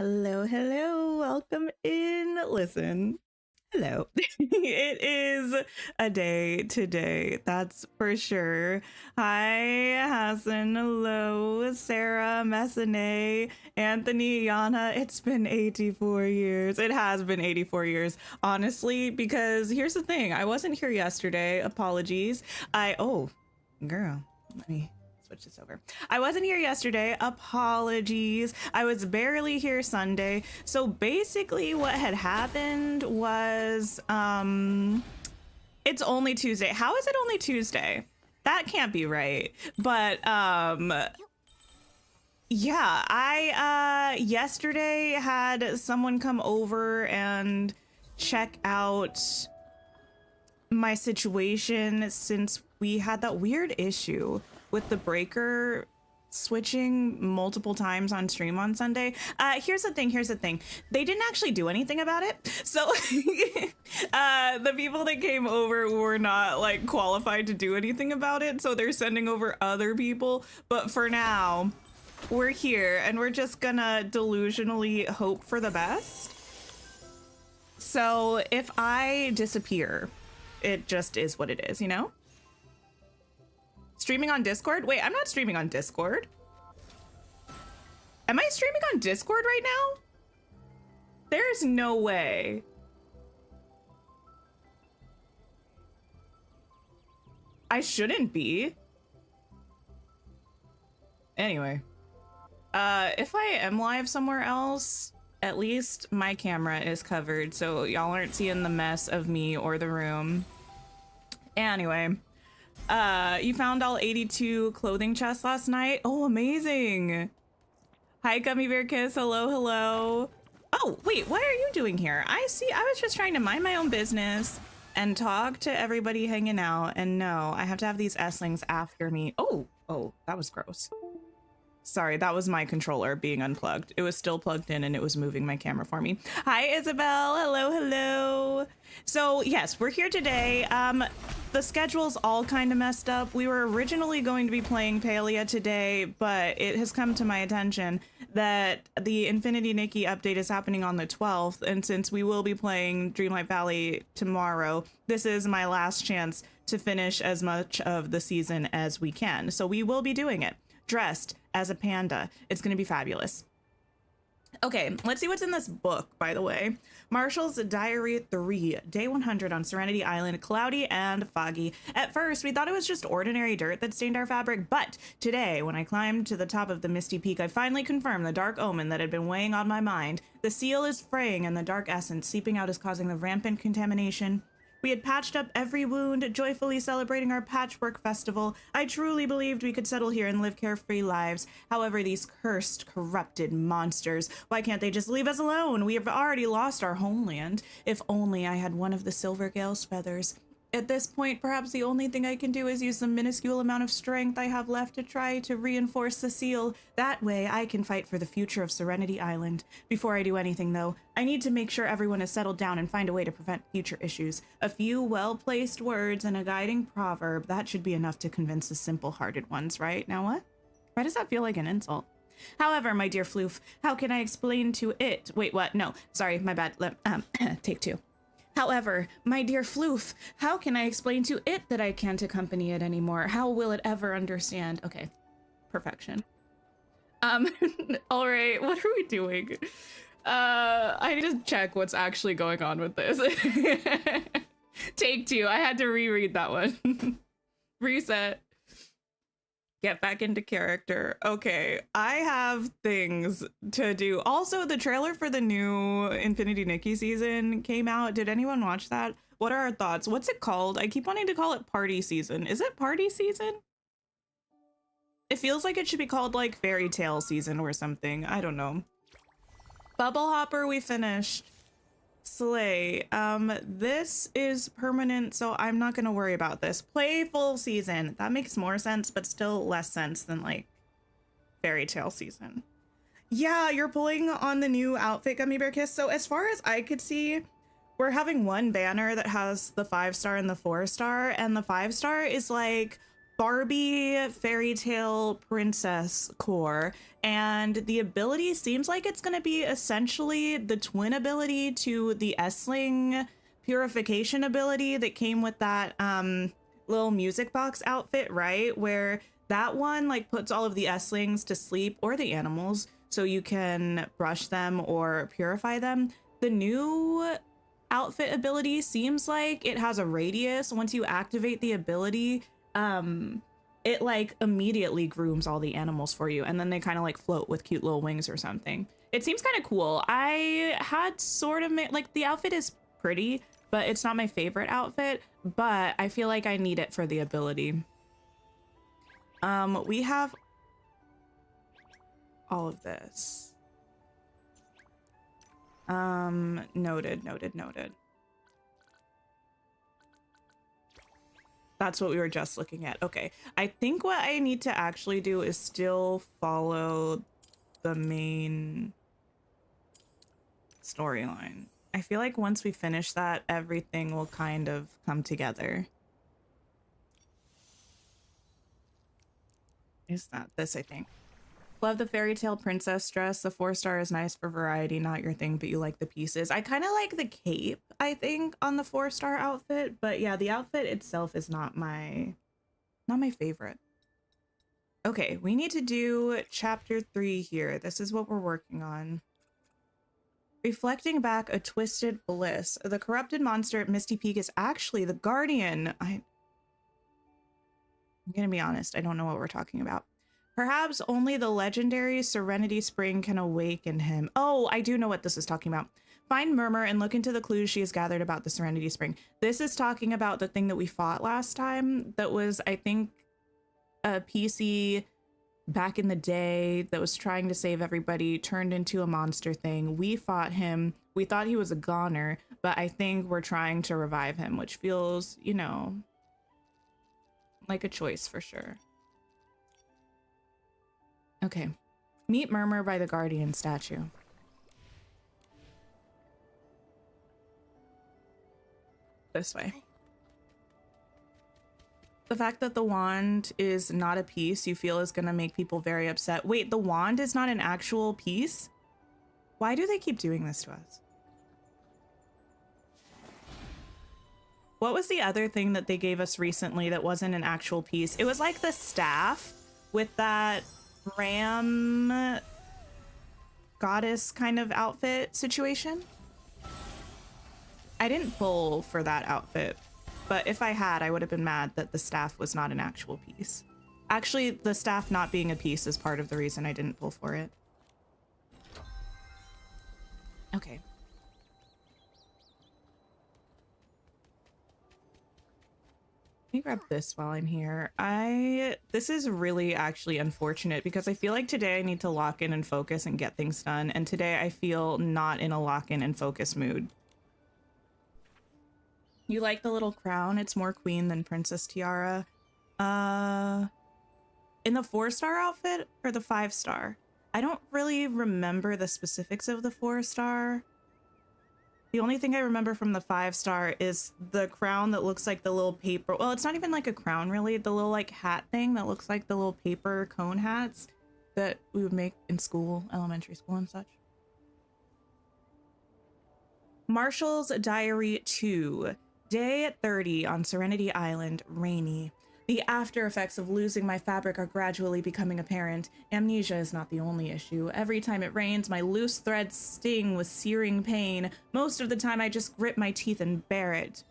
Hello, hello, welcome in. Listen, hello. It is a day today, that's for sure. Hi, Hassan. Hello, Sarah, Messene, Anthony, Yana. It's been 84 years. It has been 84 years, honestly, because here's the thing. I wasn't here yesterday. Apologies. Oh, girl, let me switch this over. I wasn't here yesterday. Apologies. I was barely here Sunday. So basically what had happened was it's only Tuesday. How is it only Tuesday? That can't be right. But yeah, I yesterday had someone come over and check out my situation since we had that weird issue with the breaker switching multiple times on stream on Sunday. Here's the thing. They didn't actually do anything about it. So the people that came over were not like qualified to do anything about it. So they're sending over other people. But for now, we're here and we're just gonna delusionally hope for the best. So if I disappear, it just is what it is, you know? Streaming on Discord? Wait, I'm not streaming on Discord. Am I streaming on Discord right now? There's no way. I shouldn't be. Anyway. If I am live somewhere else, at least my camera is covered, so y'all aren't seeing the mess of me or the room. Anyway. You found all 82 clothing chests last night? Oh, amazing. Hi, Gummy Bear Kiss. Hello, hello. Oh, wait, what are you doing here? I was just trying to mind my own business and talk to everybody hanging out. And no, I have to have these S-lings after me. Oh, that was gross. Sorry, that was my controller being unplugged. It was still plugged in and it was moving my camera for me. Hi, Isabel. Hello, hello. So yes, we're here today. The schedule's all kind of messed up. We were originally going to be playing Palia today, but it has come to my attention that the Infinity Nikki update is happening on the 12th. And since we will be playing Dreamlight Valley tomorrow, this is my last chance to finish as much of the season as we can. So we will be doing it dressed as a panda. It's going to be fabulous. Okay, let's see what's in this book, by the way. Marshall's Diary 3, Day 100 on Serenity Island, cloudy and foggy. At first, we thought it was just ordinary dirt that stained our fabric, but today, when I climbed to the top of the misty peak, I finally confirmed the dark omen that had been weighing on my mind. The seal is fraying and the dark essence seeping out is causing the rampant contamination. We had patched up every wound, joyfully celebrating our patchwork festival. I truly believed we could settle here and live carefree lives. However, these cursed, corrupted monsters, why can't they just leave us alone? We have already lost our homeland. If only I had one of the Silvergale's feathers. At this point, perhaps the only thing I can do is use the minuscule amount of strength I have left to try to reinforce the seal. That way, I can fight for the future of Serenity Island. Before I do anything, though, I need to make sure everyone is settled down and find a way to prevent future issues. A few well-placed words and a guiding proverb, that should be enough to convince the simple-hearted ones, right? Now what? Why does that feel like an insult? However, my dear Floof, how can I explain to it? Wait, what? No, sorry, my bad. Take two. However, my dear Floof, how can I explain to it that I can't accompany it anymore? How will it ever understand? Okay, perfection. All right, what are we doing? I need to check what's actually going on with this. Take two, I had to reread that one. Reset. Get back into character. Okay, I have things to do. Also, the trailer for the new Infinity Nikki season came out. Did anyone watch that? What are our thoughts? What's it called? I keep wanting to call it party season. Is it party season? It feels like it should be called like fairy tale season or something. I don't know. Bubble Hopper, we finished. Slay. This is permanent, so I'm not gonna worry about this. Playful season. That makes more sense, but still less sense than like fairy tale season. Yeah, you're pulling on the new outfit, Gummy Bear Kiss. So as far as I could see, we're having one banner that has the 5-star and the 4-star, and the 5-star is like Barbie fairy tale princess core, and the ability seems like it's going to be essentially the twin ability to the Essling purification ability that came with that little music box outfit, right? Where that one like puts all of the Esslings to sleep, or the animals, so you can brush them or purify them. The new outfit ability seems like it has a radius. Once you activate the ability, it like immediately grooms all the animals for you, and then they kind of like float with cute little wings or something. It seems kind of cool. I had sort of like, the outfit is pretty, but it's not my favorite outfit, but I feel like I need it for the ability. We have all of this. Noted. That's what we were just looking at. Okay, I think what I need to actually do is still follow the main storyline. I feel like once we finish that, everything will kind of come together. Is that this, I think. Love the fairy tale princess dress. The 4-star is nice for variety, not your thing, but you like the pieces. I kind of like the cape, I think, on the 4-star outfit, but yeah, the outfit itself is not my favorite. Okay, we need to do chapter 3 here. This is what we're working on. Reflecting back a twisted bliss. The corrupted monster at Misty Peak is actually the guardian. I'm gonna be honest, I don't know what we're talking about. Perhaps only the legendary Serenity Spring can awaken him. Oh, I do know what this is talking about. Find Murmur and look into the clues she has gathered about the Serenity Spring. This is talking about the thing that we fought last time. That was, I think, a PC back in the day that was trying to save everybody, turned into a monster thing. We fought him. We thought he was a goner, but I think we're trying to revive him, which feels, you know, like a choice for sure. Okay. Meet Murmur by the Guardian statue. This way. The fact that the wand is not a piece you feel is going to make people very upset. Wait, the wand is not an actual piece? Why do they keep doing this to us? What was the other thing that they gave us recently that wasn't an actual piece? It was like the staff with that ram goddess kind of outfit situation. I didn't pull for that outfit, but if I had, I would have been mad that the staff was not an actual piece. Actually, the staff not being a piece is part of the reason I didn't pull for it. Okay. Let me grab this while I'm here. This is really actually unfortunate because I feel like today I need to lock in and focus and get things done, and today I feel not in a lock in and focus mood. You like the little crown? It's more queen than princess tiara. In the 4-star outfit or the 5-star? I don't really remember the specifics of the 4-star. The only thing I remember from the 5-star is the crown that looks like the little paper. Well, it's not even like a crown, really. The little like hat thing that looks like the little paper cone hats that we would make in school, elementary school and such. Marshall's Diary 2. Day 30 on Serenity Island, rainy. The after effects of losing my fabric are gradually becoming apparent. Amnesia is not the only issue. Every time it rains, my loose threads sting with searing pain. Most of the time, I just grit my teeth and bear it.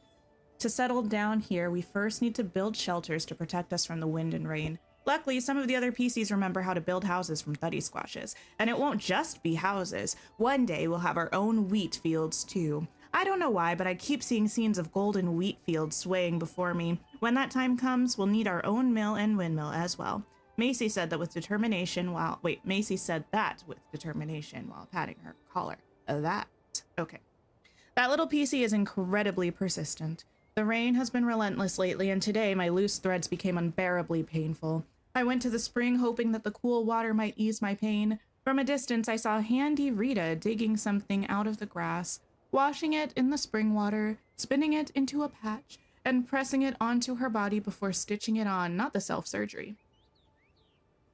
To settle down here, we first need to build shelters to protect us from the wind and rain. Luckily, some of the other PCs remember how to build houses from thuddy squashes. And it won't just be houses. One day, we'll have our own wheat fields, too. I don't know why, but I keep seeing scenes of golden wheat fields swaying before me. When that time comes, we'll need our own mill and windmill as well. Macy said that with determination while patting her collar. Okay. That little PC is incredibly persistent. The rain has been relentless lately, and today my loose threads became unbearably painful. I went to the spring hoping that the cool water might ease my pain. From a distance, I saw Handy Rita digging something out of the grass, washing it in the spring water, spinning it into a patch, and pressing it onto her body before stitching it on, not the self-surgery.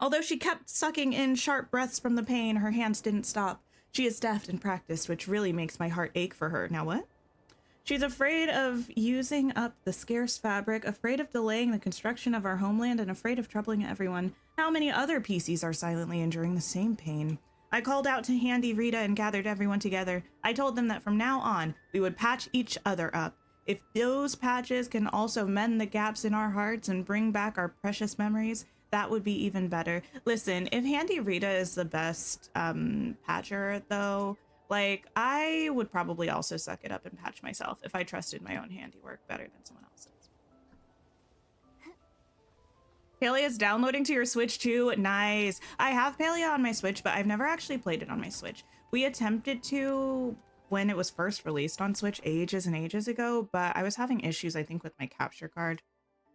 Although she kept sucking in sharp breaths from the pain, her hands didn't stop. She is deft and practiced, which really makes my heart ache for her. Now what? She's afraid of using up the scarce fabric, afraid of delaying the construction of our homeland, and afraid of troubling everyone. How many other PCs are silently enduring the same pain? I called out to Handy, Rita, and gathered everyone together. I told them that from now on, we would patch each other up. If those patches can also mend the gaps in our hearts and bring back our precious memories, that would be even better. Listen, if Handy Rita is the best patcher, though, like, I would probably also suck it up and patch myself if I trusted my own handiwork better than someone else's. Palea is downloading to your Switch too. Nice. I have Palea on my Switch, but I've never actually played it on my Switch. We attempted to when it was first released on Switch ages and ages ago, but I was having issues, I think, with my capture card.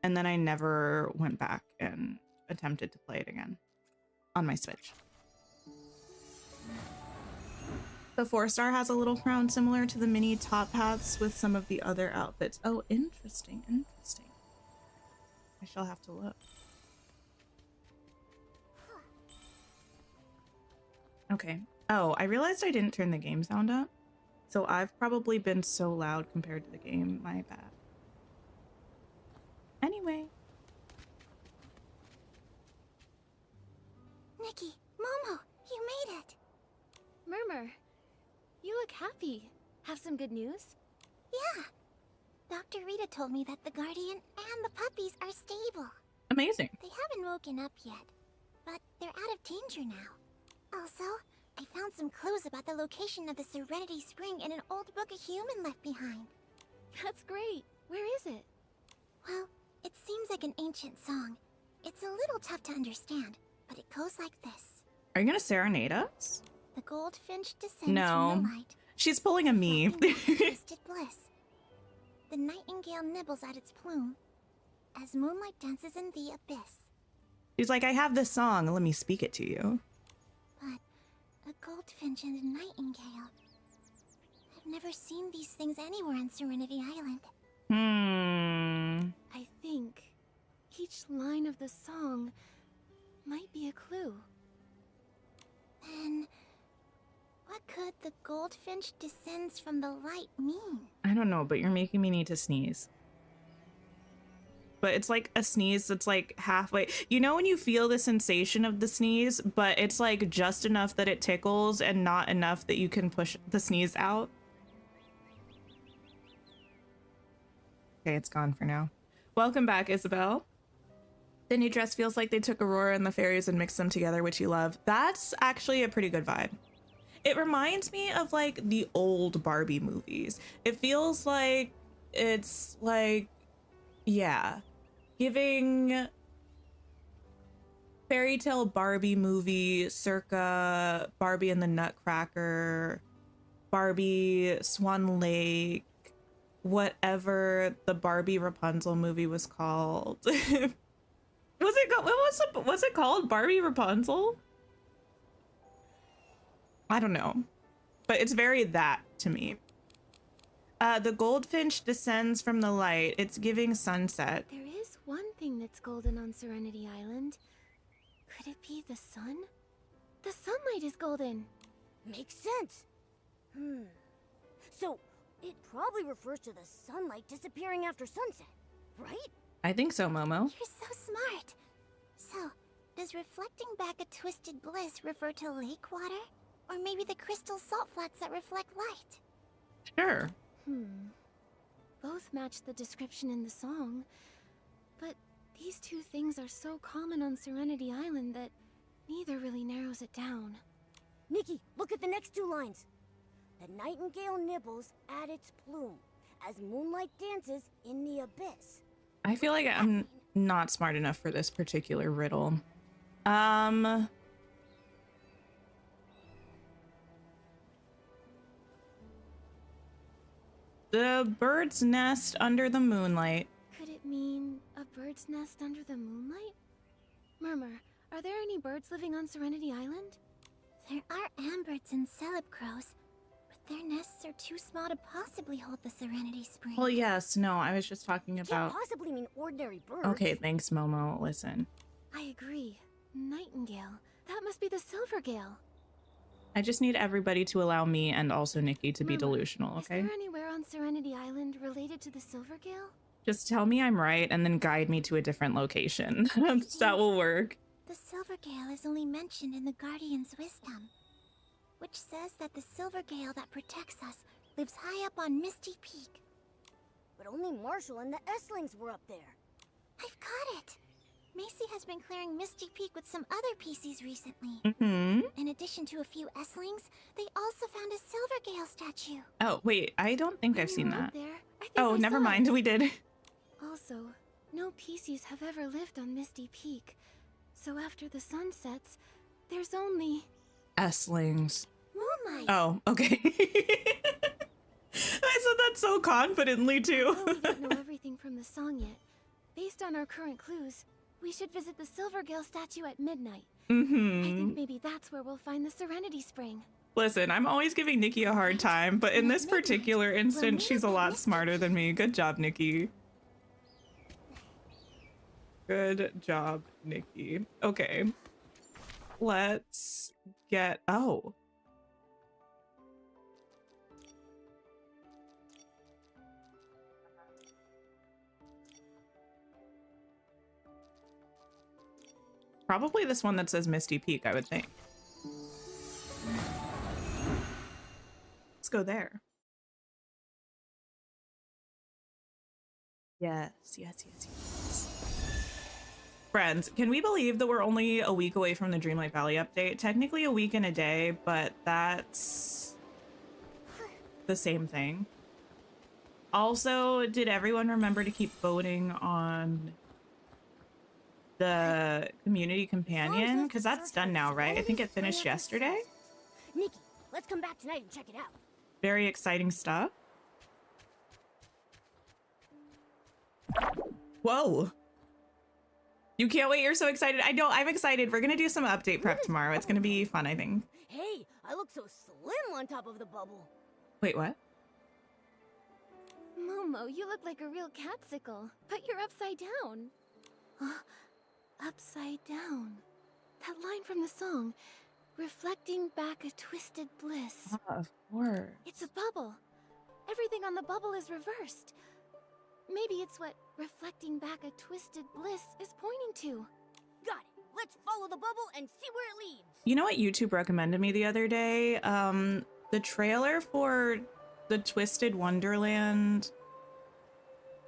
And then I never went back and attempted to play it again on my Switch. The 4-star has a little crown similar to the mini top hats with some of the other outfits. Oh, interesting, interesting. I shall have to look. Okay. Oh, I realized I didn't turn the game sound up. So I've probably been so loud compared to the game. My bad. Anyway. Nikki, Momo, you made it! Murmur, you look happy. Have some good news? Yeah. Dr. Rita told me that the Guardian and the puppies are stable. Amazing. They haven't woken up yet, but they're out of danger now. Also, I found some clues about the location of the Serenity Spring in an old book a human left behind. That's great. Where is it? Well, it seems like an ancient song. It's a little tough to understand, but it goes like this. Are you gonna serenade us? The goldfinch descends No. from the light. She's pulling a me. Twisted bliss. The nightingale nibbles at its plume as moonlight dances in the abyss. She's like, I have this song. Let me speak it to you. But a goldfinch and a nightingale. I've never seen these things anywhere on Serenity Island. I think each line of the song might be a clue. Then, what could the goldfinch descends from the light mean? I don't know, but you're making me need to sneeze. But it's like a sneeze that's like halfway. You know when you feel the sensation of the sneeze, but it's like just enough that it tickles and not enough that you can push the sneeze out? Okay, it's gone for now. Welcome back, Isabel. The new dress feels like they took Aurora and the fairies and mixed them together, which you love. That's actually a pretty good vibe. It reminds me of like the old Barbie movies. It feels like it's like, yeah, giving fairy tale Barbie movie circa Barbie and the Nutcracker, Barbie Swan Lake, whatever the Barbie Rapunzel movie was called. Was it called Barbie Rapunzel? I don't know, but it's very that to me. The goldfinch descends from the light. It's giving sunset. There is one thing that's golden on Serenity Island. Could it be the sun? The sunlight is golden. Makes sense. So, it probably refers to the sunlight disappearing after sunset, right? I think so, Momo. You're so smart. So, does reflecting back a twisted bliss refer to lake water? Or maybe the crystal salt flats that reflect light? Sure. Both match the description in the song, but these two things are so common on Serenity Island that neither really narrows it down. Nikki, look at the next two lines. The nightingale nibbles at its plume as moonlight dances in the abyss. I feel like I'm not smart enough for this particular riddle. The bird's nest under the moonlight. Could it mean a bird's nest under the moonlight? Murmur, are there any birds living on Serenity Island? There are ambirds and celeb crows, but they're nests are too small to possibly hold the Serenity Spring. Well, yes, no, I was just talking Can't about... possibly mean ordinary birds. Okay, thanks, Momo. Listen, I agree. Nightingale. That must be the Silvergale. I just need everybody to allow me and also Nikki to be Mama, delusional, Is okay? there anywhere on Serenity Island related to the Silvergale? Just tell me I'm right and then guide me to a different location. That will work. The Silvergale is only mentioned in the Guardian's wisdom, which says that the Silvergale that protects us lives high up on Misty Peak. But only Marshall and the Esslings were up there. I've got it! Macy has been clearing Misty Peak with some other PCs recently. Mm-hmm. In addition to a few Esslings, they also found a Silvergale statue. Oh, wait, I don't think I've When seen we were that. out there, I think Oh, I never saw mind, it. we did. Also, no PCs have ever lived on Misty Peak. So after the sun sets, there's only... Esslings. Moonlight! Oh, okay. I said that so confidently, too. Although we don't know everything from the song yet, based on our current clues, we should visit the Silvergale statue at midnight. I Mm-hmm. think maybe that's where we'll find the Serenity Spring. Listen, I'm always giving Nikki a hard time, but in this particular instance, she's a lot smarter than me. Good job, Nikki. Good job, Nikki. Okay. Let's get... Oh. Probably this one that says Misty Peak, I would think. Let's go there. Yes, yes, yes, yes. Friends, can we believe that we're only a week away from the Dreamlight Valley update? Technically a week and a day, but that's the same thing. Also, did everyone remember to keep voting on the community companion? Because that's done now, right? I think it finished yesterday. Nikki, let's come back tonight and check it out. Very exciting stuff. Whoa. You can't wait. You're so excited. I know. I'm excited. We're going to do some update prep tomorrow. It's going to be fun, I think. Hey, I look so slim on top of the bubble. Wait, what? Momo, you look like a real catsicle, but you're upside down. Upside down. That line from the song, reflecting back a twisted bliss. Oh, of course. It's a bubble. Everything on the bubble is reversed. Maybe it's what reflecting back a twisted bliss is pointing to. Got it. Let's follow the bubble and see where it leads. You know what YouTube recommended me the other day? The trailer for the Twisted Wonderland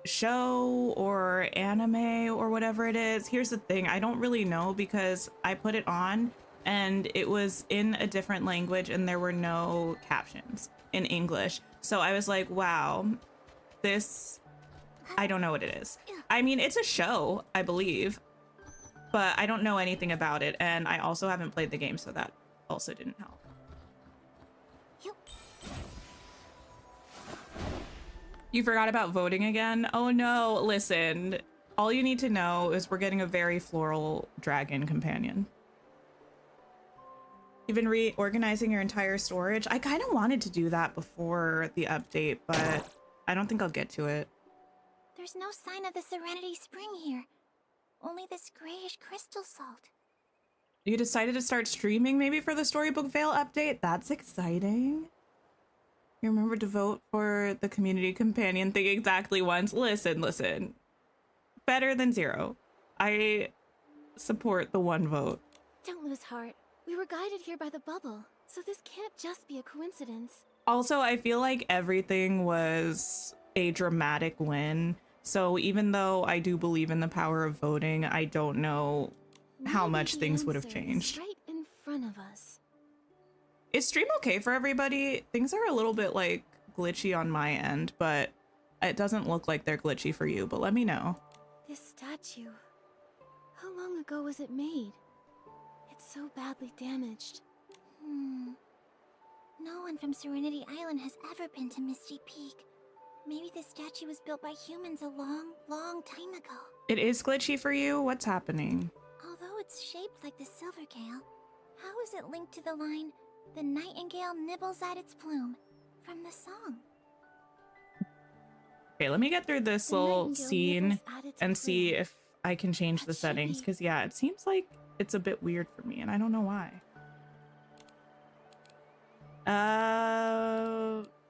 show or anime or whatever it is. Here's the thing, I don't really know because I put it on and it was in a different language and there were no captions in English. So I was like, wow, this, I don't know what it is. I mean, it's a show, I believe, but I don't know anything about it. And I also haven't played the game, so that also didn't help. You forgot about voting again? Oh no, listen. All you need to know is we're getting a very floral dragon companion. You've been reorganizing your entire storage? I kind of wanted to do that before the update, but I don't think I'll get to it. There's no sign of the Serenity Spring here. Only this grayish crystal salt. You decided to start streaming maybe for the Storybook Vale update? That's exciting. You remember to vote for the community companion thing exactly once. Listen. Better than 0. I support the 1 vote. Don't lose heart. We were guided here by the bubble, so this can't just be a coincidence. Also, I feel like everything was a dramatic win. So even though I do believe in the power of voting, I don't know how Maybe much the things would have answer is changed. right in front of us. Is stream okay for everybody? Things are a little bit like glitchy on my end, but it doesn't look like they're glitchy for you, but let me know. This statue. How long ago was it made? It's so badly damaged. No one from Serenity Island has ever been to Misty Peak. Maybe this statue was built by humans a long, long time ago. It is glitchy for you? What's happening? Although it's shaped like the Silvergale, how is it linked to the line, "The nightingale nibbles at its plume," from the song. Okay, let me get through this The little nightingale scene nibbles at its and see plume. if I can change the That should settings. be- Because, yeah, it seems like it's a bit weird for me, and I don't know why.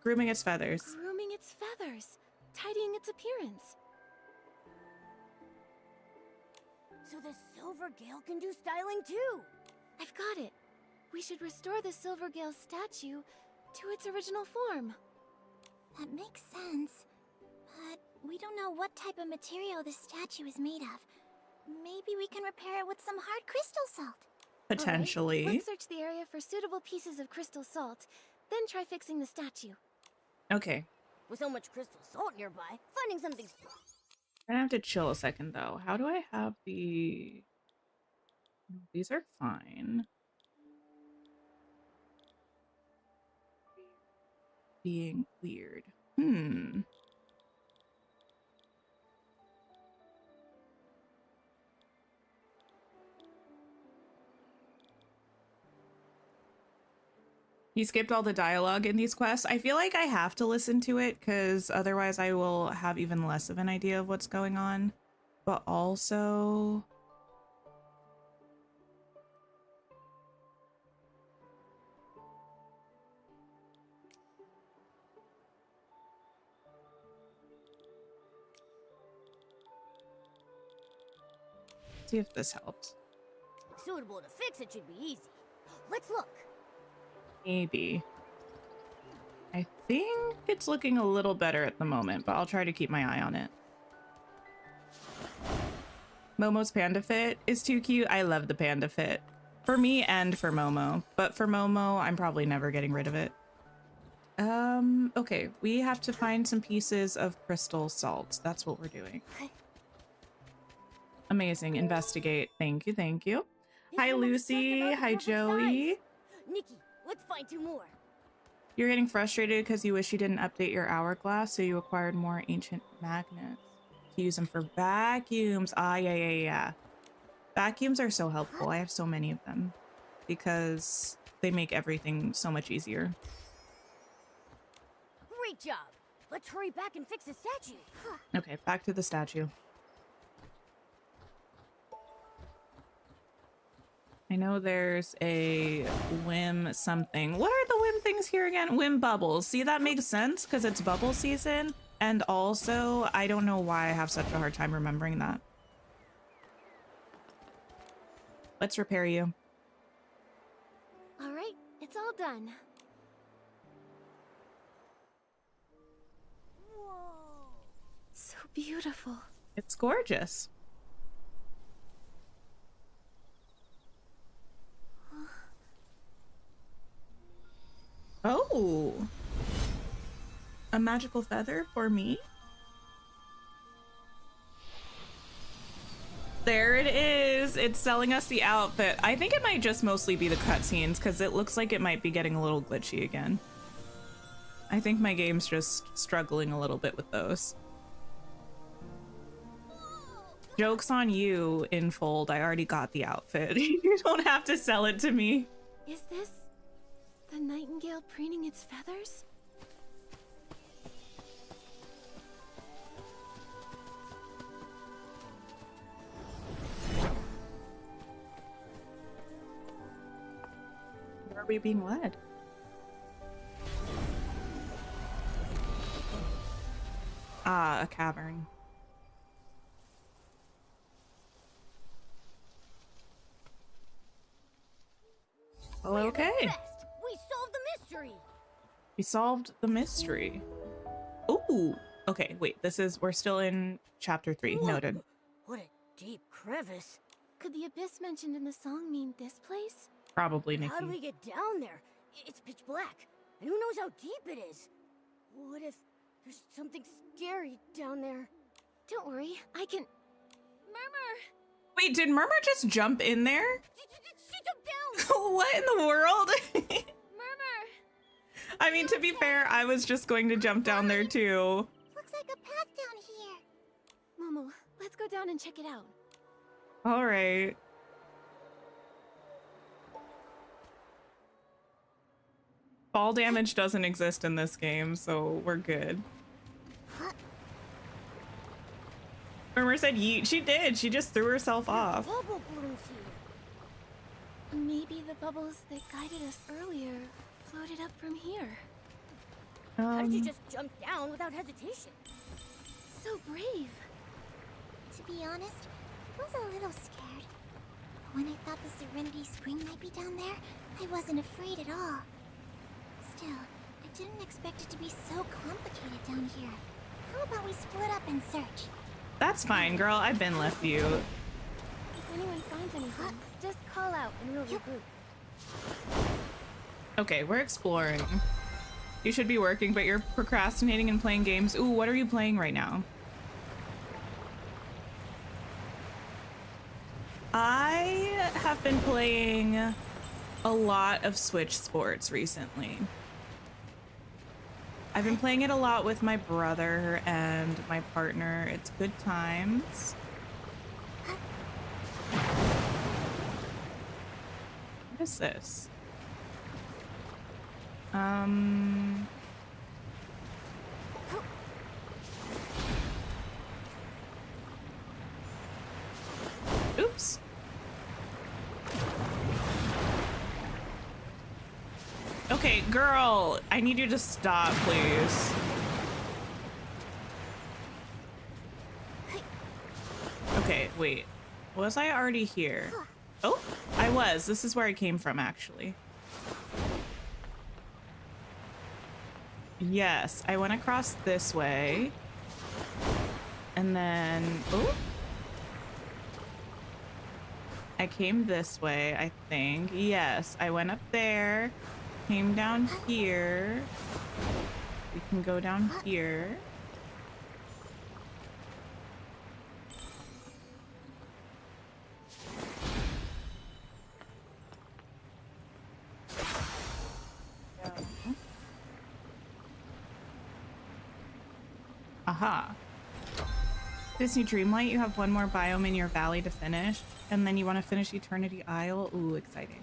Grooming its feathers. Grooming its feathers, tidying its appearance. So the Silver Gale can do styling too. I've got it. We should restore the Silver Gale statue to its original form. That makes sense. But we don't know what type of material this statue is made of. Maybe we can repair it with some hard crystal salt. Potentially. All right, let's search the area for suitable pieces of crystal salt, then try fixing the statue. Okay. With so much crystal salt nearby, finding something. I'm gonna have to chill a second, though. How do I have the... These are fine. Being weird. You skipped all the dialogue in these quests. I feel like I have to listen to it because otherwise I will have even less of an idea of what's going on. But also... see if this helps. Suitable to fix it should be easy. Let's look. Maybe. I think it's looking a little better at the moment, but I'll try to keep my eye on it. Momo's panda fit is too cute. I love the panda fit. For me and for Momo. But for Momo, I'm probably never getting rid of it. Okay. We have to find some pieces of crystal salt. That's what we're doing. Amazing. Investigate. Thank you. Thank you. This Hi, one looks just Lucy. about the Hi, perfect Joey. size. Nikki, let's find 2 more. You're getting frustrated because you wish you didn't update your hourglass, so you acquired more ancient magnets to use them for vacuums. Ah, yeah. Vacuums are so helpful. I have so many of them because they make everything so much easier. Great job. Let's hurry back and fix the statue. Okay, back to the statue. I know there's a whim something. What are the whim things here again? Whim bubbles. See, that makes sense because it's bubble season. And also, I don't know why I have such a hard time remembering that. Let's repair you. All right, it's all done. Whoa. So beautiful. It's gorgeous. Oh, a magical feather for me? There it is. It's selling us the outfit. I think it might just mostly be the cutscenes because it looks like it might be getting a little glitchy again. I think my game's just struggling a little bit with those. Joke's on you, Infold. I already got the outfit. You don't have to sell it to me. Is this the nightingale preening its feathers? Where are we being led? Ah, a cavern. Well, okay. Best. We solved the mystery. We solved the mystery. Ooh. Okay, wait. We're still in chapter 3. Whoa. Noted. What a deep crevice. Could the abyss mentioned in the song mean this place? Probably, Nikki. How do we get down there? It's pitch black, and who knows how deep it is? What if there's something scary down there? Don't worry, I can... Murmur! Wait, did Murmur just jump in there? She jumped down! What in the world? Murmur! I mean, to be fair, I was just going to jump down there too. Looks like a path down here. Momo, let's go down and check it out. All right. Fall damage doesn't exist in this game, so we're good. Rumor said yeet. She did. She just threw herself off. Bubble blooms here. Maybe the bubbles that guided us earlier floated up from here. How did you just jump down without hesitation? So brave. To be honest, I was a little scared. When I thought the Serenity Spring might be down there, I wasn't afraid at all. Still, I didn't expect it to be so complicated down here. How about we split up and search? That's fine, girl. I've been left you. If anyone finds anything, just call out and we'll regroup. Okay, we're exploring. You should be working, but you're procrastinating and playing games. Ooh, what are you playing right now? I have been playing a lot of Switch sports recently. I've been playing it a lot with my brother and my partner. It's good times. What is this? Oops. Okay, girl, I need you to stop, please. Okay, wait. Was I already here? Oh, I was. This is where I came from, actually. Yes, I went across this way. And then, oh. I came this way, I think. Yes, I went up there, came down here. We can go down here. Aha. Disney Dreamlight, you have one more biome in your valley to finish, and then you want to finish Eternity Isle. Ooh, exciting.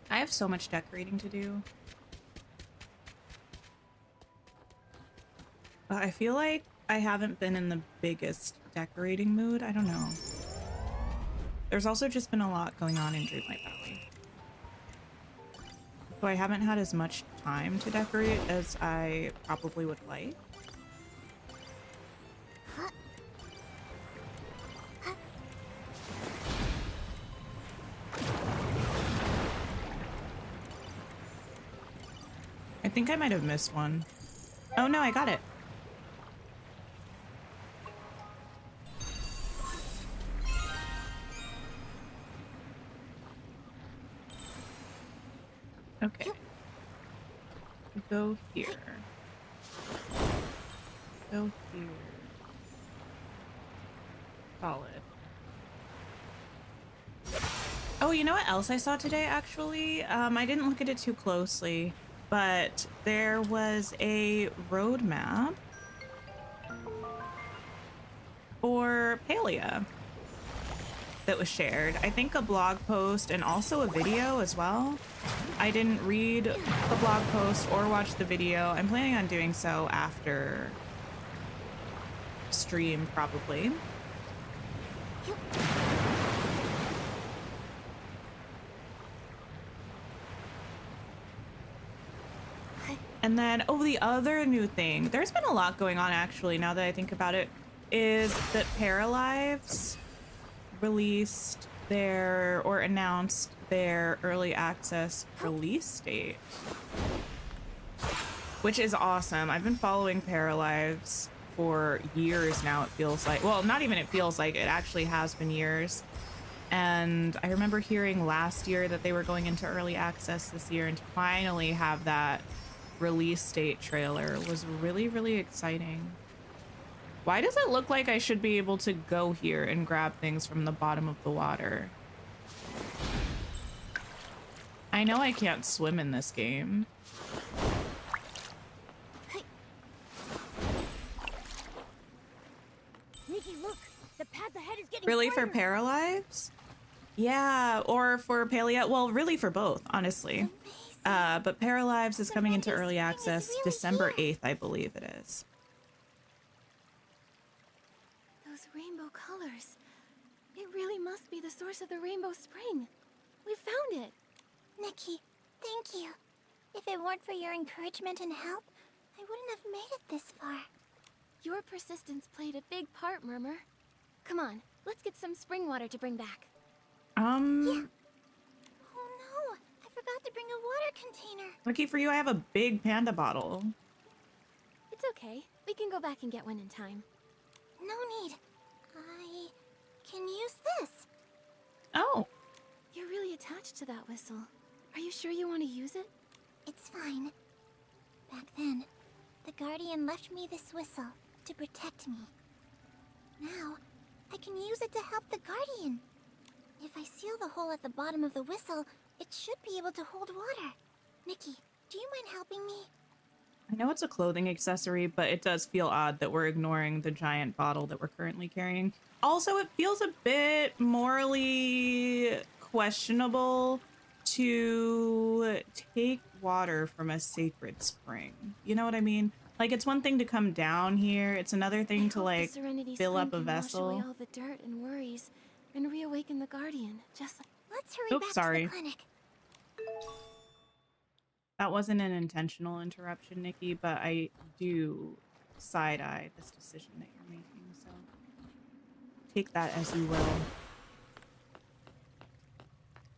I have so much decorating to do. But I feel like I haven't been in the biggest decorating mood. I don't know. There's also just been a lot going on in Dreamlight Valley. So I haven't had as much time to decorate as I probably would like. I think I might have missed one. Oh no, I got it. Okay. Go here. Go here. Solid. Oh, you know what else I saw today, actually? I didn't look at it too closely, but there was a road map for Palia that was shared. I think a blog post and also a video as well. I didn't read the blog post or watch the video. I'm planning on doing so after stream, probably. And then, oh, the other new thing, there's been a lot going on actually, now that I think about it, is that Paralives released their, or announced their early access release date, which is awesome. I've been following Paralives for years now, it feels like. Well, not even it feels like, it actually has been years. And I remember hearing last year that they were going into early access this year, and to finally have that release date trailer was really, really exciting. Why does it look like I should be able to go here and grab things from the bottom of the water? I know I can't swim in this game. Nikki, look! The path ahead is getting Really, for brighter. Paralives? Yeah, or for Palea. Well, really for both, honestly. Amazing. but Paralives is coming into Serenity early Spring is access really December here. 8th, I believe it is. Those rainbow colors. It really must be the source of the Rainbow Spring. We found it. Nikki, thank you. If it weren't for your encouragement and help, I wouldn't have made it this far. Your persistence played a big part, Murmur. Come on, let's get some spring water to bring back. Oh no, I forgot to bring a water container. Lucky for you, I have a big panda bottle. It's okay. We can go back and get one in time. No need. I can use this. Oh, You're really attached to that whistle. Are you sure you want to use it? It's fine. Back then, the Guardian left me this whistle to protect me. Now, I can use it to help the Guardian. If I seal the hole at the bottom of the whistle, it should be able to hold water. Nikki, do you mind helping me? I know it's a clothing accessory, but it does feel odd that we're ignoring the giant bottle that we're currently carrying. Also, it feels a bit morally questionable to take water from a sacred spring. You know what I mean? Like, it's one thing to come down here. It's another thing I to, hope the like, Serenity fill Spring up a can wash vessel. away all the dirt and worries and reawaken the Guardian, just like... Let's hurry Oops, back sorry. to the clinic. That wasn't an intentional interruption, Nikki, but I do side-eye this decision that you're making, so take that as you will.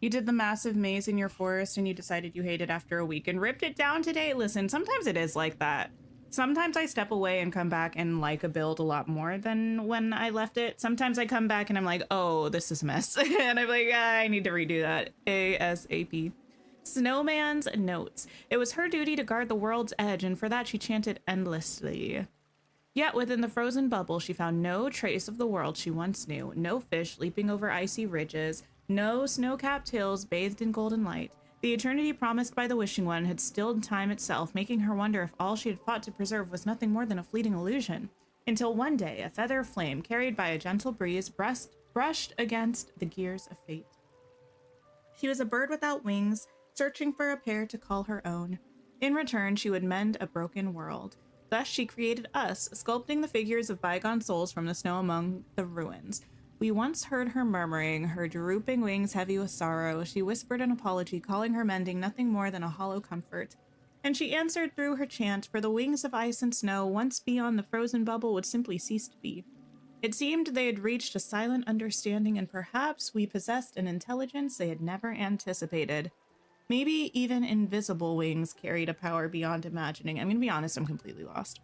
You did the massive maze in your forest and you decided you hated after a week and ripped it down today? Listen, sometimes it is like that. Sometimes I step away and come back and like a build a lot more than when I left it. Sometimes I come back and I'm like, oh, this is a mess. And I'm like, I need to redo that ASAP. Snowman's notes. It was her duty to guard the world's edge, and for that she chanted endlessly. Yet within the frozen bubble, she found no trace of the world she once knew. No fish leaping over icy ridges. No snow-capped hills bathed in golden light. The eternity promised by the Wishing One had stilled time itself, making her wonder if all she had fought to preserve was nothing more than a fleeting illusion. Until one day, a feather of flame, carried by a gentle breeze, brushed against the gears of fate. She was a bird without wings, searching for a pair to call her own. In return, she would mend a broken world. Thus, she created us, sculpting the figures of bygone souls from the snow among the ruins. We once heard her murmuring, her drooping wings heavy with sorrow. She whispered an apology, calling her mending nothing more than a hollow comfort. And she answered through her chant, for the wings of ice and snow, once beyond the frozen bubble, would simply cease to be. It seemed they had reached a silent understanding, and perhaps we possessed an intelligence they had never anticipated. Maybe even invisible wings carried a power beyond imagining. I'm gonna be honest, I'm completely lost.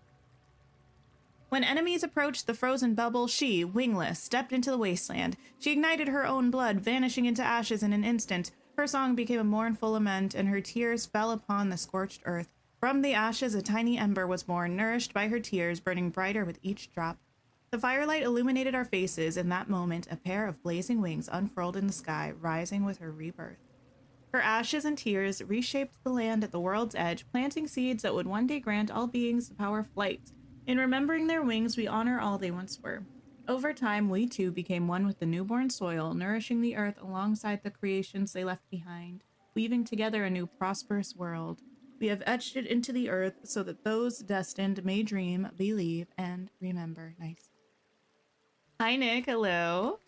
When enemies approached the frozen bubble, she, wingless, stepped into the wasteland. She ignited her own blood, vanishing into ashes in an instant. Her song became a mournful lament, and her tears fell upon the scorched earth. From the ashes, a tiny ember was born, nourished by her tears, burning brighter with each drop. The firelight illuminated our faces. In that moment, a pair of blazing wings unfurled in the sky, rising with her rebirth. Her ashes and tears reshaped the land at the world's edge, planting seeds that would one day grant all beings the power of flight. In remembering their wings, we honor all they once were. Over time, we too became one with the newborn soil, nourishing the earth alongside the creations they left behind, weaving together a new prosperous world. We have etched it into the earth so that those destined may dream, believe, and remember. Nice. Hi, Nick. Hello.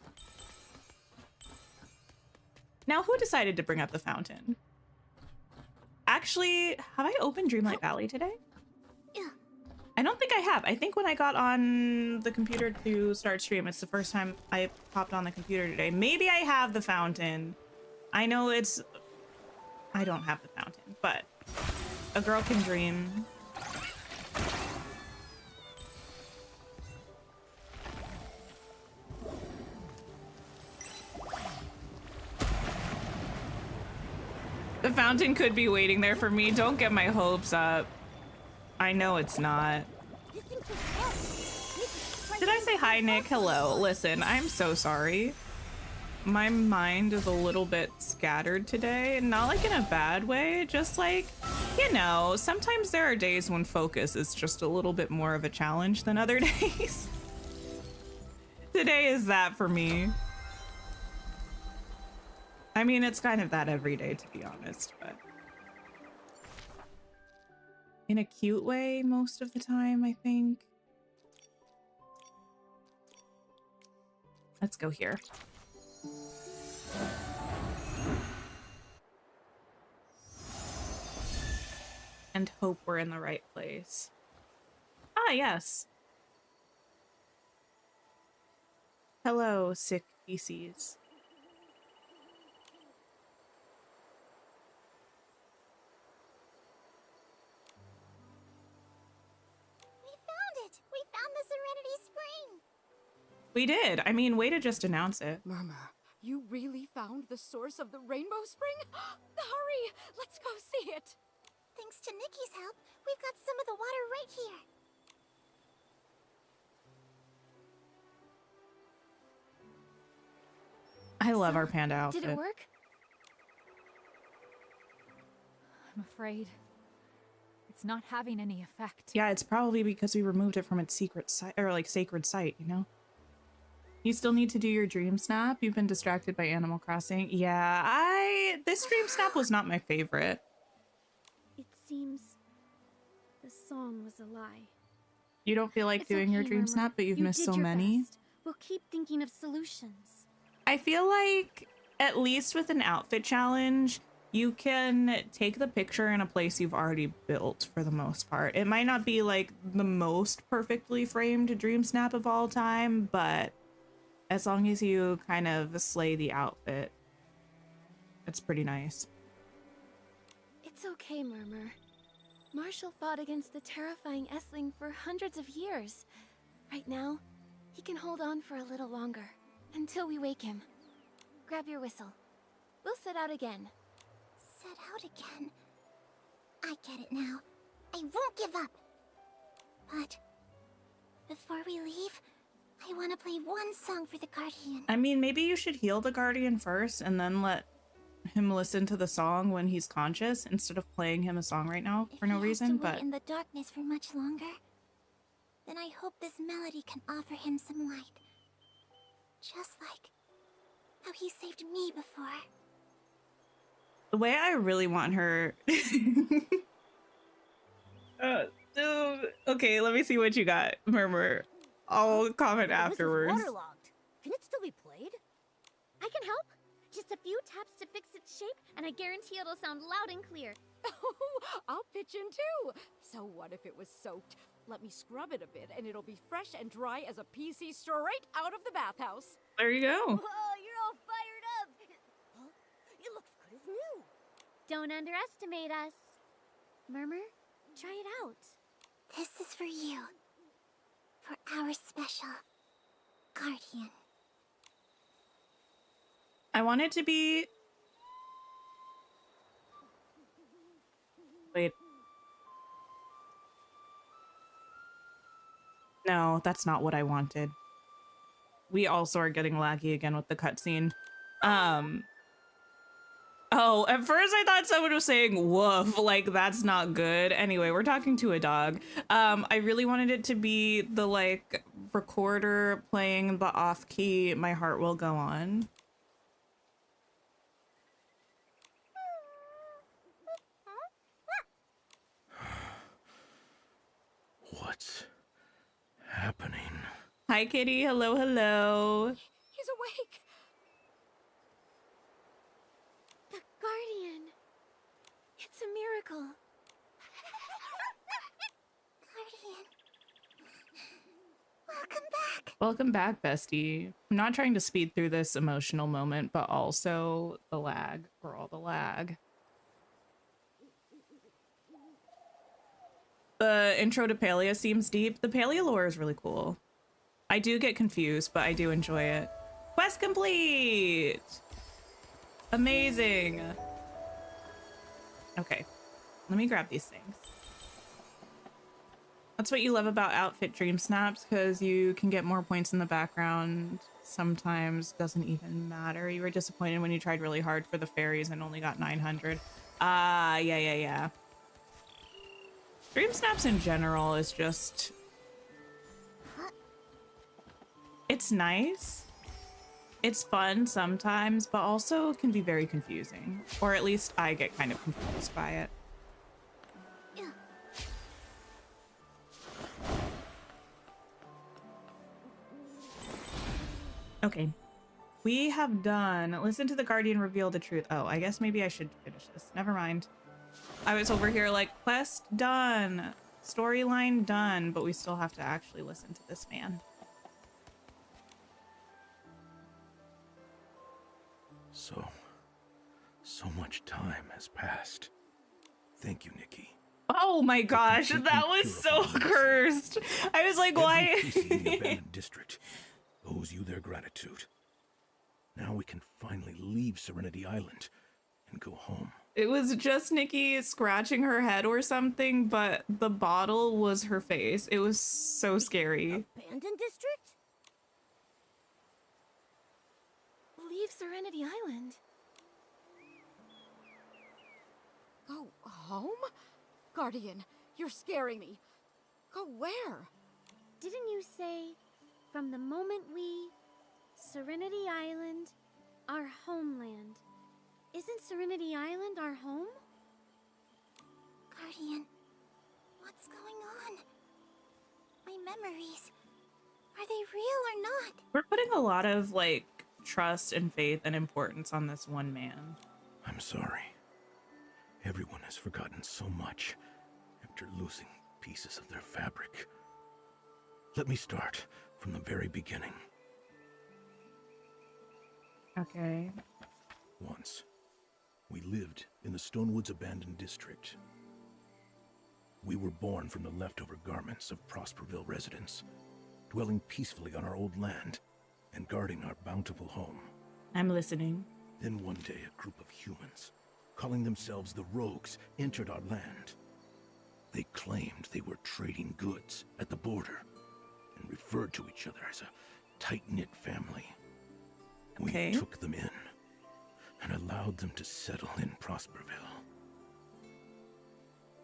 Now, who decided to bring up the fountain? Actually, have I opened Dreamlight Valley today? Yeah. I don't think I have. I think when I got on the computer to start stream, it's the first time I popped on the computer today. Maybe I have the fountain. I know it's... I don't have the fountain, but a girl can dream. The fountain could be waiting there for me. Don't get my hopes up. I know it's not. This thing's so close. Nikki, Did I say hi, Nick? Hello. Listen, I'm so sorry. My mind is a little bit scattered today. Not like in a bad way, just like, you know, sometimes there are days when focus is just a little bit more of a challenge than other days. Today is that for me. I mean, it's kind of that every day, to be honest, but in a cute way most of the time, I think. Let's go here. And hope we're in the right place. Ah, yes. Hello, sick PCs. We found it! We found the Serenity Spring! We did. I mean, way to just announce it. Murmur, you really found the source of the rainbow spring? Hurry! Let's go see it! Thanks to Nikki's help, we've got some of the water right here. I love So, our panda outfit. Did it work? I'm afraid it's not having any effect. Yeah, it's probably because we removed it from its secret site, or like sacred site, you know? You still need to do your dream snap. You've been distracted by Animal Crossing. Yeah, this dream snap was not my favorite. It seems the song was a lie. You don't feel like It's doing your okay, dream Murmur. snap, but you've You missed did so your many. best. We'll keep thinking of solutions. I feel like, at least with an outfit challenge, you can take the picture in a place you've already built for the most part. It might not be like the most perfectly framed dream snap of all time, but as long as you kind of slay the outfit, it's pretty nice. It's okay, Murmur. Marshall fought against the terrifying Essling for hundreds of years. Right now, he can hold on for a little longer, until we wake him. Grab your whistle. We'll set out again. Set out again. I get it now. I won't give up. But before we leave, I want to play one song for the Guardian. I mean, maybe you should heal the Guardian first and then let him listen to the song when he's conscious instead of playing him a song right now for no If he has to reason, wait but in the darkness for much longer, then I hope this melody can offer him some light. Just like how he saved me before. the way I really want her... okay, let me see what you got, Murmur. I'll comment This is afterwards. waterlogged. Can it still be played? I can help. Just a few taps to fix its shape, and I guarantee it'll sound loud and clear. Oh, I'll pitch in too. So what if it was soaked? Let me scrub it a bit and it'll be fresh and dry as a PC straight out of the bathhouse. There you go. Whoa, you're all fired up! Huh? It looks good as new. Don't underestimate us. Murmur, try it out. This is for you. For our special Guardian. I want it to be... Wait. No, that's not what I wanted. We also are getting laggy again with the cutscene. Oh, at first I thought someone was saying woof, like that's not good. Anyway, we're talking to a dog. I really wanted it to be the like recorder playing the off key My Heart Will Go On. What's happening? Hi, kitty. Hello, hello. He's awake. The Guardian. It's a miracle. Guardian. Welcome back. Welcome back, bestie. I'm not trying to speed through this emotional moment, but also the lag, for all the lag. The intro to Palea seems deep. The Palea lore is really cool. I do get confused, but I do enjoy it. Quest complete! Amazing. Okay, let me grab these things. That's what you love about outfit dream snaps, because you can get more points in the background. Sometimes doesn't even matter. You were disappointed when you tried really hard for the fairies and only got 900. Yeah. Dream snaps in general is just... It's nice. It's fun sometimes, but also can be very confusing. Or at least I get kind of confused by it. Okay. We have done. Listen to the Guardian reveal the truth. Oh, I guess maybe I should finish this. Never mind. I was over here like, quest done. Storyline done. But we still have to actually listen to this man. So much time has passed. Thank you, Nikki. Oh my gosh, that was so cursed. I was like, why? Every piece in the abandoned district owes you their gratitude. Now we can finally leave Serenity Island and go home. It was just Nikki scratching her head or something, but the bottle was her face. It was so scary. Abandoned district? Leave Serenity Island. Go home? Guardian, you're scaring me. Go where? Didn't you say, from the moment we... Serenity Island, our homeland. Isn't Serenity Island our home? Guardian, what's going on? My memories, are they real or not? We're putting a lot of like trust and faith and importance on this one man. I'm sorry. Everyone has forgotten so much after losing pieces of their fabric. Let me start from the very beginning. Okay. Once, we lived in the Stonewoods abandoned district. We were born from the leftover garments of Prosperville residents, dwelling peacefully on our old land and guarding our bountiful home. I'm listening. Then one day, a group of humans, calling themselves the Rogues, entered our land. They claimed they were trading goods at the border and referred to each other as a tight-knit family. Okay. We took them in and allowed them to settle in Prosperville.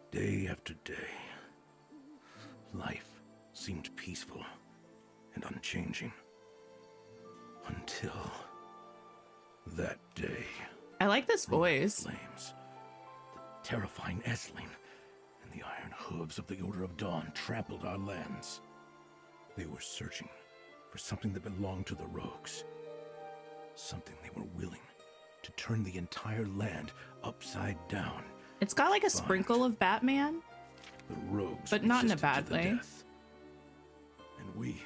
Day after day, life seemed peaceful and unchanging. Until that day. I like this voice. Flames, the terrifying Essling, and the iron hooves of the Order of Dawn trampled our lands. They were searching for something that belonged to the Rogues. Something they were willing to turn the entire land upside down. It's got like a sprinkle of Batman, The Rogues, but not in a resisted bad to the way. death. And we,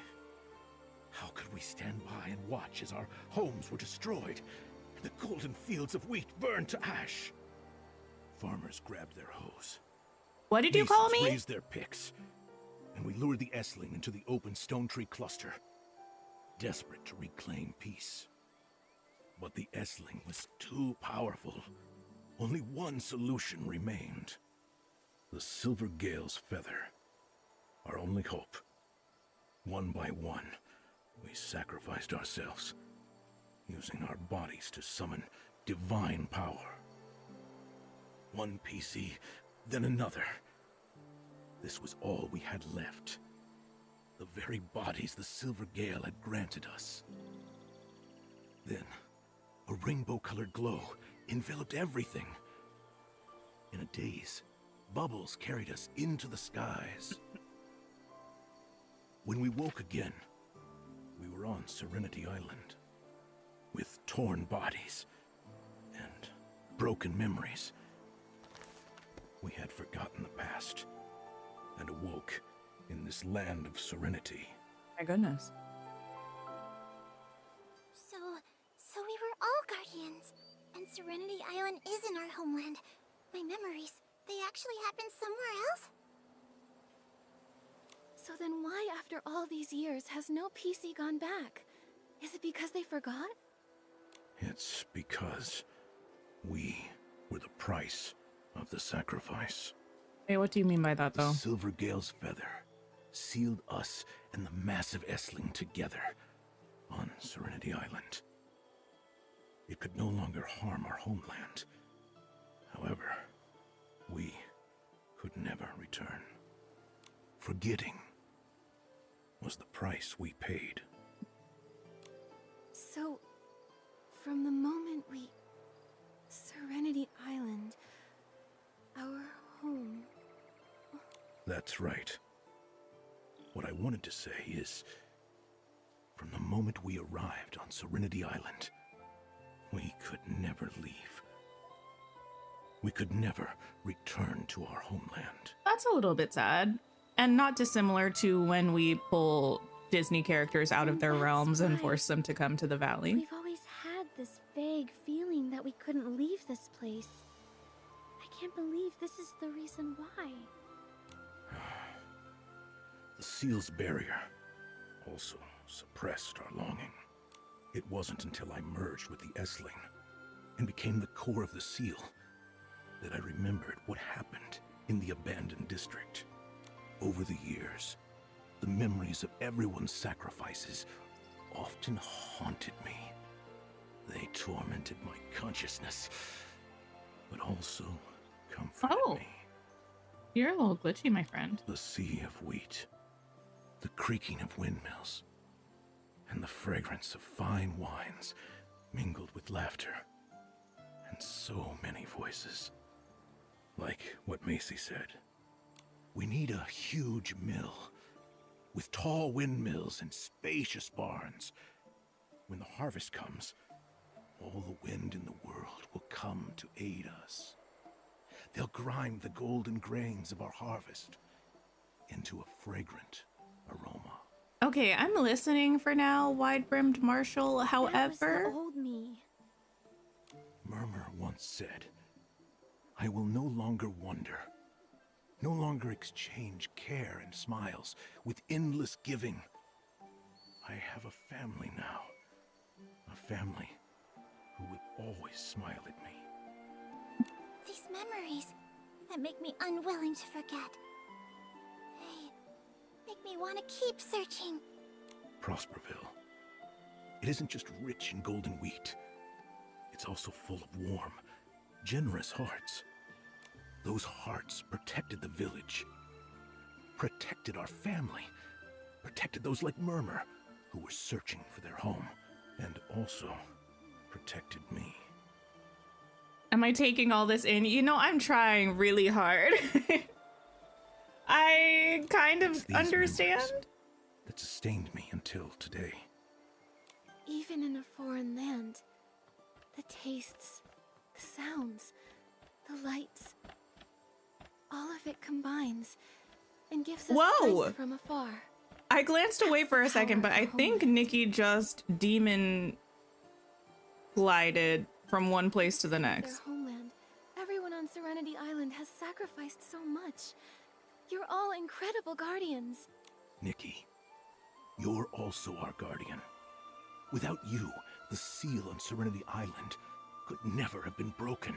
how could we stand by and watch as our homes were destroyed and the golden fields of wheat burned to ash? Farmers grabbed their hoes. What did you call Masons me? raised their picks, and we lured the Essling into the open stone tree cluster, desperate to reclaim peace. But the Essling was too powerful. Only one solution remained. The Silver Gale's feather. Our only hope. One by one, we sacrificed ourselves, using our bodies to summon divine power. One PC, then another. This was all we had left. The very bodies the Silver Gale had granted us. Then, a rainbow-colored glow enveloped everything. In a daze, bubbles carried us into the skies. When we woke again, we were on Serenity Island, with torn bodies and broken memories. We had forgotten the past and awoke in this land of serenity. My goodness. So we were all guardians, and Serenity Island isn't our homeland. My memories, they actually happened somewhere else? So then why, after all these years, has no PC gone back? Is it because they forgot? It's because we were the price of the sacrifice. Hey, what do you mean by that, The though? Silver Gale's feather sealed us and the massive Essling together on Serenity Island. It could no longer harm our homeland. However, we could never return. Forgetting was the price we paid. So, from the moment we... Serenity Island... our home... That's right. What I wanted to say is, From the moment we arrived on Serenity Island, we could never leave. We could never return to our homeland. That's a little bit sad. And not dissimilar to when we pull Disney characters out of their That's realms and why force them to come to the valley. We've always had this vague feeling that we couldn't leave this place. I can't believe this is the reason why. The seal's barrier also suppressed our longing. It wasn't until I merged with the Essling and became the core of the seal that I remembered what happened in the abandoned district. Over the years, the memories of everyone's sacrifices often haunted me. They tormented my consciousness, but also comforted me. You're a little glitchy, my friend. The sea of wheat, the creaking of windmills, and the fragrance of fine wines mingled with laughter, and so many voices. Like what Macy said, we need a huge mill with tall windmills and spacious barns. When the harvest comes, all the wind in the world will come to aid us. They'll grind the golden grains of our harvest into a fragrant aroma. Okay, I'm listening for now, wide-brimmed Marshall. That However, was the old me. Murmur once said, I will no longer wonder, no longer exchange care and smiles with endless giving. I have a family now, a family who will always smile at me. These memories that make me unwilling to forget. They make me want to keep searching. Prosperville. It isn't just rich in golden wheat. It's also full of warm, generous hearts. Those hearts protected the village, protected our family, protected those like Murmur who were searching for their home, and also protected me. am I taking all this in? You know, I'm trying really hard. I kind It's of these understand. memories that sustained me until today. Even in a foreign land, the tastes, the sounds, the lights, all of it combines and gives us Whoa! sight from afar. I glanced away for a second, but I think Nikki just demon glided from one place to the Their next. homeland. Everyone on Serenity Island has sacrificed so much. You're all incredible guardians. Nikki, you're also our guardian. Without you, the seal on Serenity Island could never have been broken.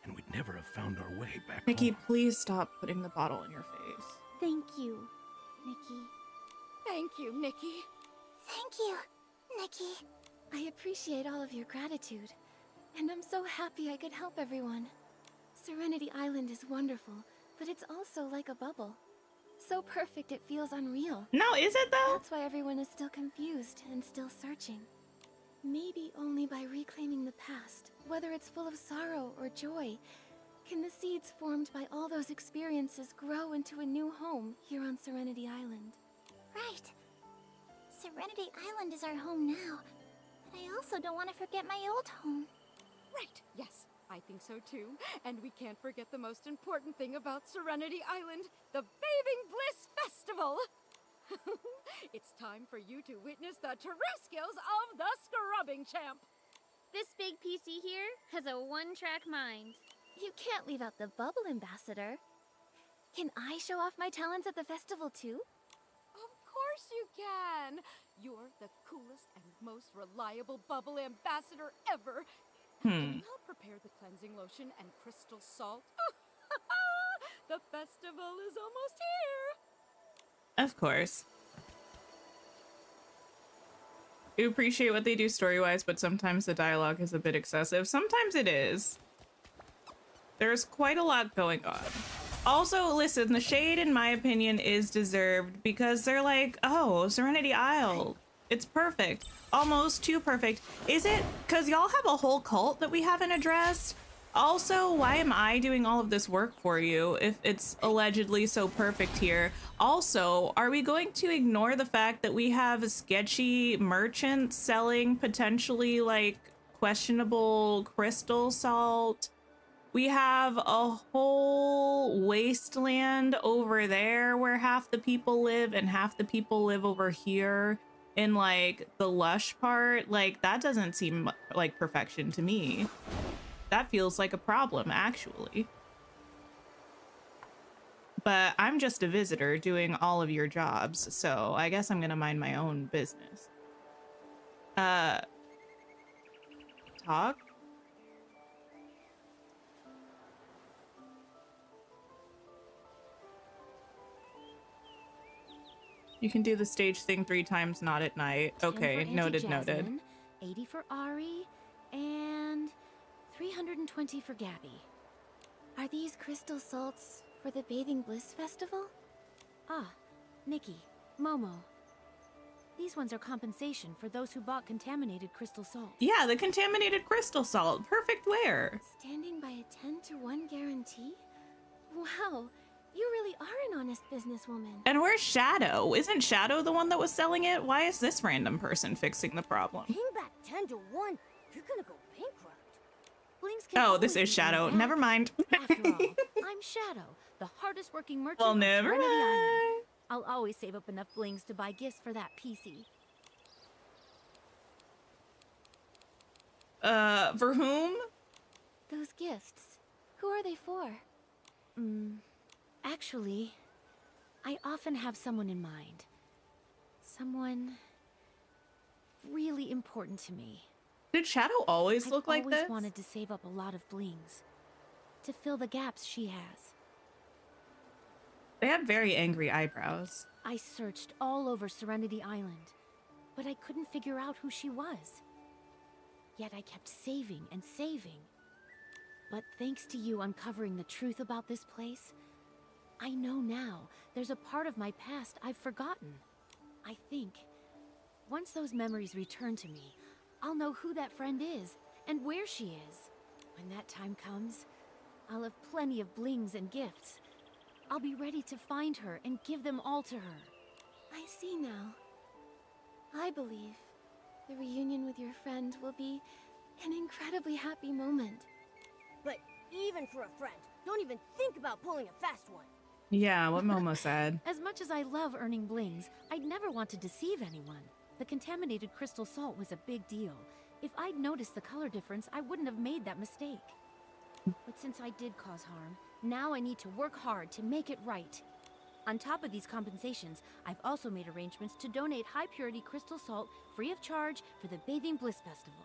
And we'd never have found our way back Nikki, home. please stop putting the bottle in your face. Thank you, Nikki. Thank you, Nikki. Thank you, Nikki. I appreciate all of your gratitude, and I'm so happy I could help everyone. Serenity Island is wonderful, but it's also like a bubble. So perfect it feels unreal. No, is it though? That's why everyone is still confused and still searching. Maybe only by reclaiming the past, whether it's full of sorrow or joy, can the seeds formed by all those experiences grow into a new home here on Serenity Island. Right. Serenity Island is our home now, but I also don't want to forget my old home. Right, yes, I think so too. And we can't forget the most important thing about Serenity Island, the Bathing Bliss Festival! It's time for you to witness the terrestrials of the Scrubbing Champ! This big PC here has a one-track mind. You can't leave out the Bubble Ambassador. Can I show off my talents at the festival too? Of course you can! You're the coolest and most reliable Bubble Ambassador ever! Can you help prepare the cleansing lotion and crystal salt? The festival is almost here! Of course. I appreciate what they do story-wise, but sometimes the dialogue is a bit excessive. Sometimes it is. There's quite a lot going on. Also, listen, the shade, in my opinion, is deserved because they're like, oh, Serenity Isle. It's perfect. Almost too perfect. Is it? Because y'all have a whole cult that we haven't addressed. Also, why am I doing all of this work for you if it's allegedly so perfect here? Also, are we going to ignore the fact that we have sketchy merchants selling potentially like questionable crystal salt? We have a whole wasteland over there where half the people live and half the people live over here in like the lush part. Like that doesn't seem like perfection to me. That feels like a problem, actually. But I'm just a visitor doing all of your jobs, so I guess I'm gonna mind my own business. Talk? You can do the stage thing 3 times, not at night. 10 Okay, for noted, Auntie noted. Jasmine, 80 for Ari, and 320 for Gabby. Are these crystal salts for the Bathing Bliss Festival? Ah, Nikki, Momo. These ones are compensation for those who bought contaminated crystal salt. Yeah, the contaminated crystal salt. Perfect wear. Standing by a 10-to-1 guarantee? Wow, you really are an honest businesswoman. And where's Shadow? Isn't Shadow the one that was selling it? Why is this random person fixing the problem? Paying back 10 to 1, you're gonna go bankrupt. Blings can Oh, this always is be Shadow. done Never back. mind. After all, I'm Shadow, the hardest working merchant Well, on never Serenity Island. mind. I'll always save up enough blings to buy gifts for that PC. For whom? Those gifts, who are they for? Actually, I often have someone in mind. Someone really important to me. Did Shadow always I've look like always this? wanted to save up a lot of blings to fill the gaps she has. They have very angry eyebrows. I searched all over Serenity Island, but I couldn't figure out who she was. Yet I kept saving and saving. But thanks to you uncovering the truth about this place, I know now there's a part of my past I've forgotten. I think once those memories return to me, I'll know who that friend is and where she is. When that time comes, I'll have plenty of blings and gifts. I'll be ready to find her and give them all to her. I see now. I believe the reunion with your friend will be an incredibly happy moment. But even for a friend, don't even think about pulling a fast one. Yeah, what Momo said. As much as I love earning blings, I'd never want to deceive anyone. The contaminated crystal salt was a big deal. If I'd noticed the color difference, I wouldn't have made that mistake. But since I did cause harm, now I need to work hard to make it right. On top of these compensations, I've also made arrangements to donate high-purity crystal salt free of charge for the Bathing Bliss Festival.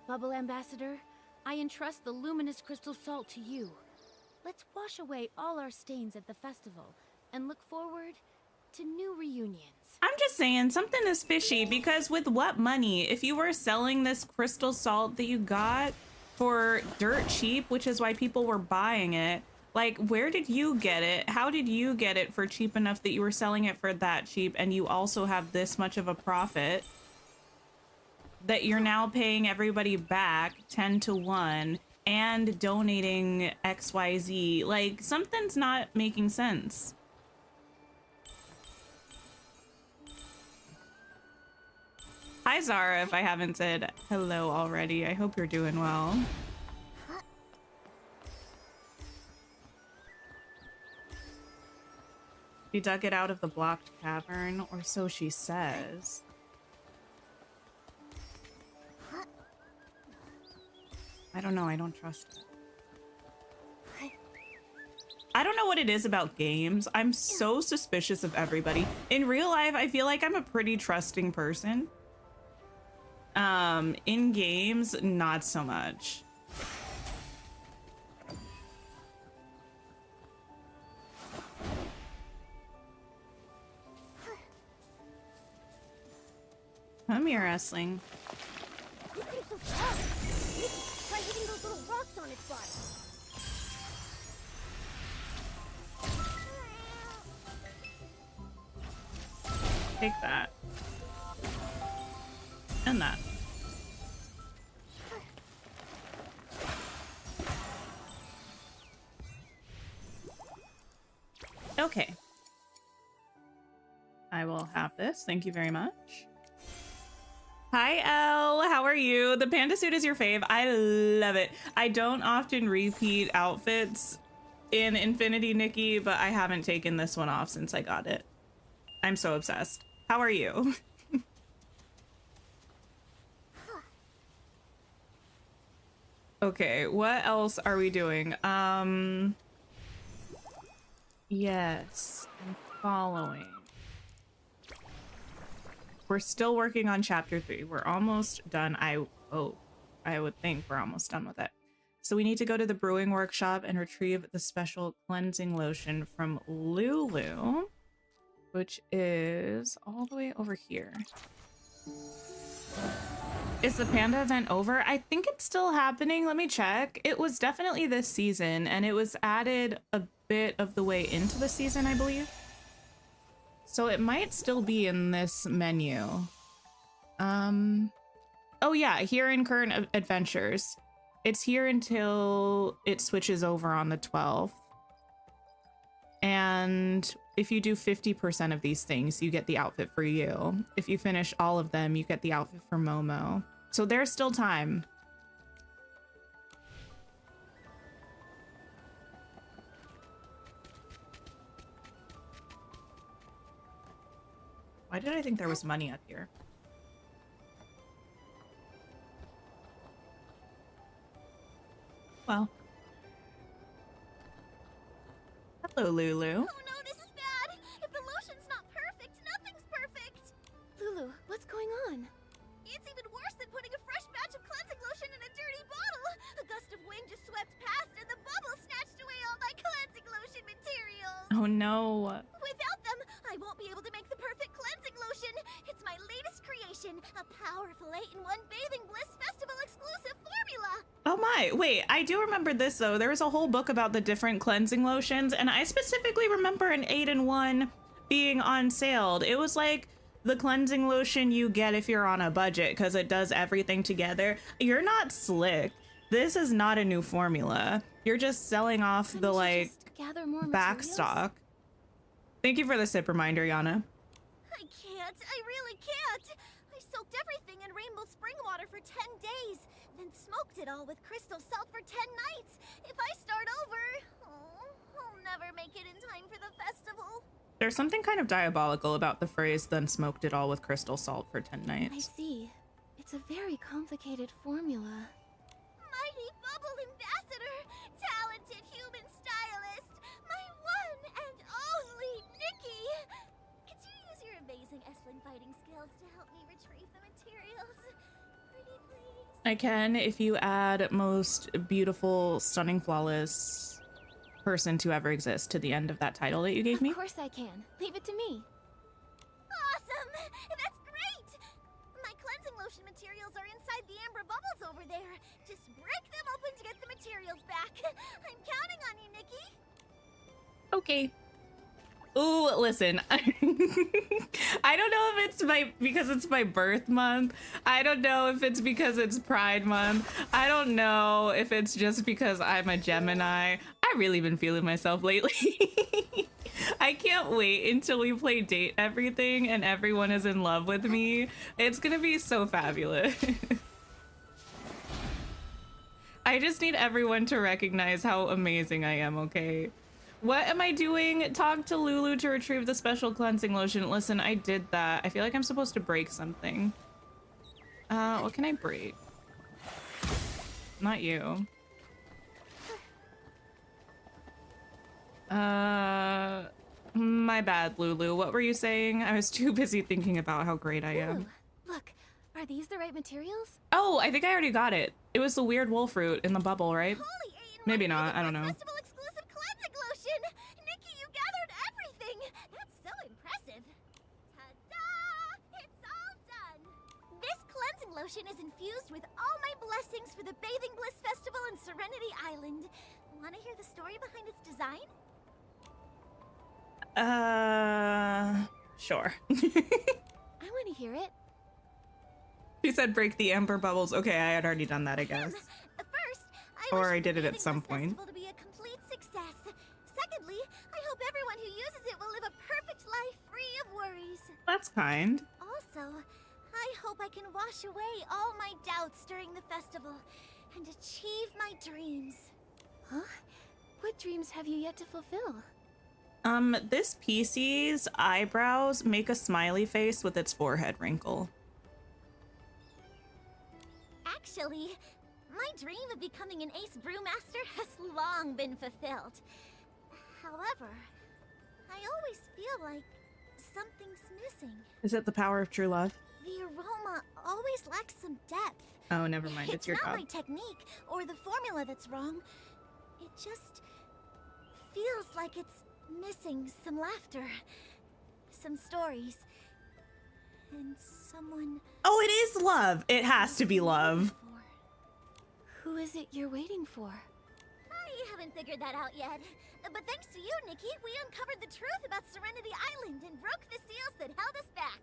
Bubble Ambassador, I entrust the luminous crystal salt to you. Let's wash away all our stains at the festival and look forward to new reunions. I'm just saying something is fishy because with what money, if you were selling this crystal salt that you got for dirt cheap, which is why people were buying it, like where did you get it? How did you get it for cheap enough that you were selling it for that cheap and you also have this much of a profit that you're now paying everybody back 10 to 1 and donating XYZ? Like something's not making sense. Hi Zara, if I haven't said hello already. I hope you're doing well. She dug it out of the blocked cavern, or so she says. I don't know, I don't trust it. I don't know what it is about games. I'm so suspicious of everybody. In real life, I feel like I'm a pretty trusting person. In games, not so much. Come here, wrestling. This thing's so tough. Nikki, try hitting those little rocks on its body. Take that. And that. Okay. I will have this. Thank you very much. Hi, Elle. How are you? The panda suit is your fave. I love it. I don't often repeat outfits in Infinity, Nikki, but I haven't taken this one off since I got it. I'm so obsessed. How are you? Okay, what else are we doing? Yes, I'm following. We're still working on chapter 3. We're almost done. I would think we're almost done with it. So we need to go to the brewing workshop and retrieve the special cleansing lotion from Lulu, which is all the way over here. Is the panda event over? I think it's still happening. Let me check. It was definitely this season, and it was added a bit of the way into the season, I believe. So it might still be in this menu. Oh yeah, here in current adventures. It's here until it switches over on the 12th. And if you do 50% of these things, you get the outfit for you. If you finish all of them, you get the outfit for Momo. So there's still time. Why did I think there was money up here? Well. Hello, Lulu. Oh no, this is bad! If the lotion's not perfect, nothing's perfect! Lulu, what's going on? It's even worse than putting a fresh batch of cleansing lotion in a dirty bottle! A gust of wind just swept past and the bubble snatched away all my cleansing lotion materials! Oh no. Without them, I won't be able to make the perfect cleansing lotion! It's my latest creation, a powerful 8-in-1 Bathing Bliss Festival exclusive formula! Oh my, wait, I do remember this though. There was a whole book about the different cleansing lotions, and I specifically remember an 8-in-1 being on sale. It was like the cleansing lotion you get if you're on a budget because it does everything together. You're not slick. This is not a new formula. You're just selling off the like back stock. Thank you for the sip reminder, Yana. I can't. I really can't. I soaked everything in rainbow spring water for 10 days, then smoked it all with crystal salt for 10 nights. If I start over, I'll never make it in time for the festival. There's something kind of diabolical about the phrase, then smoked it all with crystal salt for 10 I nights. see. It's a very complicated formula. Mighty Bubble Ambassador, talented human stylist, my one and only Nikki. Could you use your amazing Estlin fighting skills to help me retrieve the materials? Pretty please? I can if you add most beautiful, stunning, flawless person to ever exist to the end of that title that you gave me. Of course I can. Leave it to me. Awesome! That's great! My cleansing lotion materials are inside the amber bubbles over there. Just break them open to get the materials back. I'm counting on you, Nikki. Okay. Ooh, listen. I don't know if it's because it's my birth month. I don't know if it's because it's Pride month. I don't know if it's just because I'm a Gemini. I've really been feeling myself lately. I can't wait until we play Date Everything and everyone is in love with me. It's gonna be so fabulous. I just need everyone to recognize how amazing I am, okay? What am I doing? Talk to Lulu to retrieve the special cleansing lotion. Listen, I did that. I feel like I'm supposed to break something. What can I break? Not you. My bad, Lulu. What were you saying? I was too busy thinking about how great I am. Ooh, look, are these the right materials? Oh, I think I already got it. It was the weird wolf fruit in the bubble, right? Holy 8-in-1 Maybe not, I don't Bathing know. Bliss Festival exclusive cleansing lotion! Nikki, you gathered everything! That's so impressive. Ta-da! It's all done! This cleansing lotion is infused with all my blessings for the Bathing Bliss Festival in Serenity Island. Want to hear the story behind its design? Sure. I want to hear it. She said break the amber bubbles. Okay, I had already done that, I guess. First, Or wish I did the it at Bathing some Bliss point. Festival to be a complete success. Secondly, I hope everyone who uses will live a perfect life free of worries. That's kind. Also, I hope I can wash away all my doubts during the festival and achieve my dreams. Huh? What dreams have you yet to fulfill? This PC's eyebrows make a smiley face with its forehead wrinkle. Actually, my dream of becoming an ace brewmaster has long been fulfilled. However, I always feel like something's missing. Is it the power of true love? The aroma always lacks some depth. Oh, never mind. It's your not job. my technique or the formula that's wrong. It just feels like it's missing some laughter, some stories, and someone. Oh, it is love. It has to be love. Who is it you're waiting for? I haven't figured that out yet. But thanks to you, Nikki, we uncovered the truth about Serenity Island and broke the seals that held us back.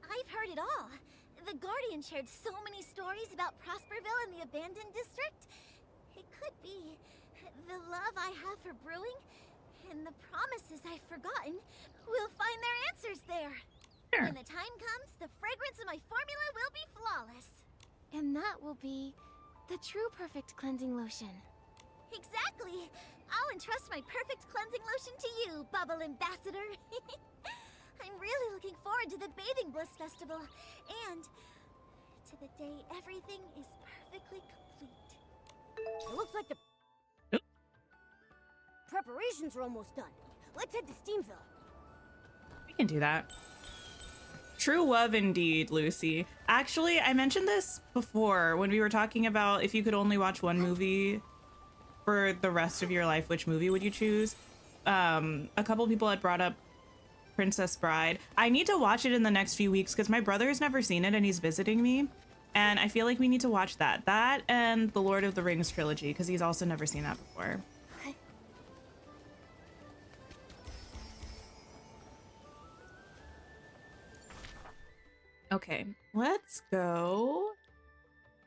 I've heard it all. The Guardian shared so many stories about Prosperville and the abandoned district. It could be the love I have for brewing and the promises I've forgotten will find their answers there. Sure. When the time comes, the fragrance of my formula will be flawless. And that will be the true perfect cleansing lotion. Exactly! I'll entrust my perfect cleansing lotion to you, Bubble Ambassador. I'm really looking forward to the Bathing Bliss Festival, and to the day everything is perfectly complete. It looks like the preparations are almost done. Let's head to Steamville. We can do that. True love indeed, Lucy. Actually, I mentioned this before when we were talking about if you could only watch one movie for the rest of your life, which movie would you choose? A couple people had brought up Princess Bride. I need to watch it in the next few weeks because my brother has never seen it and he's visiting me. And I feel like we need to watch that. That and the Lord of the Rings trilogy because he's also never seen that before. Okay, let's go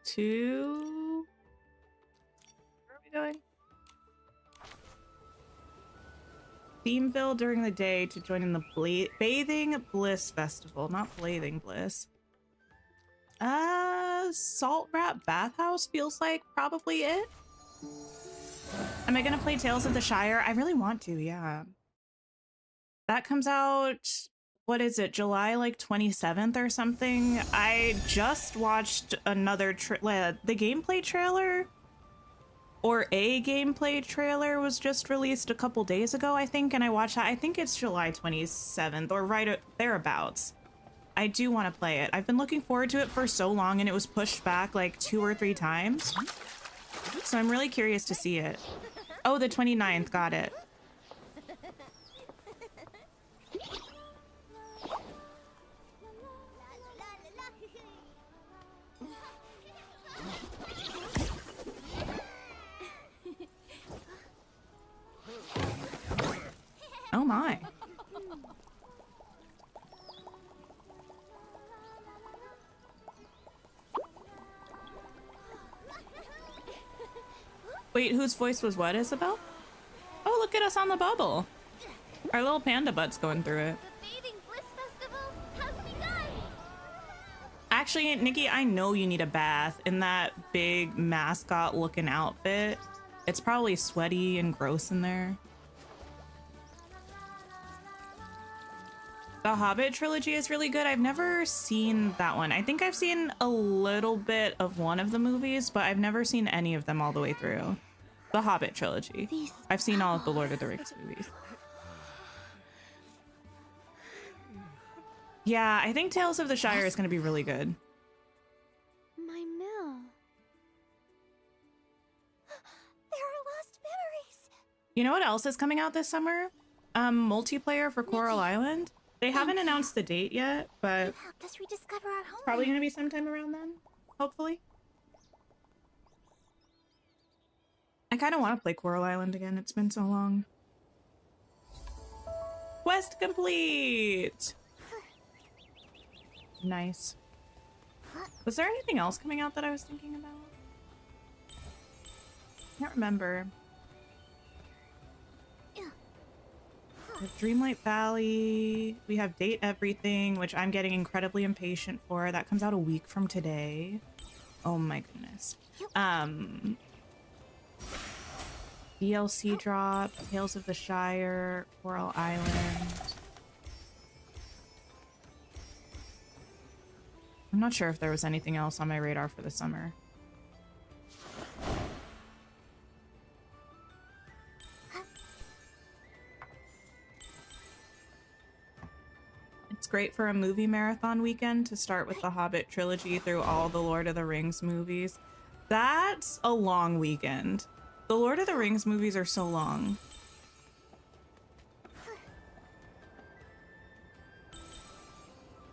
to... Where are we going? Steamville during the day to join in the Bathing Bliss Festival, not Blathing Bliss. Salt Rat Bathhouse feels like probably it. Am I gonna play Tales of the Shire? I really want to, yeah. That comes out, what is it, July like 27th or something? I just watched another the gameplay trailer, or a gameplay trailer was just released a couple days ago, I think, and I watched that. I think it's July 27th or right thereabouts. I do want to play it. I've been looking forward to it for so long and it was pushed back like 2 or 3 times. So I'm really curious to see it. Oh, the 29th, got it. Oh my. Wait, whose voice was what, Isabel? Oh, look at us on the bubble. Our little panda butt's going through it. The Bathing Bliss Festival has begun! Actually, Nikki, I know you need a bath in that big mascot looking outfit. It's probably sweaty and gross in there. The Hobbit trilogy is really good. I've never seen that one. I think I've seen a little bit of one of the movies, but I've never seen any of them all the way through. The Hobbit trilogy. I've seen all of the Lord of the Rings movies. Yeah, I think Tales of the Shire is going to be really good. My mill. There are lost memories! You know what else is coming out this summer? Multiplayer for Coral Island. They haven't announced the date yet, but You helped us rediscover our home. probably going to be sometime around then, hopefully. I kind of want to play Coral Island again. It's been so long. Quest complete! Nice. Was there anything else coming out that I was thinking about? Can't remember. We have Dreamlight Valley. We have Date Everything, which I'm getting incredibly impatient for. That comes out a week from today. Oh my goodness. DLC drop, Tales of the Shire, Coral Island. I'm not sure if there was anything else on my radar for the summer. It's great for a movie marathon weekend to start with the Hobbit trilogy through all the Lord of the Rings movies. That's a long weekend. The Lord of the Rings movies are so long.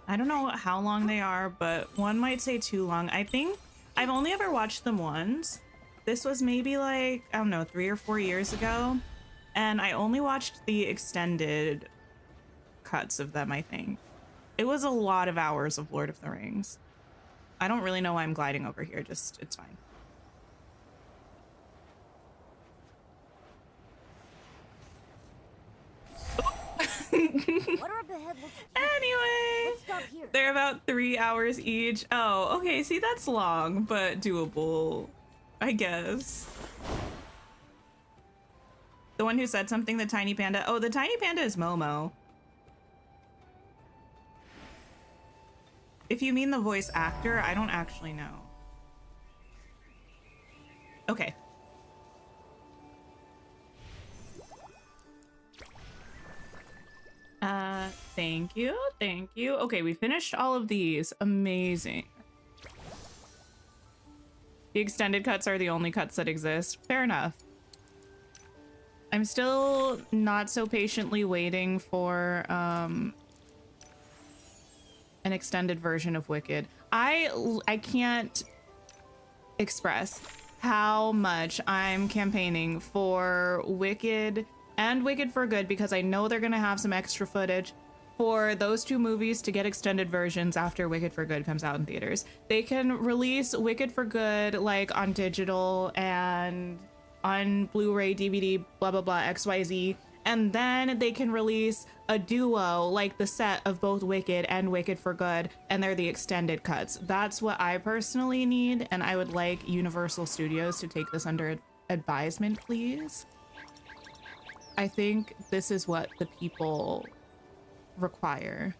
I don't know how long they are, but one might say too long. I think I've only ever watched them once. This was maybe like, I don't know, 3 or 4 years ago. And I only watched the extended cuts of them, I think. It was a lot of hours of Lord of the Rings. I don't really know why I'm gliding over here, just, it's fine. Anyway, they're about 3 hours each. Oh, okay, see, that's long, but doable, I guess. The one who said something, the tiny panda. Oh, the tiny panda is Momo. If you mean the voice actor, I don't actually know. Okay. Thank you, thank you. Okay, we finished all of these. Amazing. The extended cuts are the only cuts that exist. Fair enough. I'm still not so patiently waiting for an extended version of Wicked. I can't express how much I'm campaigning for Wicked and Wicked for Good, because I know they're gonna have some extra footage for those two movies to get extended versions after Wicked for Good comes out in theaters. They can release Wicked for Good like on digital and on Blu-ray, DVD, blah blah blah, XYZ, and then they can release a duo like the set of both Wicked and Wicked for Good, and they're the extended cuts. That's what I personally need, and I would like Universal Studios to take this under advisement, please. I think this is what the people require.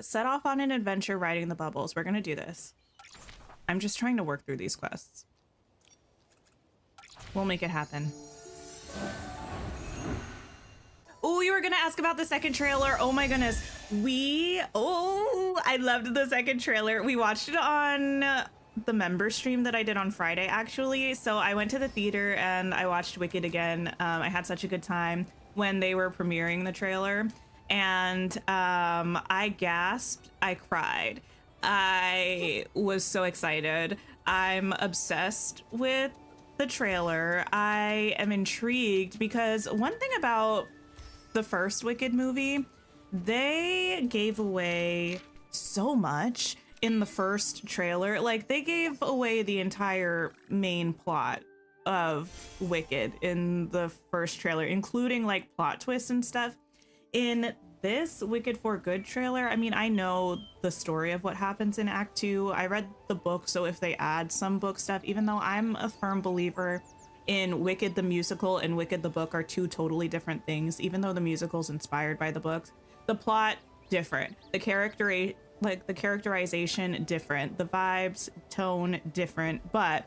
Set off on an adventure riding the bubbles. We're gonna do this. I'm just trying to work through these quests. We'll make it happen. Oh, you were gonna ask about the second trailer. Oh my goodness. I loved the second trailer. We watched it on the member stream that I did on Friday, actually. So I went to the theater and I watched Wicked again. I had such a good time when they were premiering the trailer, and I gasped, I cried. I was so excited. I'm obsessed with the trailer. I am intrigued because one thing about the first Wicked movie, they gave away so much in the first trailer. Like, they gave away the entire main plot of Wicked in the first trailer, including like plot twists and stuff. In this Wicked for Good trailer, I mean, I know the story of what happens in Act 2. I read the book, so if they add some book stuff, even though I'm a firm believer in Wicked the musical and Wicked the book are two totally different things, even though the musical's inspired by the books, the plot different, the characterization different, the vibes, tone different. But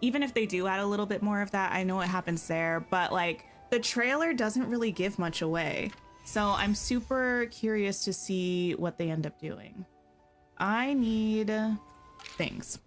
even if they do add a little bit more of that, I know what happens there, but like the trailer doesn't really give much away. So I'm super curious to see what they end up doing. I need things.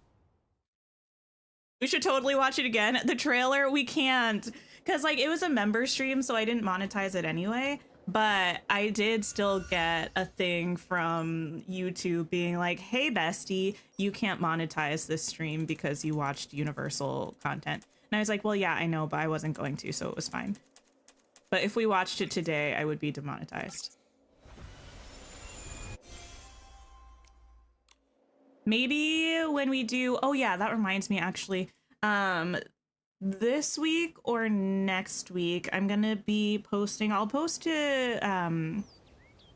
We should totally watch it again. The trailer, we can't, because like it was a member stream, so I didn't monetize it anyway. But I did still get a thing from YouTube being like, hey bestie, you can't monetize this stream because you watched Universal content. And I was like, well, yeah, I know, but I wasn't going to, so it was fine. But if we watched it today, I would be demonetized. Maybe when we do, oh yeah, that reminds me actually. this week or next week, I'm gonna be posting. I'll post to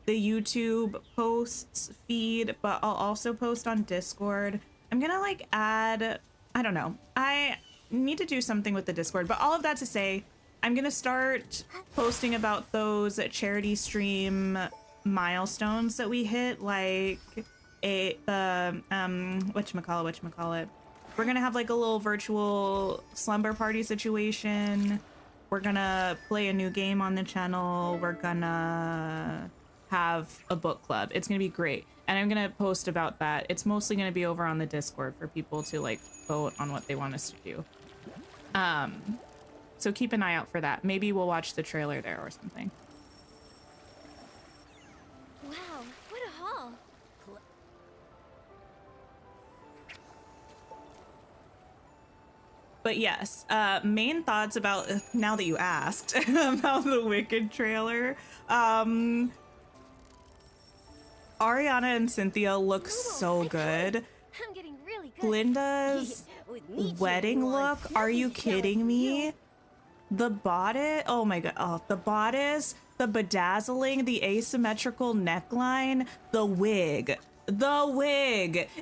the YouTube posts feed, but I'll also post on Discord. I'm gonna like add, I don't know, I need to do something with the Discord, but all of that to say, I'm gonna start posting about those charity stream milestones that we hit, like whatchamacallit. We're gonna have like a little virtual slumber party situation. We're gonna play a new game on the channel. We're gonna have a book club. It's gonna be great. And I'm gonna post about that. It's mostly gonna be over on the Discord for people to like vote on what they want us to do. So keep an eye out for that. Maybe we'll watch the trailer there or something. Wow, what a haul. But yes, main thoughts about, now that you asked, about the Wicked trailer. Ariana and Cynthia look so good. I'm getting really good. Glinda's wedding look, are you kidding me? The bodice, oh my god, oh, the bodice, the bedazzling, the asymmetrical neckline, the wig,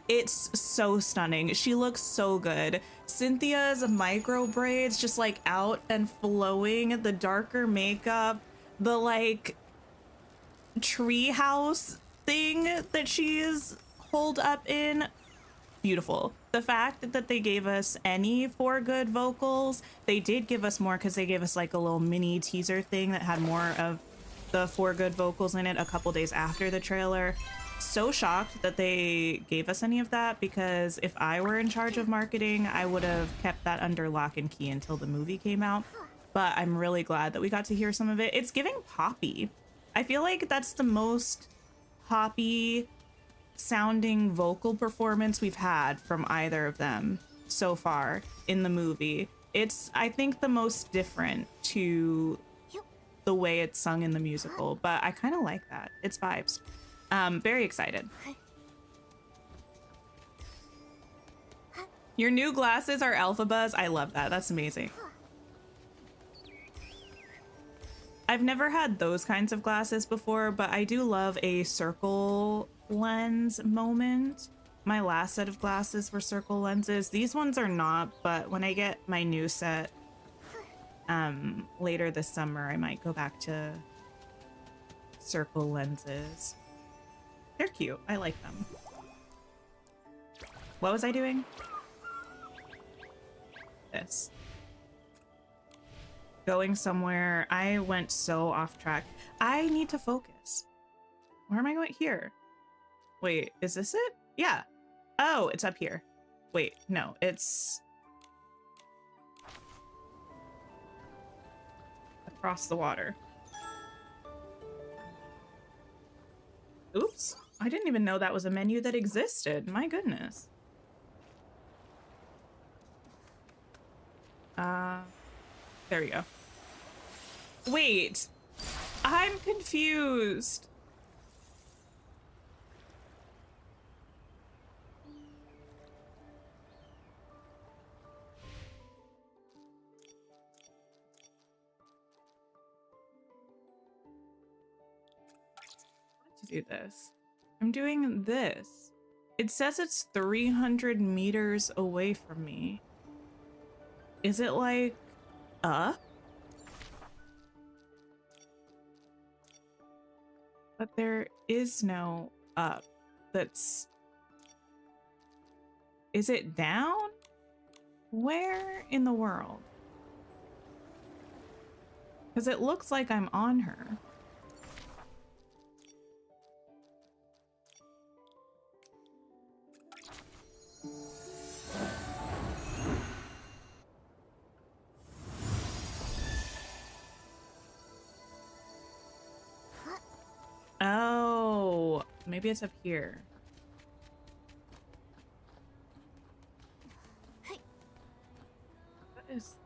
it's so stunning. She looks so good. Cynthia's micro braids just like out and flowing, the darker makeup, the like treehouse thing that she's holed up in, beautiful. The fact that they gave us any 4 good vocals, they did give us more because they gave us like a little mini teaser thing that had more of the 4 good vocals in it a couple days after the trailer. So shocked that they gave us any of that, because if I were in charge of marketing, I would have kept that under lock and key until the movie came out. But I'm really glad that we got to hear some of it. It's giving poppy. I feel like that's the most poppy sounding vocal performance we've had from either of them so far in the movie. It's, I think, the most different to the way it's sung in the musical, but I kind of like that. It's vibes. Very excited. Your new glasses are Alphabuzz. I love that. That's amazing. I've never had those kinds of glasses before, but I do love a circle lens moment. My last set of glasses were circle lenses. These ones are not, but when I get my new set later this summer, I might go back to circle lenses. They're cute. I like them. What was I doing? This. Going somewhere. I went so off track. I need to focus. Where am I going? Here. Wait, is this it? Yeah. Oh, it's up here. Wait, no, it's across the water. Oops. I didn't even know that was a menu that existed. My goodness. There we go. Wait, I'm confused. To do this. I'm doing this. It says it's 300 meters away from me. Is it like up? But there is no up. That's... Is it down? Where in the world? Because it looks like I'm on her. Oh, maybe it's up here. What is...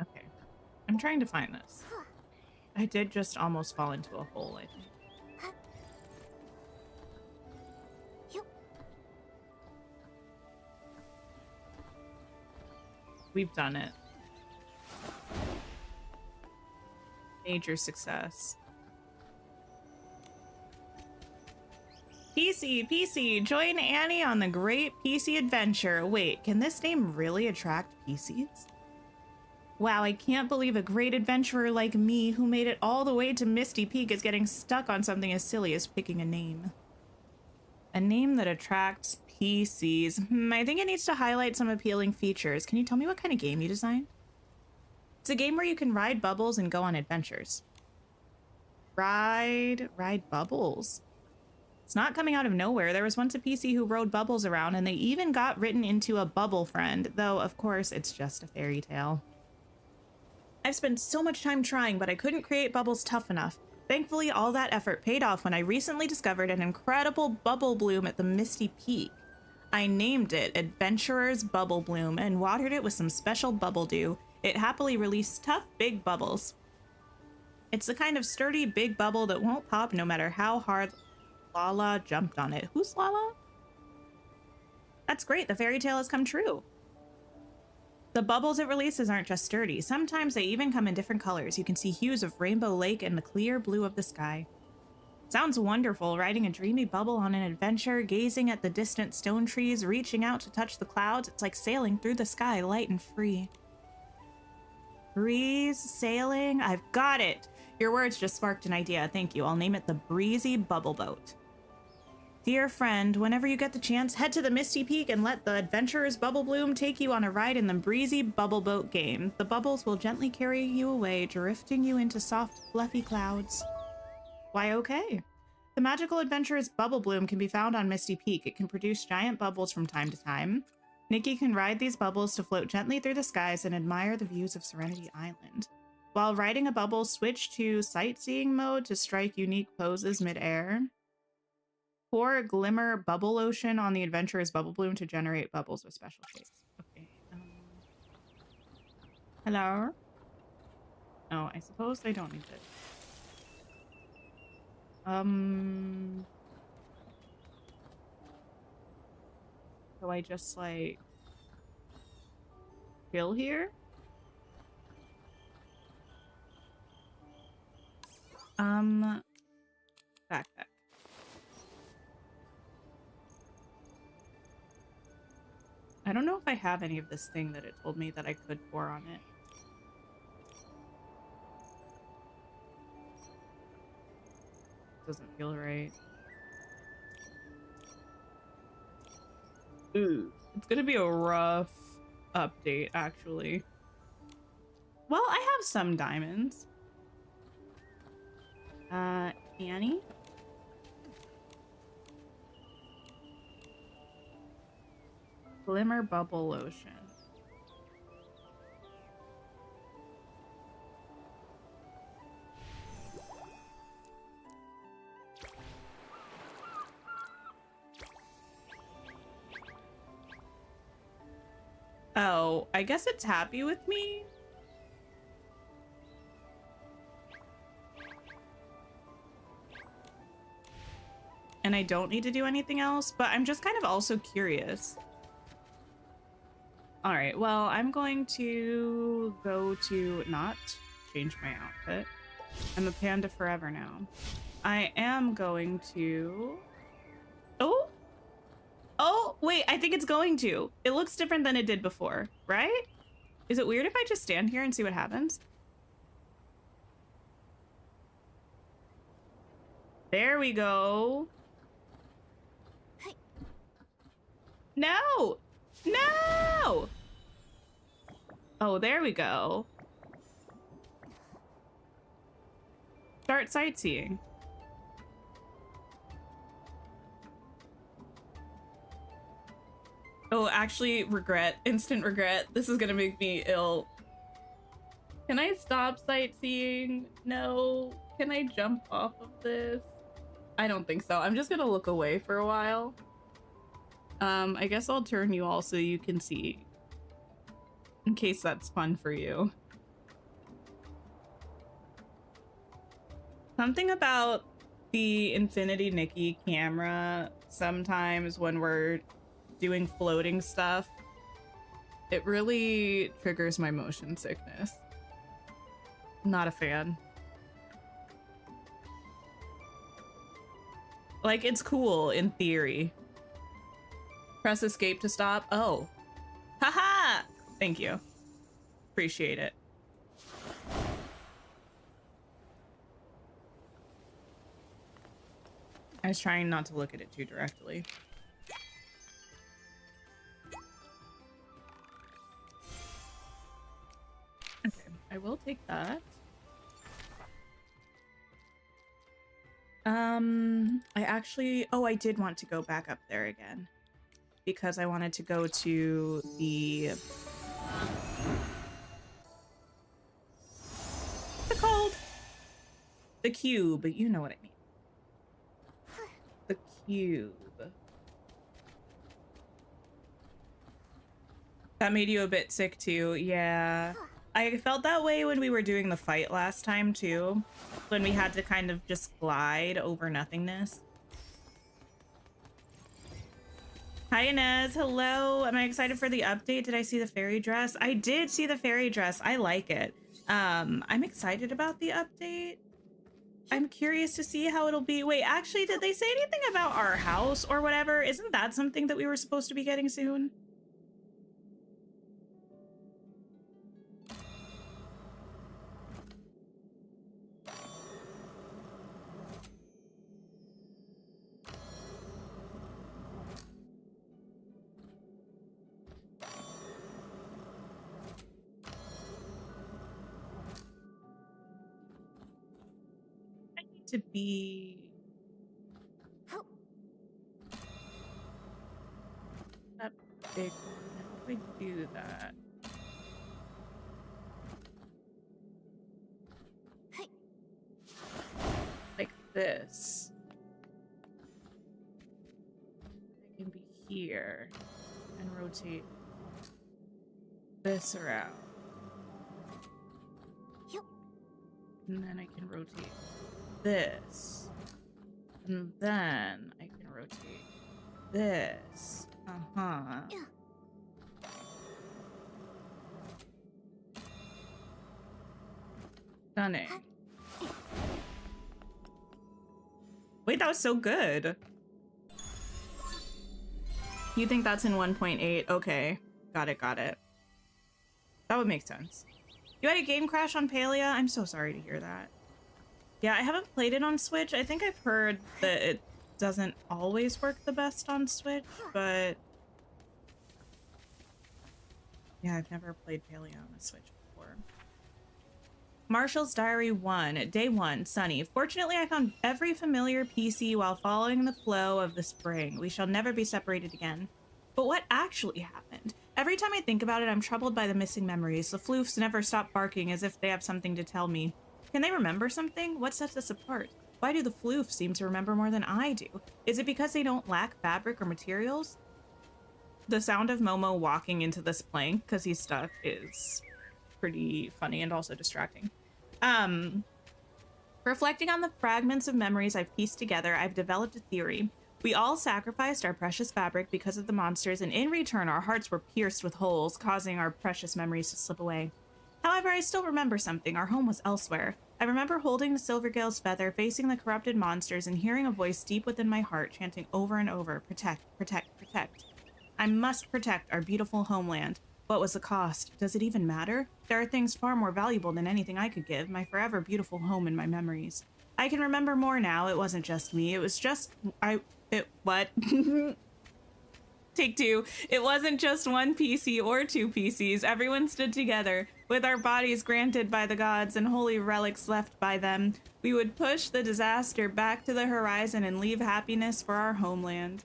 Okay, I'm trying to find this. I did just almost fall into a hole, I think. We've done it. Major success. PC, join Annie on the great PC adventure. Wait, can this name really attract PCs? Wow, I can't believe a great adventurer like me who made it all the way to Misty Peak is getting stuck on something as silly as picking a name. A name that attracts PCs. I think it needs to highlight some appealing features. Can you tell me what kind of game you designed? It's a game where you can ride bubbles and go on adventures. Ride bubbles. It's not coming out of nowhere. There was once a PC who rode bubbles around, and they even got written into a bubble friend, though of course it's just a fairy tale. I've spent so much time trying, but I couldn't create bubbles tough enough. Thankfully, all that effort paid off when I recently discovered an incredible bubble bloom at the Misty Peak. I named it Adventurer's Bubble Bloom and watered it with some special bubble dew. It happily released tough, big bubbles. It's the kind of sturdy, big bubble that won't pop no matter how hard Lala jumped on it. Who's Lala? That's great, the fairy tale has come true. The bubbles it releases aren't just sturdy. Sometimes they even come in different colors. You can see hues of Rainbow Lake and the clear blue of the sky. Sounds wonderful, riding a dreamy bubble on an adventure, gazing at the distant stone trees, reaching out to touch the clouds. It's like sailing through the sky, light and free. Breeze, sailing, I've got it. Your words just sparked an idea. Thank you. I'll name it the Breezy Bubble Boat. Dear friend, whenever you get the chance, head to the Misty Peak and let the Adventurer's Bubble Bloom take you on a ride in the Breezy Bubble Boat game. The bubbles will gently carry you away, drifting you into soft, fluffy clouds. Why, okay. The magical Adventurer's Bubble Bloom can be found on Misty Peak. It can produce giant bubbles from time to time. Nikki can ride these bubbles to float gently through the skies and admire the views of Serenity Island. While riding a bubble, switch to sightseeing mode to strike unique poses mid-air. Pour glimmer bubble lotion on the Adventurer's Bubble Bloom to generate bubbles with special shapes. Okay. Hello? No, I suppose they don't need this. So I just like chill here? Backpack. I don't know if I have any of this thing that it told me that I could pour on it. Doesn't feel right. Ooh, it's gonna be a rough update, actually. Well, I have some diamonds. Annie? Glimmer bubble lotion. Oh, I guess it's happy with me. And I don't need to do anything else, but I'm just kind of also curious. All right, well, I'm going to go to not change my outfit. I'm a panda forever now. I am going to... Oh, wait, I think it's going to. It looks different than it did before, right? Is it weird if I just stand here and see what happens? There we go. No! No! Oh, there we go. Start sightseeing. Oh, actually, regret. Instant regret. This is gonna make me ill. Can I stop sightseeing? No. Can I jump off of this? I don't think so. I'm just gonna look away for a while. I guess I'll turn you all so you can see. In case that's fun for you. Something about the Infinity Nikki camera sometimes when we're doing floating stuff, it really triggers my motion sickness. Not a fan. Like, it's cool in theory. Press escape to stop. Oh. Haha! Thank you. Appreciate it. I was trying not to look at it too directly. Okay, I will take that. I actually, oh, I did want to go back up there again because I wanted to go to the, what's it called? The cube, you know what I mean. The cube. That made you a bit sick too, yeah. I felt that way when we were doing the fight last time too, when we had to kind of just glide over nothingness. Hi Inez, hello. Am I excited for the update? Did I see the fairy dress? I did see the fairy dress. I like it. I'm excited about the update. I'm curious to see how it'll be. Wait, actually, did they say anything about our house or whatever? Isn't that something that we were supposed to be getting soon? To be that big one. How do I do that? Like this. I can be here and rotate this around. And then I can rotate this, and then I can rotate this. Stunning. Wait, that was so good. You think that's in 1.8? Okay, got it, got it. That would make sense. You had a game crash on Palia? I'm so sorry to hear that. Yeah, I haven't played it on Switch. I think I've heard that it doesn't always work the best on Switch, but yeah, I've never played Palia on the Switch before. Marshall's Diary 1, Day 1, Sunny. Fortunately, I found every familiar PC while following the flow of the spring. We shall never be separated again. But what actually happened? Every time I think about it, I'm troubled by the missing memories. The floofs never stop barking as if they have something to tell me. Can they remember something? What sets us apart? Why do the floofs seem to remember more than I do? Is it because they don't lack fabric or materials? The sound of Momo walking into this plank because he's stuck is pretty funny and also distracting. Reflecting on the fragments of memories I've pieced together, I've developed a theory. We all sacrificed our precious fabric because of the monsters, and in return our hearts were pierced with holes, causing our precious memories to slip away. However, I still remember something. Our home was elsewhere. I remember holding the Silvergale's feather, facing the corrupted monsters, and hearing a voice deep within my heart chanting over and over, "Protect, protect, protect." I must protect our beautiful homeland. What was the cost? Does it even matter? There are things far more valuable than anything I could give, my forever beautiful home and my memories. I can remember more now. It wasn't just me. It was just... what? Take two. It wasn't just one PC or two PCs. Everyone stood together. With our bodies granted by the gods and holy relics left by them, we would push the disaster back to the horizon and leave happiness for our homeland.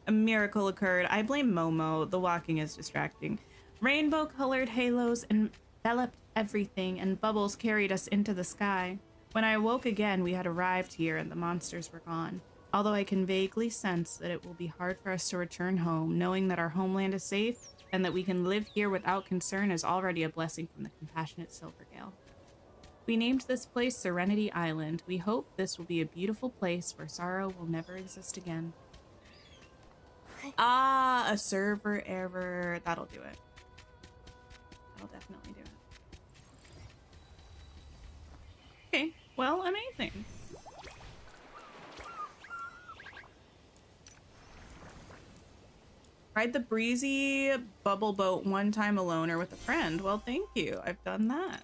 A miracle occurred. I blame Momo. The walking is distracting. Rainbow-colored halos enveloped everything, and bubbles carried us into the sky. When I awoke again, we had arrived here, and the monsters were gone. Although I can vaguely sense that it will be hard for us to return home, knowing that our homeland is safe and that we can live here without concern is already a blessing from the compassionate Silvergale. We named this place Serenity Island. We hope this will be a beautiful place where sorrow will never exist again. Ah, a server error. That'll do it. That'll definitely do it. Okay, well, amazing. Ride the breezy bubble boat one time alone or with a friend. Well, thank you. I've done that.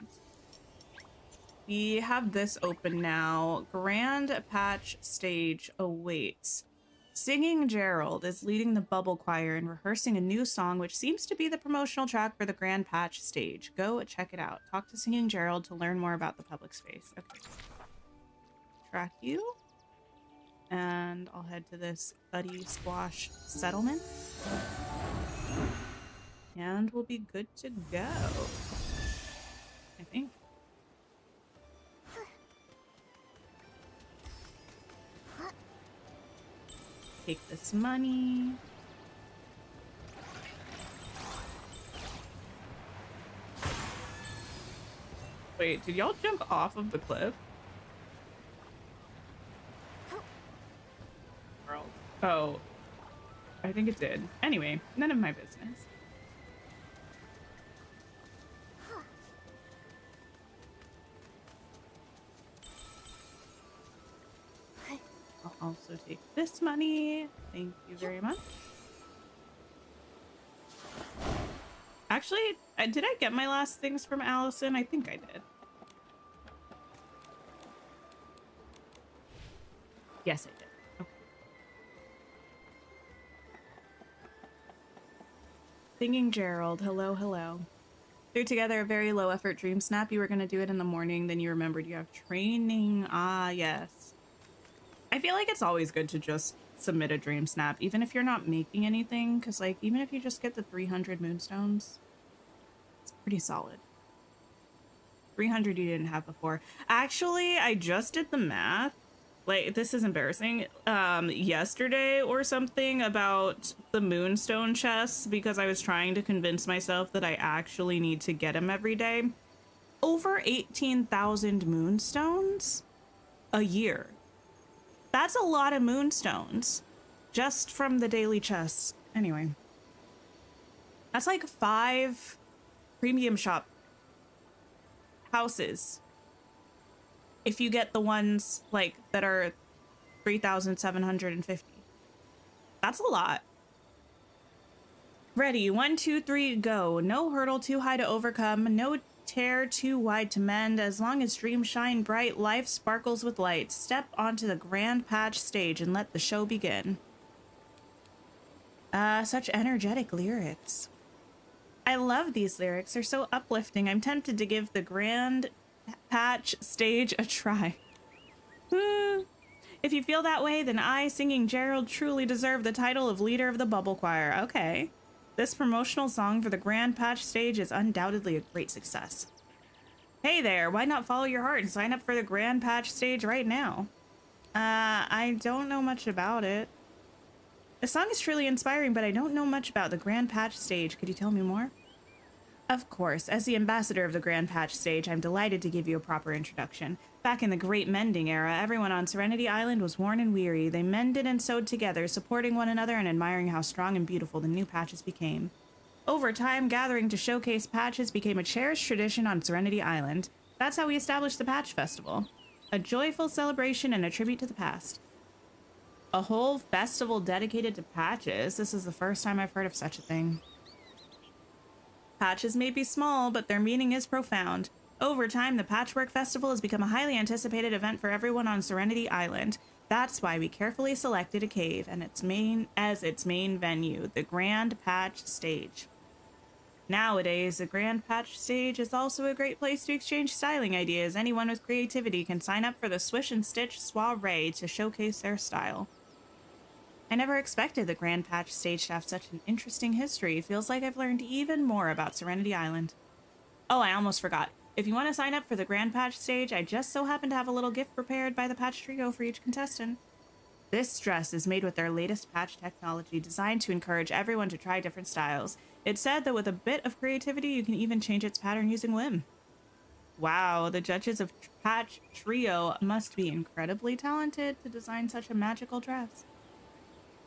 We have this open now. Grand Patch stage awaits. Singing Gerald is leading the bubble choir and rehearsing a new song, which seems to be the promotional track for the Grand Patch stage. Go check it out. Talk to Singing Gerald to learn more about the public space. Okay. Track you. And I'll head to this Buddy Squash settlement. And we'll be good to go. I think. Take this money. Wait, did y'all jump off of the cliff? Oh, I think it did. Anyway, none of my business. I'll also take this money. Thank you very much. Actually, did I get my last things from Allison? I think I did. Yes, I did. Okay. Singing Gerald, hello, hello. Threw together a very low effort dream snap. You were going to do it in the morning, then you remembered you have training. Ah, yes. I feel like it's always good to just submit a dream snap, even if you're not making anything, because, like, even if you just get the 300 moonstones, it's pretty solid. 300 you didn't have before. Actually, I just did the math. Like, this is embarrassing. Yesterday or something about the moonstone chests, because I was trying to convince myself that I actually need to get them every day. Over 18,000 moonstones a year. That's a lot of moonstones just from the daily chests. Anyway, that's like 5 premium shop houses if you get the ones like that are 3,750. That's a lot. Ready, 1, 2, 3, go. No hurdle too high to overcome, no tear too wide to mend. As long as dreams shine bright, life sparkles with light. Step onto the Grand Patch stage and let the show begin. Such energetic lyrics. I love these lyrics. They're so uplifting. I'm tempted to give the Grand Patch stage a try. If you feel that way, then I, Singing Gerald, truly deserve the title of leader of the bubble choir. Okay. This promotional song for the Grand Patch stage is undoubtedly a great success. Hey there, why not follow your heart and sign up for the Grand Patch stage right now? I don't know much about it. The song is truly inspiring, but I don't know much about the Grand Patch stage. Could you tell me more? Of course, as the ambassador of the Grand Patch stage, I'm delighted to give you a proper introduction. Back in the Great Mending era, everyone on Serenity Island was worn and weary. They mended and sewed together, supporting one another and admiring how strong and beautiful the new patches became. Over time, gathering to showcase patches became a cherished tradition on Serenity Island. That's how we established the Patch Festival. A joyful celebration and a tribute to the past. A whole festival dedicated to patches? This is the first time I've heard of such a thing. Patches may be small, but their meaning is profound. Over time, the Patchwork Festival has become a highly anticipated event for everyone on Serenity Island. That's why we carefully selected a cave and its main venue, the Grand Patch Stage. Nowadays, the Grand Patch Stage is also a great place to exchange styling ideas. Anyone with creativity can sign up for the Swish and Stitch Soiree to showcase their style. I never expected the Grand Patch Stage to have such an interesting history. Feels like I've learned even more about Serenity Island. Oh, I almost forgot. If you want to sign up for the Grand Patch Stage, I just so happen to have a little gift prepared by the Patch Trio for each contestant. This dress is made with their latest patch technology, designed to encourage everyone to try different styles. It's said that with a bit of creativity, you can even change its pattern using whim. Wow, the judges of Patch Trio must be incredibly talented to design such a magical dress.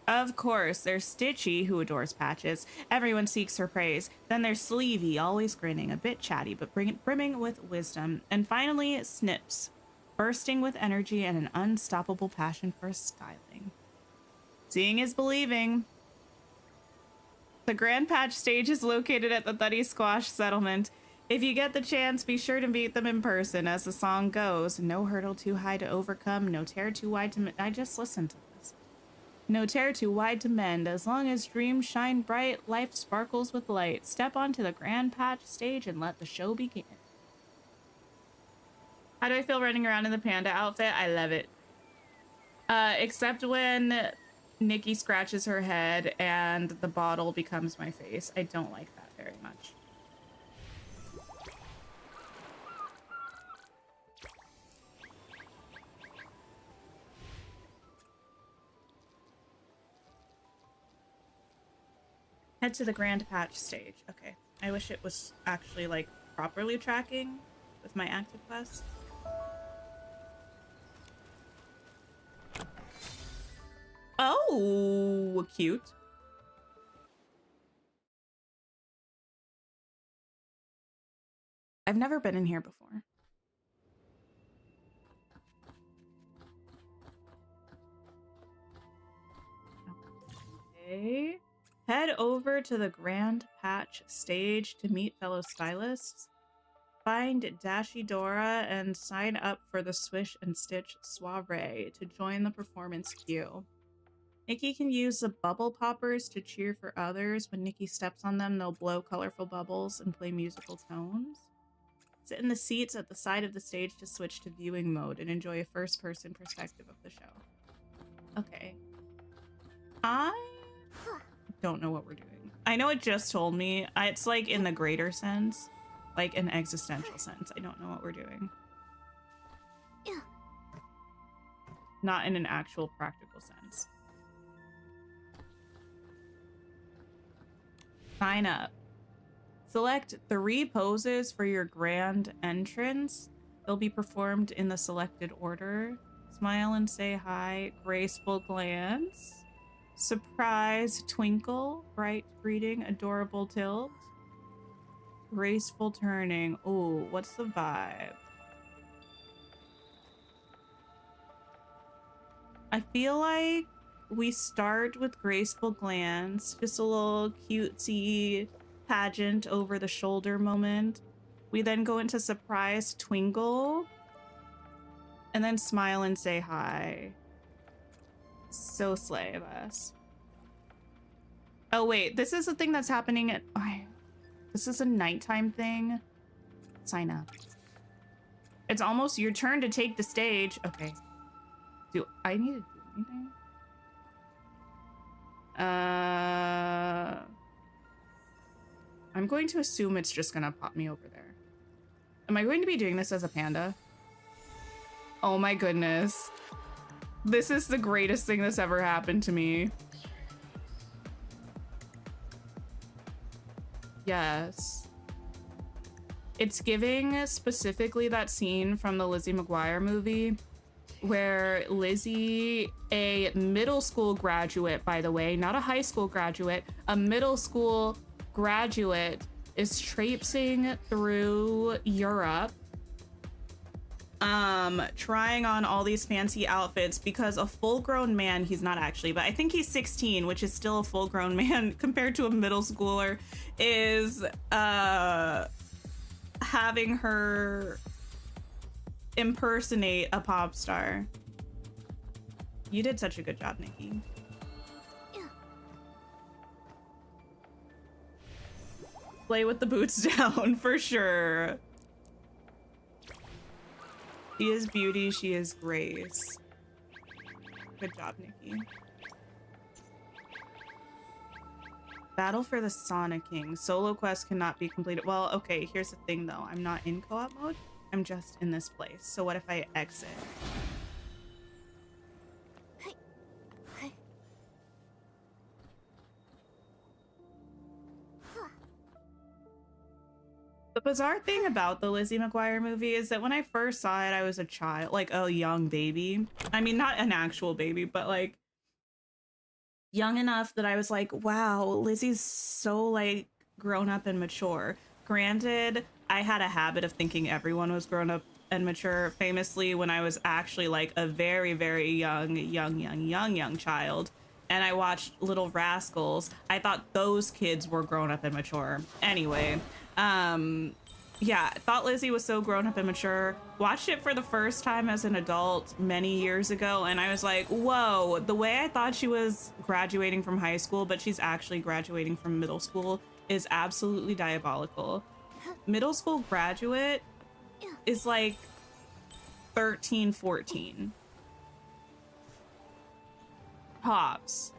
Of course, there's Stitchy, who adores Patches. Everyone seeks her praise. Then there's Sleevey, always grinning, a bit chatty, but brimming with wisdom. And finally, Snips, bursting with energy and an unstoppable passion for styling. Seeing is believing. The Grand Patch stage is located at the Thuddy Squash settlement. If you get the chance, be sure to meet them in person. As the song goes, no hurdle too high to overcome, no tear too wide to... I just listened to this. No tear too wide to mend. As long as dreams shine bright, life sparkles with light. Step onto the Grand Patch stage and let the show begin. How do I feel running around in the panda outfit? I love it. Except when Nikki scratches her head and the bottle becomes my face. I don't like that very much. Head to the Grand Patch stage. Okay. I wish it was actually, like, properly tracking with my active quest. Oh, cute. I've never been in here before. Okay. Head over to the Grand Patch stage to meet fellow stylists. Find Dashy Dora and sign up for the Swish and Stitch Soiree to join the performance queue. Nikki can use the bubble poppers to cheer for others. When Nikki steps on them, they'll blow colorful bubbles and play musical tones. Sit in the seats at the side of the stage to switch to viewing mode and enjoy a first-person perspective of the show. Okay. I don't know what we're doing. I know it just told me. It's like in the greater sense, like an existential sense. I don't know what we're doing. Not in an actual practical sense. Sign up. Select 3 poses for your grand entrance. They'll be performed in the selected order. Smile and say hi. Graceful glance. Surprise twinkle. Bright greeting. Adorable tilt. Graceful turning. Ooh, what's the vibe? I feel like we start with graceful glance, just a little cutesy pageant over the shoulder moment. We then go into surprise twinkle, and then smile and say hi. So slay of us. Oh wait, this is a thing that's happening at... this is a nighttime thing. Sign up. It's almost your turn to take the stage. Okay. Do I need to do anything? I'm going to assume it's just gonna pop me over there. Am I going to be doing this as a panda? Oh my goodness. This is the greatest thing that's ever happened to me. Yes. It's giving specifically that scene from the Lizzie McGuire movie where Lizzie, a middle school graduate, by the way, not a high school graduate, a middle school graduate, is traipsing through Europe, trying on all these fancy outfits because a full-grown man, he's not actually, but I think he's 16, which is still a full-grown man compared to a middle schooler, is having her impersonate a pop star. You did such a good job, Nikki. Play with the boots down, for sure. She is beauty, she is grace. Good job, Nikki. Battle for the Sauna King. Solo quest cannot be completed. Well, okay, here's the thing though. I'm not in co-op mode. I'm just in this place. So what if I exit? The bizarre thing about the Lizzie McGuire movie is that when I first saw it, I was a child, like a young baby. I mean, not an actual baby, but like young enough that I was like, wow, Lizzie's so like grown up and mature. Granted, I had a habit of thinking everyone was grown up and mature. Famously, when I was actually like a very, very young child, and I watched Little Rascals, I thought those kids were grown up and mature. Anyway, yeah, thought Lizzie was so grown up and mature. Watched it for the first time as an adult many years ago, and I was like, whoa, the way I thought she was graduating from high school, but she's actually graduating from middle school, is absolutely diabolical. Middle school graduate is like 13, 14. Tops.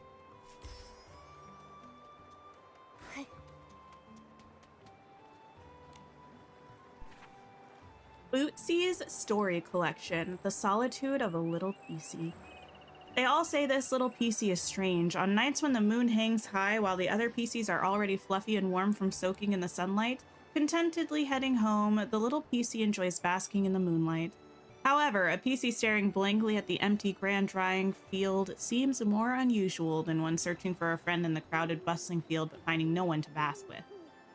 Bootsy's story collection, The Solitude of a Little PC. They all say this little PC is strange. On nights when the moon hangs high while the other PCs are already fluffy and warm from soaking in the sunlight, contentedly heading home, the little PC enjoys basking in the moonlight. However, a PC staring blankly at the empty grand drying field seems more unusual than one searching for a friend in the crowded bustling field but finding no one to bask with.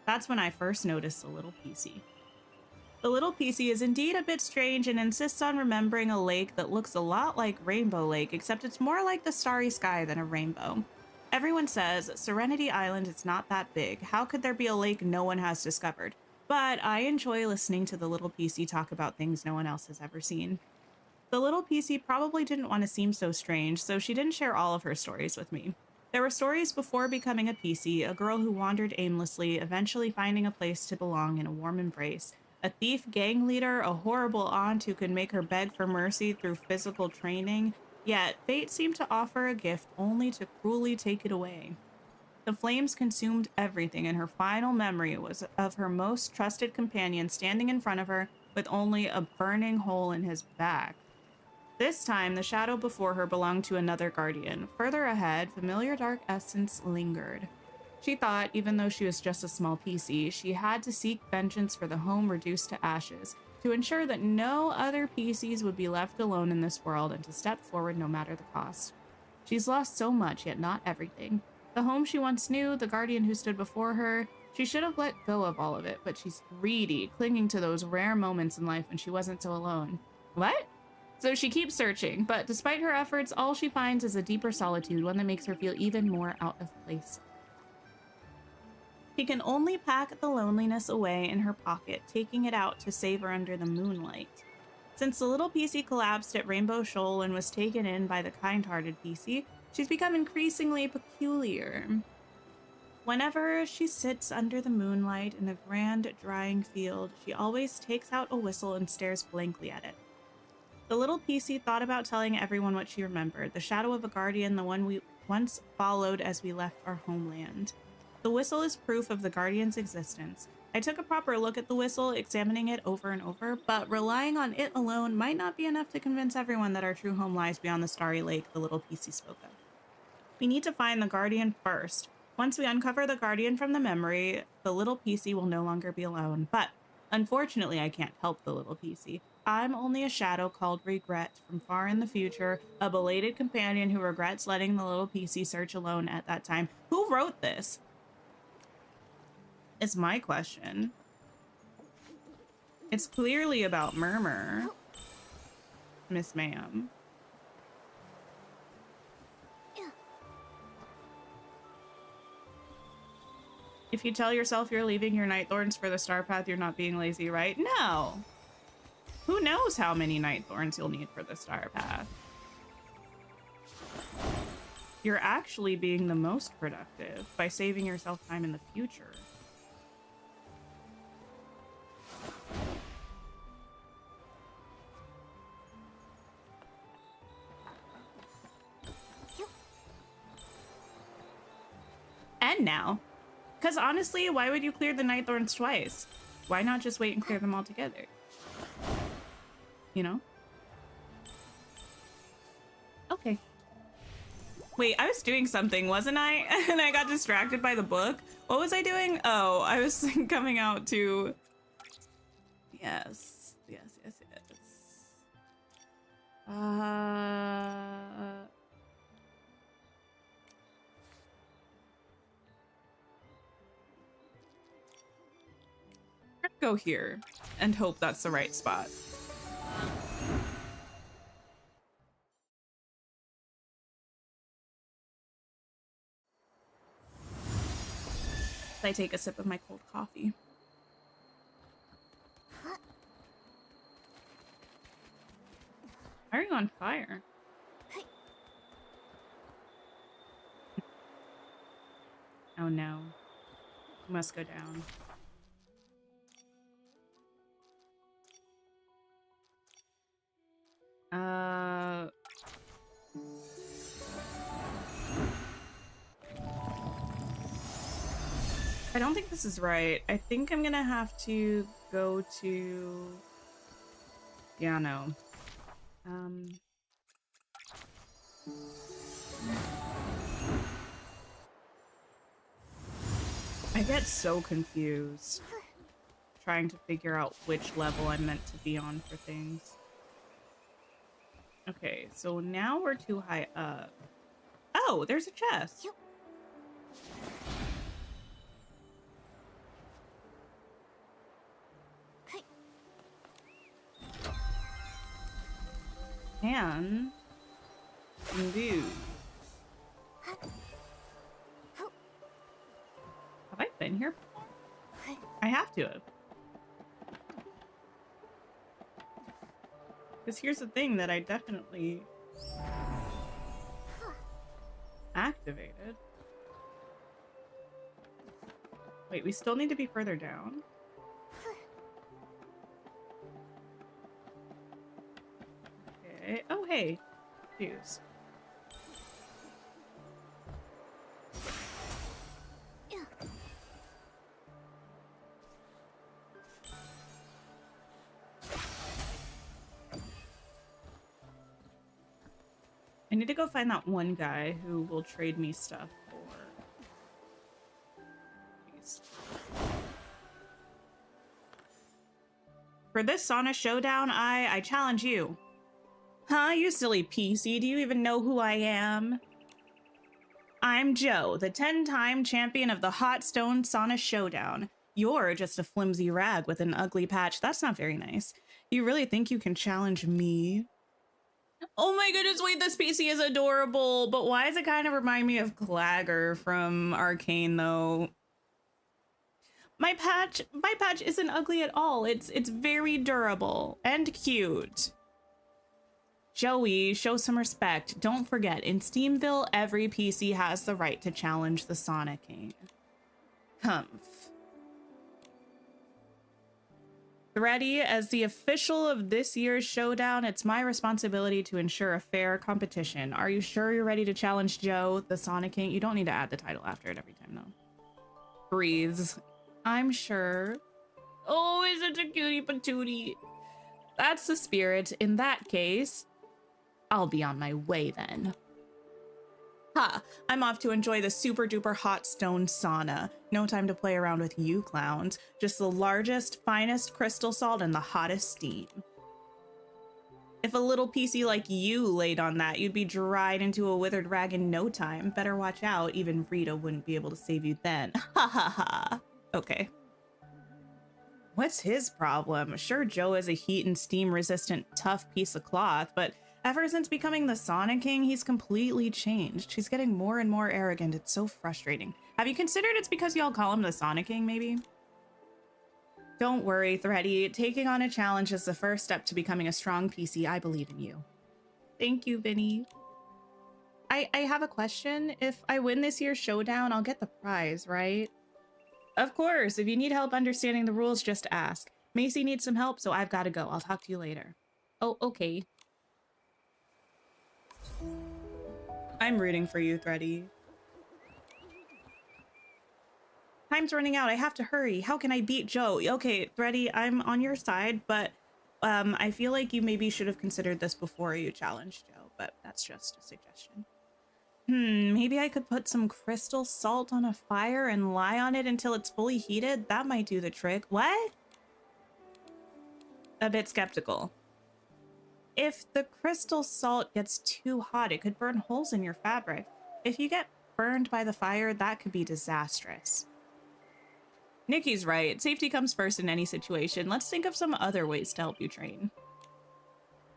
That's when I first noticed the little PC. The little PC is indeed a bit strange and insists on remembering a lake that looks a lot like Rainbow Lake, except it's more like the starry sky than a rainbow. Everyone says, Serenity Island is not that big. How could there be a lake no one has discovered? But I enjoy listening to the little PC talk about things no one else has ever seen. The little PC probably didn't want to seem so strange, so she didn't share all of her stories with me. There were stories before becoming a PC, a girl who wandered aimlessly, eventually finding a place to belong in a warm embrace, a thief gang leader, a horrible aunt who could make her beg for mercy through physical training, yet fate seemed to offer a gift only to cruelly take it away. The flames consumed everything, and her final memory was of her most trusted companion standing in front of her with only a burning hole in his back. This time, the shadow before her belonged to another guardian. Further ahead, familiar dark essence lingered. She thought, even though she was just a small PC, she had to seek vengeance for the home reduced to ashes, to ensure that no other PCs would be left alone in this world, and to step forward no matter the cost. She's lost so much, yet not everything. The home she once knew, the guardian who stood before her, she should have let go of all of it, but she's greedy, clinging to those rare moments in life when she wasn't so alone. What? So she keeps searching, but despite her efforts, all she finds is a deeper solitude, one that makes her feel even more out of place. She can only pack the loneliness away in her pocket, taking it out to savor under the moonlight. Since the little PC collapsed at Rainbow Shoal and was taken in by the kind-hearted PC, she's become increasingly peculiar. Whenever she sits under the moonlight in the grand drying field, she always takes out a whistle and stares blankly at it. The little PC thought about telling everyone what she remembered, the shadow of a guardian, the one we once followed as we left our homeland. The whistle is proof of the guardian's existence. I took a proper look at the whistle, examining it over and over, but relying on it alone might not be enough to convince everyone that our true home lies beyond the starry lake the little PC spoke of. We need to find the guardian first. Once we uncover the guardian from the memory, the little PC will no longer be alone. But unfortunately, I can't help the little PC. I'm only a shadow called Regret from far in the future, a belated companion who regrets letting the little PC search alone at that time. Who wrote this? Is my question. It's clearly about Murmur, Miss Ma'am. If you tell yourself you're leaving your night thorns for the star path, you're not being lazy, right? No. Who knows how many night thorns you'll need for the star path? You're actually being the most productive by saving yourself time in the future. And now. Because honestly, why would you clear the night thorns twice? Why not just wait and clear them all together? You know? Okay. Wait, I was doing something, wasn't I? And I got distracted by the book. What was I doing? Oh, I was coming out to Yes. Yes, yes, yes. Go here and hope that's the right spot. I take a sip of my cold coffee. Why are you on fire? Oh no. You must go down. I don't think this is right. I think I'm gonna have to go to... Yeah, no. I get so confused trying to figure out which level I'm meant to be on for things. Okay, so now we're too high up. Oh, there's a chest. And booze. Have I been here before? I have to have. Because here's the thing that I definitely activated. Wait, we still need to be further down? Okay. Oh, hey. Juice. I need to go find that one guy who will trade me stuff for these. For this Sauna showdown, I challenge you. Huh, you silly PC, do you even know who I am? I'm Joe, the 10-time champion of the Hot Stone Sauna Showdown. You're just a flimsy rag with an ugly patch. That's not very nice. You really think you can challenge me? Oh my goodness, wait, this PC is adorable, but why does it kind of remind me of Clagger from Arcane, though? My patch isn't ugly at all. It's very durable and cute. Joey, show some respect. Don't forget, in Steamville, every PC has the right to challenge the Sauna King. Humph. Ready, as the official of this year's showdown, it's my responsibility to ensure a fair competition. Are you sure you're ready to challenge Joe, the Sauna King? You don't need to add the title after it every time, though. Breathes. I'm sure. Oh, it's such a cutie patootie. That's the spirit. In that case, I'll be on my way then. Ha! I'm off to enjoy the super duper hot stone sauna. No time to play around with you clowns. Just the largest, finest crystal salt and the hottest steam. If a little PC like you laid on that, you'd be dried into a withered rag in no time. Better watch out, even Rita wouldn't be able to save you then. Ha ha ha. Okay. What's his problem? Sure, Joe is a heat and steam resistant tough piece of cloth, but ever since becoming the Sauna King, he's completely changed. He's getting more and more arrogant. It's so frustrating. Have you considered it's because y'all call him the Sauna King, maybe? Don't worry, Thready. Taking on a challenge is the first step to becoming a strong PC. I believe in you. Thank you, Vinny. I have a question. If I win this year's showdown, I'll get the prize, right? Of course. If you need help understanding the rules, just ask. Macy needs some help, so I've got to go. I'll talk to you later. Oh, okay. I'm rooting for you, Thready. Time's running out. I have to hurry. How can I beat Joe? Okay, Thready, I'm on your side, but I feel like you maybe should have considered this before you challenged Joe, but that's just a suggestion. Maybe I could put some crystal salt on a fire and lie on it until it's fully heated. That might do the trick. What? a bit skeptical. If the crystal salt gets too hot, it could burn holes in your fabric. If you get burned by the fire, that could be disastrous. Nikki's right. Safety comes first in any situation. Let's think of some other ways to help you train.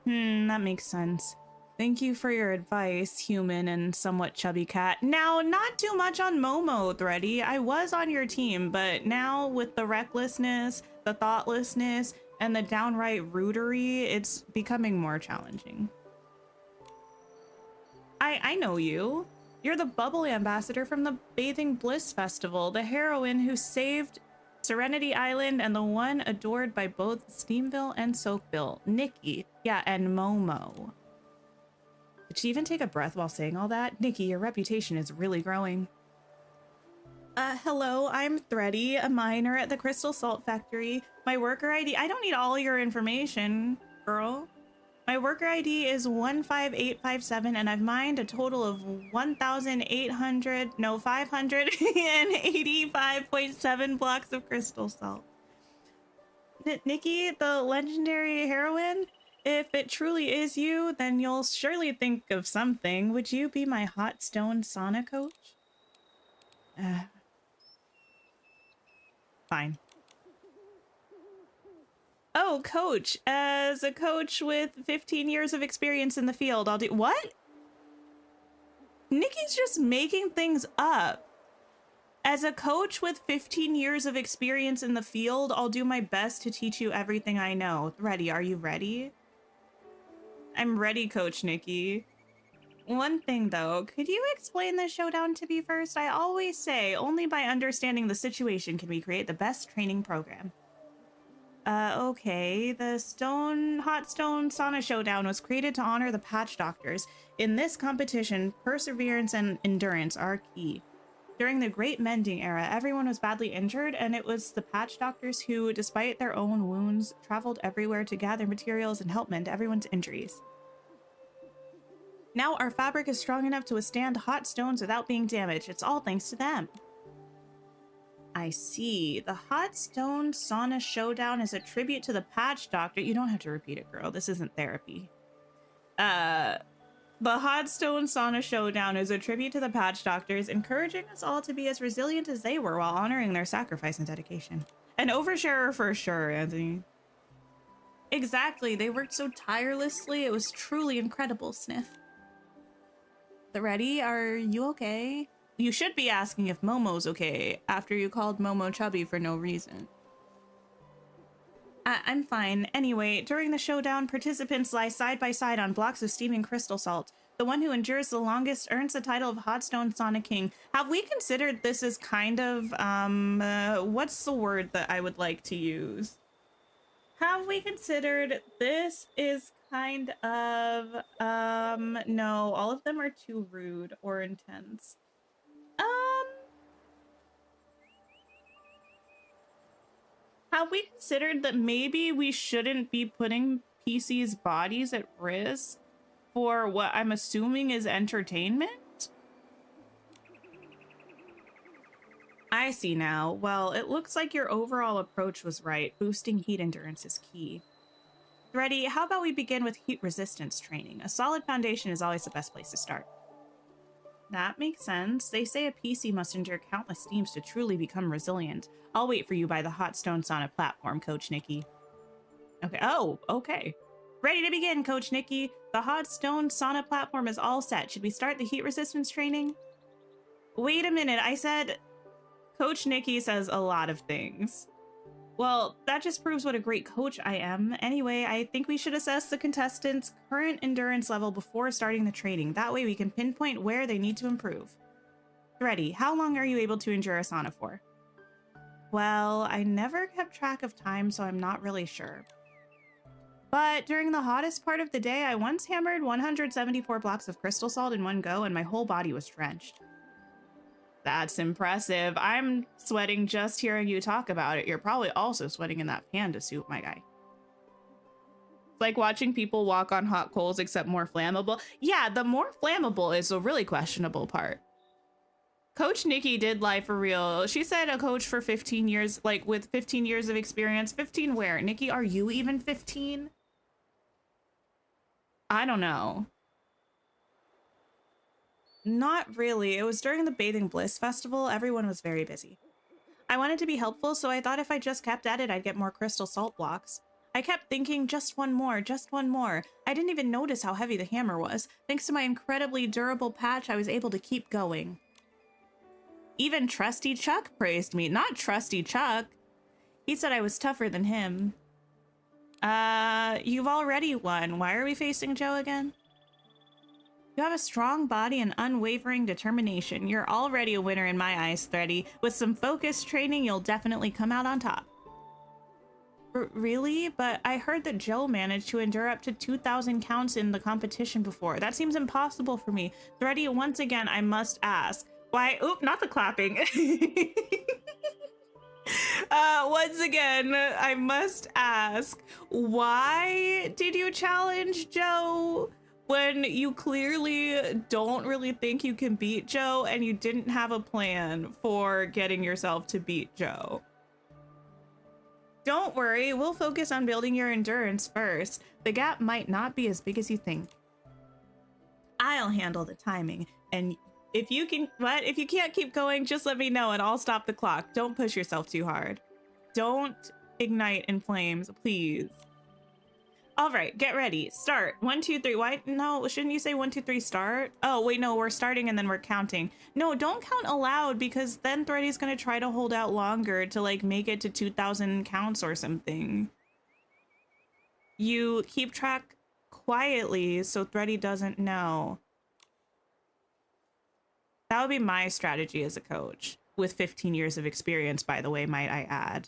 That makes sense. Thank you for your advice, human and somewhat chubby cat. Now, not too much on Momo, Thready. I was on your team, but now with the recklessness, the thoughtlessness, and the downright rudery, it's becoming more challenging. I know you. You're the bubble ambassador from the Bathing Bliss Festival, the heroine who saved Serenity Island and the one adored by both Steamville and Soakville, Nikki. Yeah, and Momo. Did she even take a breath while saying all that? Nikki, your reputation is really growing. Hello, I'm Thready, a miner at the Crystal Salt Factory. My worker ID, I don't need all your information, girl. My worker ID is 15857 and I've mined a total of 585.7 blocks of crystal salt. Nikki, the legendary heroine? If it truly is you, then you'll surely think of something. Would you be my hot stone sauna coach? Fine. Oh, coach. As a coach with 15 years of experience in the field, I'll do... What? Nikki's just making things up. As a coach with 15 years of experience in the field, I'll do my best to teach you everything I know. Ready? Are you ready? I'm ready, Coach Nikki. One thing, though, could you explain the showdown to me first? I always say, only by understanding the situation can we create the best training program. Okay. The Hot Stone Sauna Showdown was created to honor the Patch Doctors. In this competition, perseverance and endurance are key. During the Great Mending Era, everyone was badly injured, and it was the Patch Doctors who, despite their own wounds, traveled everywhere to gather materials and help mend everyone's injuries. Now our fabric is strong enough to withstand hot stones without being damaged. It's all thanks to them. I see. The Hot Stone Sauna Showdown is a tribute to the Patch Doctor. You don't have to repeat it, girl. This isn't therapy. The Hot Stone Sauna Showdown is a tribute to the Patch Doctors, encouraging us all to be as resilient as they were while honoring their sacrifice and dedication. An oversharer for sure, Anthony. Exactly. They worked so tirelessly. It was truly incredible, Sniff. Ready? Are you okay? You should be asking if Momo's okay after you called Momo chubby for no reason. I'm fine. Anyway, during the showdown, participants lie side by side on blocks of steaming crystal salt. The one who endures the longest earns the title of Hot Stone Sauna King. Have we considered this as kind of, what's the word that I would like to use? Have we considered this is kind of, no, all of them are too rude or intense. Have we considered that maybe we shouldn't be putting PC's bodies at risk for what I'm assuming is entertainment? I see now. Well, it looks like your overall approach was right. Boosting heat endurance is key. Ready? How about we begin with heat resistance training? A solid foundation is always the best place to start. That makes sense. They say a PC must endure countless steams to truly become resilient. I'll wait for you by the Hot Stone Sauna platform, Coach Nikki. Okay. Oh, okay. Ready to begin, Coach Nikki. The Hot Stone Sauna platform is all set. Should we start the heat resistance training? Wait a minute. I said... Coach Nikki says a lot of things. Well, that just proves what a great coach I am. Anyway, I think we should assess the contestants' current endurance level before starting the training. That way we can pinpoint where they need to improve. Ready, how long are you able to endure a sauna for? Well, I never kept track of time, so I'm not really sure. But during the hottest part of the day, I once hammered 174 blocks of crystal salt in one go and my whole body was drenched. That's impressive. I'm sweating just hearing you talk about it. You're probably also sweating in that panda suit, my guy. It's like watching people walk on hot coals, except more flammable. Yeah, the more flammable is the really questionable part. Coach Nikki did lie for real. She said a coach for 15 years, like with 15 years of experience. 15 where? Nikki, are you even 15? I don't know. Not really. It was during the Bathing Bliss Festival. Everyone was very busy. I wanted to be helpful, so I thought if I just kept at it, I'd get more crystal salt blocks. I kept thinking, just one more, just one more. I didn't even notice how heavy the hammer was. Thanks to my incredibly durable patch, I was able to keep going. Even Trusty Chuck praised me. Not Trusty Chuck. He said I was tougher than him. You've already won. Why are we facing Joe again? You have a strong body and unwavering determination. You're already a winner in my eyes, Thready. With some focused training, you'll definitely come out on top. Really? But I heard that Joe managed to endure up to 2,000 counts in the competition before. That seems impossible for me. Thready, once again, I must ask. Why? Oop, not the clapping. Once again, I must ask, why did you challenge Joe when you clearly don't really think you can beat Joe and you didn't have a plan for getting yourself to beat Joe? Don't worry, we'll focus on building your endurance first. The gap might not be as big as you think. I'll handle the timing, and if you can't keep going, just let me know and I'll stop the clock. Don't push yourself too hard. Don't ignite in flames, please. All right, get ready. Start. 1, 2, 3. Why? No, shouldn't you say 1, 2, 3, start? Oh, wait, no, we're starting and then we're counting. No, don't count aloud because then Thready's gonna try to hold out longer to like make it to 2,000 counts or something. You keep track quietly so Thready doesn't know. That would be my strategy as a coach, with 15 years of experience, by the way, might I add.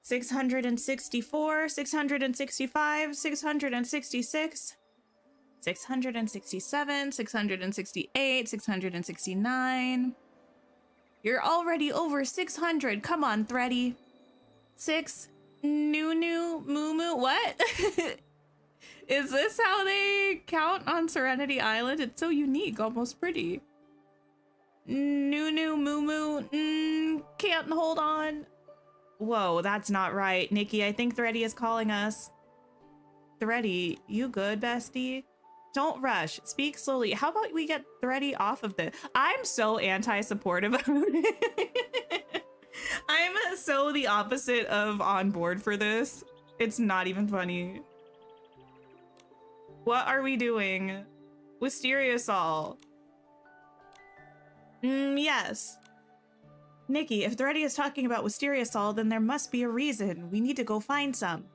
664, 665, 666, 667, 668, 669. You're already over 600. Come on, Thready. 6, moo what? Is this how they count on Serenity Island? It's so unique, almost pretty. Moo, can't hold on. Whoa, that's not right. Nikki, I think Thready is calling us. Thready, you good, bestie? Don't rush. Speak slowly. How about we get Thready off of this? I'm so anti-supportive of it. I'm so the opposite of on board for this. It's not even funny. What are we doing? Wisteria Sol. Yes. Nikki, if Thready is talking about Wisteria Sol, then there must be a reason. We need to go find some.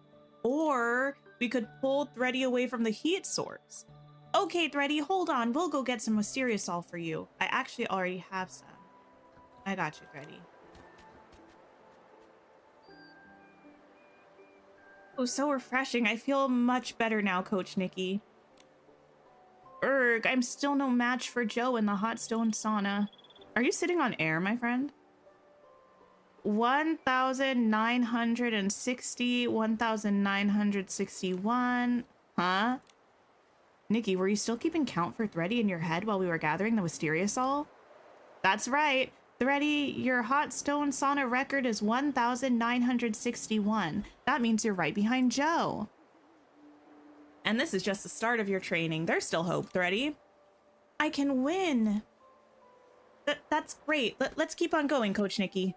Or we could pull Thready away from the heat source. Okay, Thready, hold on. We'll go get some Wisteria Sol for you. I actually already have some. I got you, Thready. Oh, so refreshing. I feel much better now, Coach Nikki. Erg, I'm still no match for Joe in the hot stone sauna. Are you sitting on air, my friend? 1,960, 1,961. Huh? Nikki, were you still keeping count for Thready in your head while we were gathering the Wisteria Sol? That's right. Thready, your hot stone sauna record is 1,961. That means you're right behind Joe. And this is just the start of your training. There's still hope, Thready. I can win. That's great. Let's keep on going, Coach Nikki.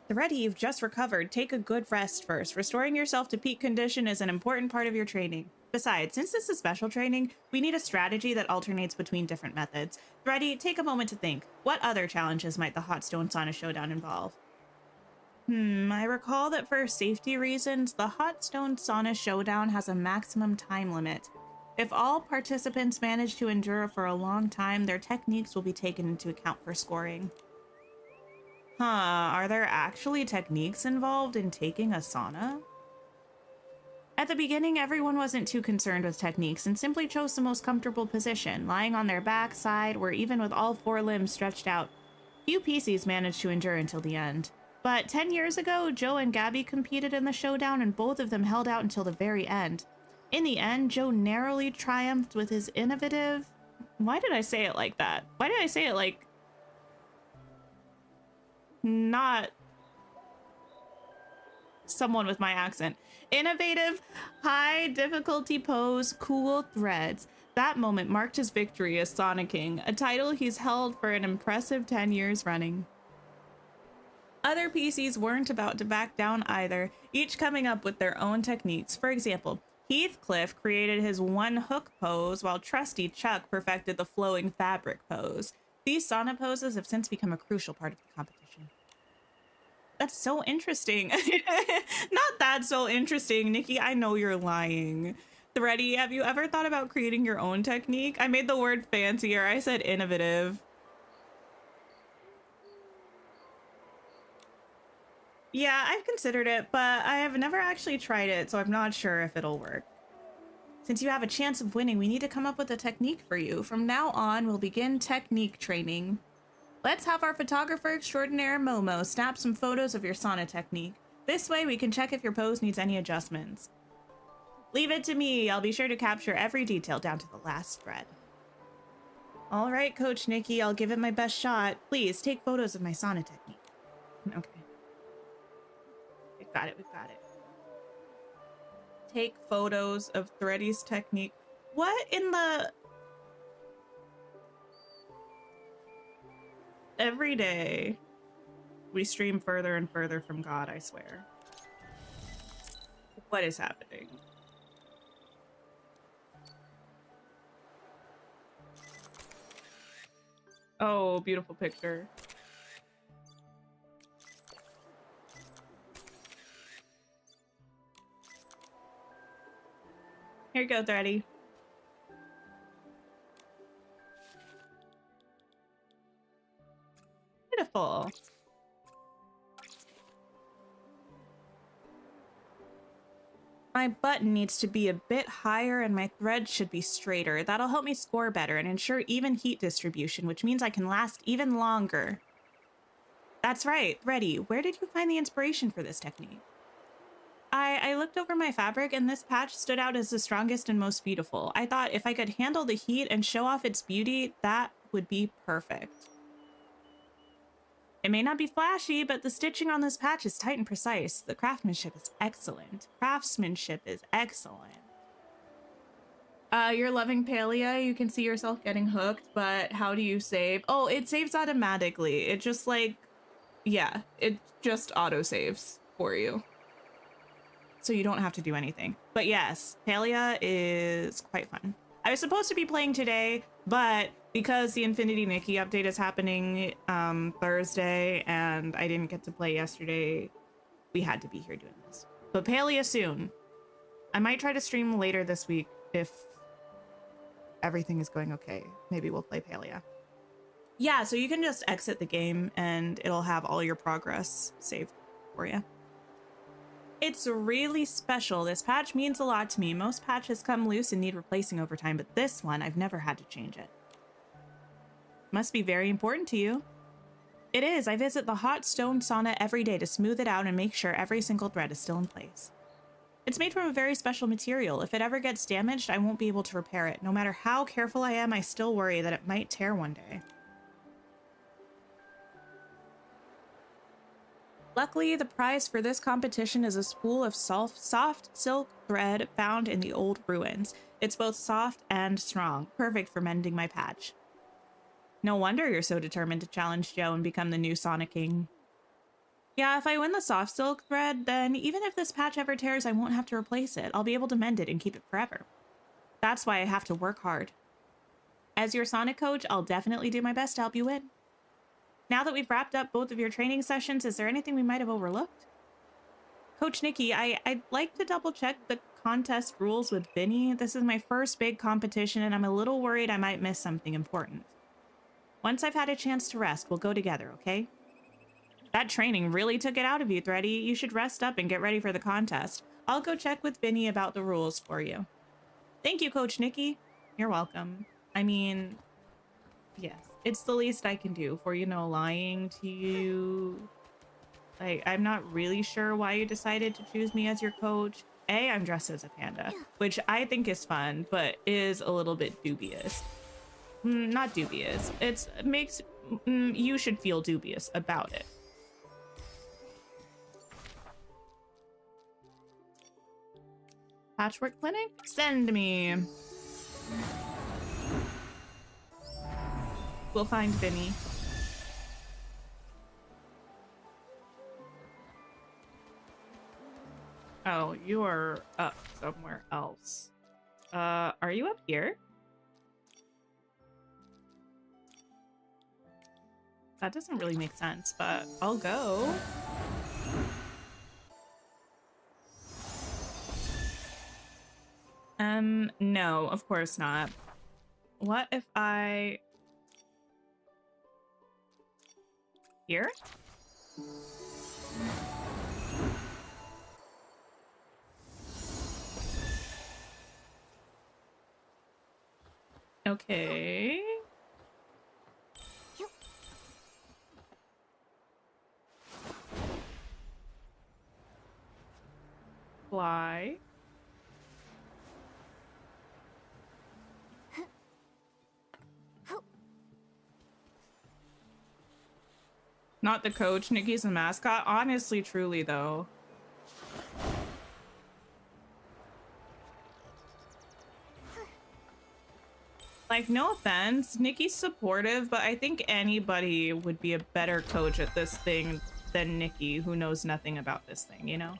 Thready, you've just recovered. Take a good rest first. Restoring yourself to peak condition is an important part of your training. Besides, since this is special training, we need a strategy that alternates between different methods. Thready, take a moment to think. What other challenges might the Hot Stone Sauna Showdown involve? I recall that for safety reasons, the Hot Stone Sauna Showdown has a maximum time limit. If all participants manage to endure for a long time, their techniques will be taken into account for scoring. Are there actually techniques involved in taking a sauna? At the beginning, everyone wasn't too concerned with techniques and simply chose the most comfortable position, lying on their back, side, or even with all 4 limbs stretched out. Few PCs managed to endure until the end. But 10 years ago, Joe and Gabby competed in the showdown and both of them held out until the very end. In the end, Joe narrowly triumphed with his innovative... Why did I say it like that? Why did I say it like not someone with my accent? Innovative, high difficulty pose, cool threads. That moment marked his victory as Sauna King, a title he's held for an impressive 10 years running. Other PCs weren't about to back down either, each coming up with their own techniques. For example, Heathcliff created his one hook pose, while trusty Chuck perfected the flowing fabric pose. These sauna poses have since become a crucial part of the competition. That's so interesting. Not that so interesting, Nikki. I know you're lying. Thready, have you ever thought about creating your own technique? I made the word fancier. I said innovative. Yeah, I've considered it, but I have never actually tried it, so I'm not sure if it'll work. Since you have a chance of winning, we need to come up with a technique for you. From now on, we'll begin technique training. Let's have our photographer extraordinaire Momo snap some photos of your sauna technique. This way we can check if your pose needs any adjustments. Leave it to me. I'll be sure to capture every detail down to the last thread. All right, Coach Nikki, I'll give it my best shot. Please take photos of my sauna technique. Okay. We've got it. Take photos of Thready's technique. What in the... Every day, we stream further and further from God, I swear. What is happening? Oh, beautiful picture. Here you go, Thready. Beautiful. My button needs to be a bit higher and my thread should be straighter. That'll help me score better and ensure even heat distribution, which means I can last even longer. That's right, Thready. Where did you find the inspiration for this technique? I looked over my fabric and this patch stood out as the strongest and most beautiful. I thought if I could handle the heat and show off its beauty, that would be perfect. It may not be flashy, but the stitching on this patch is tight and precise. The craftsmanship is excellent. You're loving Palea. You can see yourself getting hooked, but how do you save? Oh, it saves automatically. It just like, yeah, it just auto saves for you. So you don't have to do anything. But yes, Palea is quite fun. I was supposed to be playing today, but because the Infinity Nikki update is happening Thursday and I didn't get to play yesterday, we had to be here doing this. But Palea soon. I might try to stream later this week if everything is going okay. Maybe we'll play Palea. Yeah, so you can just exit the game and it'll have all your progress saved for you. It's really special. This patch means a lot to me. Most patches come loose and need replacing over time, but this one, I've never had to change it. Must be very important to you. It is. I visit the hot stone sauna every day to smooth it out and make sure every single thread is still in place. It's made from a very special material. If it ever gets damaged, I won't be able to repair it. No matter how careful I am, I still worry that it might tear one day. Luckily, the prize for this competition is a spool of soft silk thread found in the old ruins. It's both soft and strong, perfect for mending my patch. No wonder you're so determined to challenge Joe and become the new Sauna King. Yeah, if I win the soft silk thread, then even if this patch ever tears, I won't have to replace it. I'll be able to mend it and keep it forever. That's why I have to work hard. As your Sonic coach, I'll definitely do my best to help you win. Now that we've wrapped up both of your training sessions, is there anything we might have overlooked? Coach Nikki, I'd like to double check the contest rules with Vinny. This is my first big competition and I'm a little worried I might miss something important. Once I've had a chance to rest, we'll go together, okay? That training really took it out of you, Thready. You should rest up and get ready for the contest. I'll go check with Vinny about the rules for you. Thank you, Coach Nikki. You're welcome. I mean, yes. It's the least I can do for, you know, lying to you. Like, I'm not really sure why you decided to choose me as your coach. A, I'm dressed as a panda, which I think is fun, but is a little bit dubious. not dubious. It makes you should feel dubious about it. Patchwork clinic? Send me. We'll find Vinny. Oh, you are up somewhere else. Are you up here? That doesn't really make sense, but I'll go. No, of course not. What if I... Here? Okay. Fly. Not the coach, Nikki's the mascot. Honestly, truly though. Like, no offense, Nikki's supportive, but I think anybody would be a better coach at this thing than Nikki, who knows nothing about this thing, you know?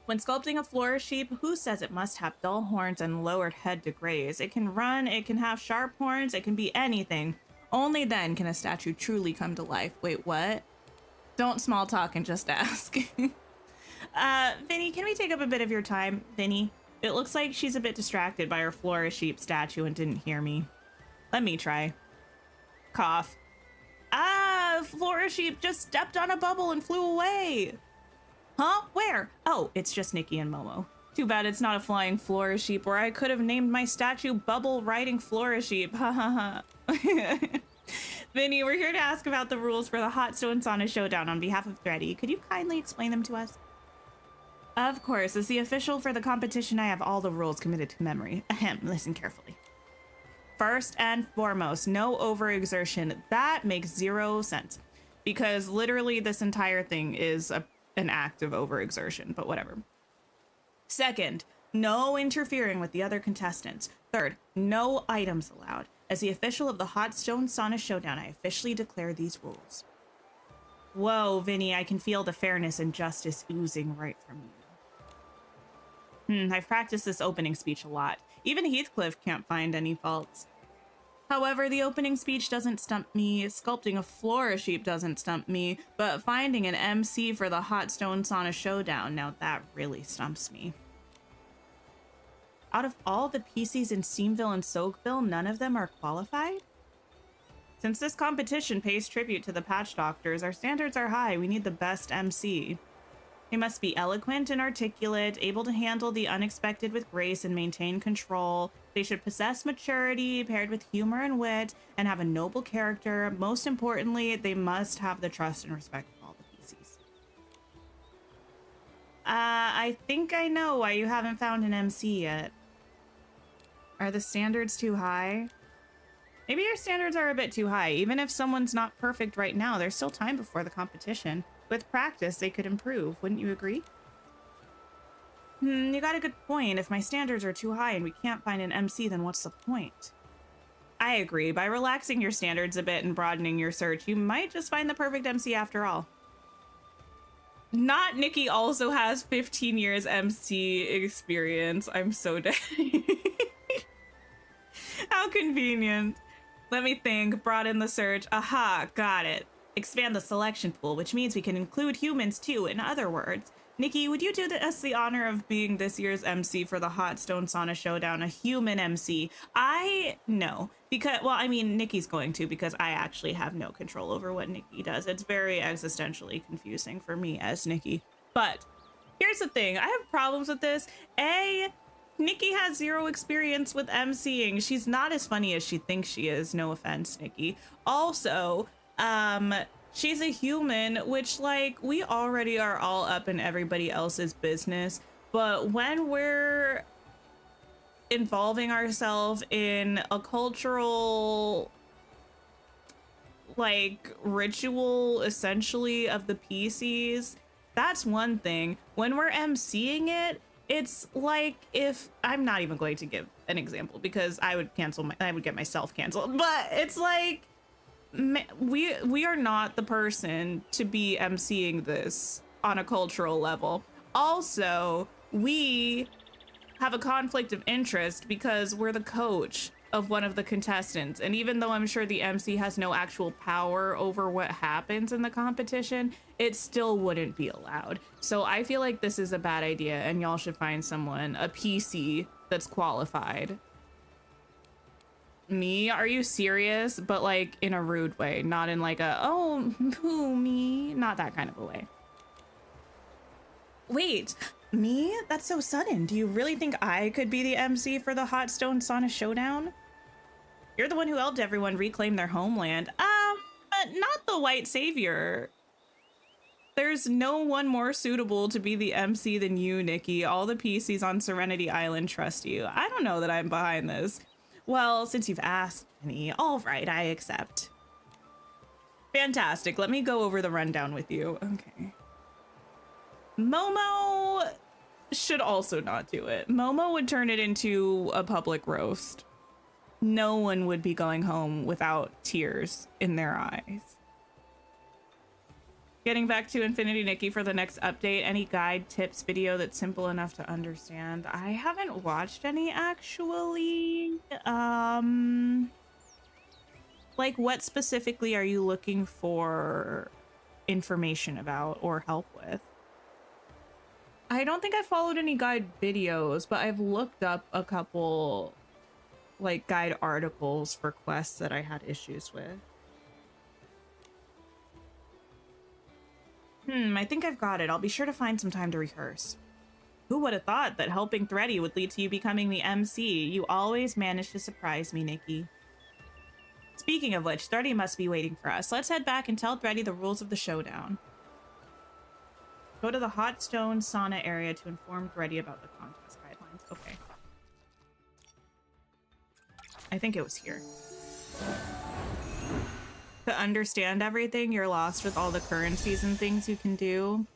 When sculpting a flourish sheep, who says it must have dull horns and lowered head to graze? It can run, it can have sharp horns, it can be anything. Only then can a statue truly come to life. Wait, what? Don't small talk and just ask. Vinny, can we take up a bit of your time? Vinny, it looks like she's a bit distracted by her flourish sheep statue and didn't hear me. Let me try. Cough. Ah, flourish sheep just stepped on a bubble and flew away. Huh? Where? Oh, it's just Nikki and Momo. Too bad it's not a flying flourish sheep, or I could have named my statue Bubble Riding Flourish Sheep. Ha ha ha. Vinny, we're here to ask about the rules for the Hot Stone Sauna Showdown on behalf of Thready. Could you kindly explain them to us? Of course. As the official for the competition, I have all the rules committed to memory. Ahem, listen carefully. First and foremost, no overexertion. That makes zero sense. Because literally this entire thing is an act of overexertion, but whatever. Second, no interfering with the other contestants. Third, no items allowed. As the official of the Hot Stone Sauna Showdown, I officially declare these rules. Whoa, Vinny, I can feel the fairness and justice oozing right from you. I've practiced this opening speech a lot. Even Heathcliff can't find any faults. However, the opening speech doesn't stump me, sculpting a flourish sheep doesn't stump me, but finding an MC for the Hot Stone Sauna Showdown, now that really stumps me. Out of all the PCs in Steamville and Soakville, none of them are qualified? Since this competition pays tribute to the Patch Doctors, our standards are high. We need the best MC. They must be eloquent and articulate, able to handle the unexpected with grace and maintain control. They should possess maturity paired with humor and wit and have a noble character. Most importantly, they must have the trust and respect of all the PCs. I think I know why you haven't found an MC yet. Are the standards too high? Maybe your standards are a bit too high. Even if someone's not perfect right now, there's still time before the competition. With practice, they could improve. Wouldn't you agree? You got a good point. If my standards are too high and we can't find an MC, then what's the point? I agree. By relaxing your standards a bit and broadening your search, you might just find the perfect MC after all. Not Nikki also has 15 years MC experience. I'm so dead. How convenient. Let me think. Broaden the search. Aha, got it. Expand the selection pool, which means we can include humans too. In other words, Nikki, would you do us the honor of being this year's MC for the Hot Stone Sauna Showdown, a human MC? No, because, well, I mean, Nikki's going to, because I actually have no control over what Nikki does. It's very existentially confusing for me as Nikki. But here's the thing. I have problems with this. Nikki has zero experience with MCing. She's not as funny as she thinks she is. No offense, Nikki. Also, she's a human, which, like, we already are all up in everybody else's business. But when we're involving ourselves in a cultural like ritual essentially of the PCs, that's one thing. When we're MCing it, it's like, if I'm not even going to give an example because I would get myself canceled, but it's like we are not the person to be MCing this on a cultural level. Also, we have a conflict of interest because we're the coach of one of the contestants. And even though I'm sure the MC has no actual power over what happens in the competition, it still wouldn't be allowed. So I feel like this is a bad idea and y'all should find someone, a PC, that's qualified. Me? Are you serious? But like in a rude way, not in like a, oh, poo me, not that kind of a way. Wait, me? That's so sudden. Do you really think I could be the MC for the Hot Stone Sauna Showdown? You're the one who helped everyone reclaim their homeland. But not the white savior. There's no one more suitable to be the MC than you, Nikki. All the PCs on Serenity Island trust you. I don't know that I'm behind this. Well, since you've asked me, all right, I accept. Fantastic. Let me go over the rundown with you. Okay. Momo should also not do it. Momo would turn it into a public roast. No one would be going home without tears in their eyes. Getting back to Infinity Nikki for the next update, any guide tips video that's simple enough to understand? I haven't watched any actually. Like what specifically are you looking for information about or help with? I don't think I followed any guide videos, but I've looked up a couple like guide articles for quests that I had issues with. I think I've got it. I'll be sure to find some time to rehearse. Who would have thought that helping Thready would lead to you becoming the MC? You always manage to surprise me, Nikki. Speaking of which, Thready must be waiting for us. Let's head back and tell Thready the rules of the showdown. Go to the Hot Stone Sauna area to inform Thready about the contest guidelines. Okay. I think it was here. To understand everything, you're lost with all the currencies and things you can do.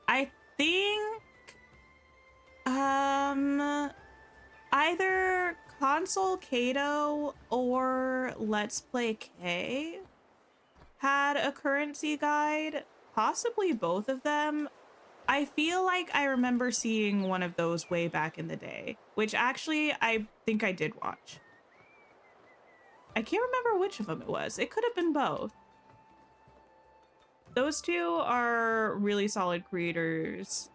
I think either Console Kato or Let's Play K had a currency guide, possibly both of them. I feel like I remember seeing one of those way back in the day, which actually I think I did watch. I can't remember which of them it was. It could have been both. Those two are really solid creators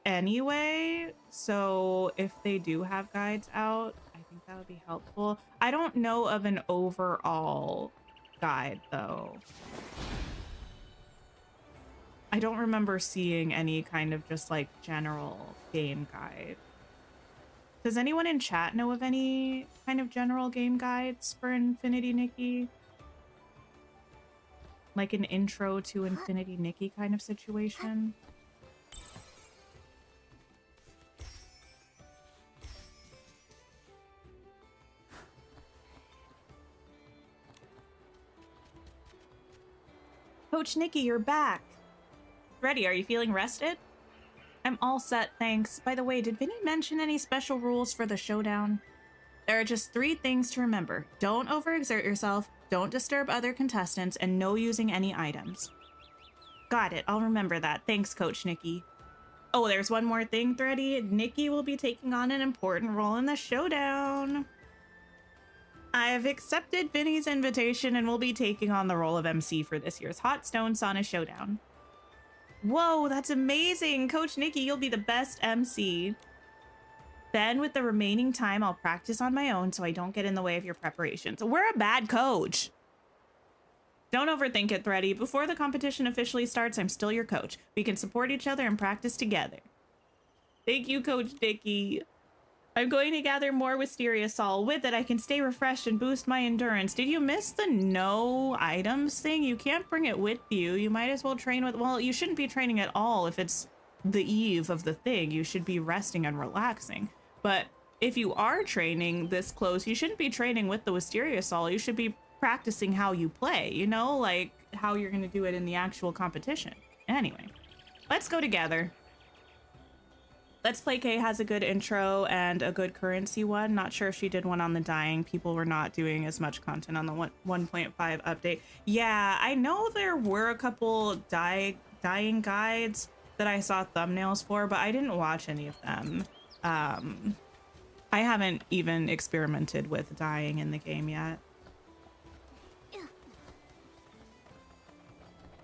anyway, so if they do have guides out, I think that would be helpful. I don't know of an overall guide, though. I don't remember seeing any kind of just like general game guide. Does anyone in chat know of any kind of general game guides for Infinity Nikki? Like an intro to Infinity Nikki kind of situation? Coach Nikki, you're back. Ready? Are you feeling rested? I'm all set, thanks. By the way, did Vinny mention any special rules for the showdown? There are just 3 things to remember. Don't overexert yourself, don't disturb other contestants, and no using any items. Got it, I'll remember that. Thanks, Coach Nikki. Oh, there's one more thing, Thready. Nikki will be taking on an important role in the showdown. I've accepted Vinny's invitation and will be taking on the role of MC for this year's Hot Stone Sauna Showdown. Whoa, that's amazing! Coach Nikki, you'll be the best MC. Then, with the remaining time, I'll practice on my own so I don't get in the way of your preparations. We're a bad coach! Don't overthink it, Thready. Before the competition officially starts, I'm still your coach. We can support each other and practice together. Thank you, Coach Nikki. I'm going to gather more Wisteria Sol. With it, I can stay refreshed and boost my endurance. Did you miss the no items thing? You can't bring it with you. You might as well train with... Well, you shouldn't be training at all if it's the eve of the thing. You should be resting and relaxing. But if you are training this close, you shouldn't be training with the Wisteria Sol. You should be practicing how you play, you know, like how you're gonna do it in the actual competition. Anyway, let's go together. Let's Play K has a good intro and a good currency one. Not sure if she did one on the dying. People were not doing as much content on the 1.5 update. Yeah, I know there were a couple dying guides that I saw thumbnails for, but I didn't watch any of them. I haven't even experimented with dying in the game yet.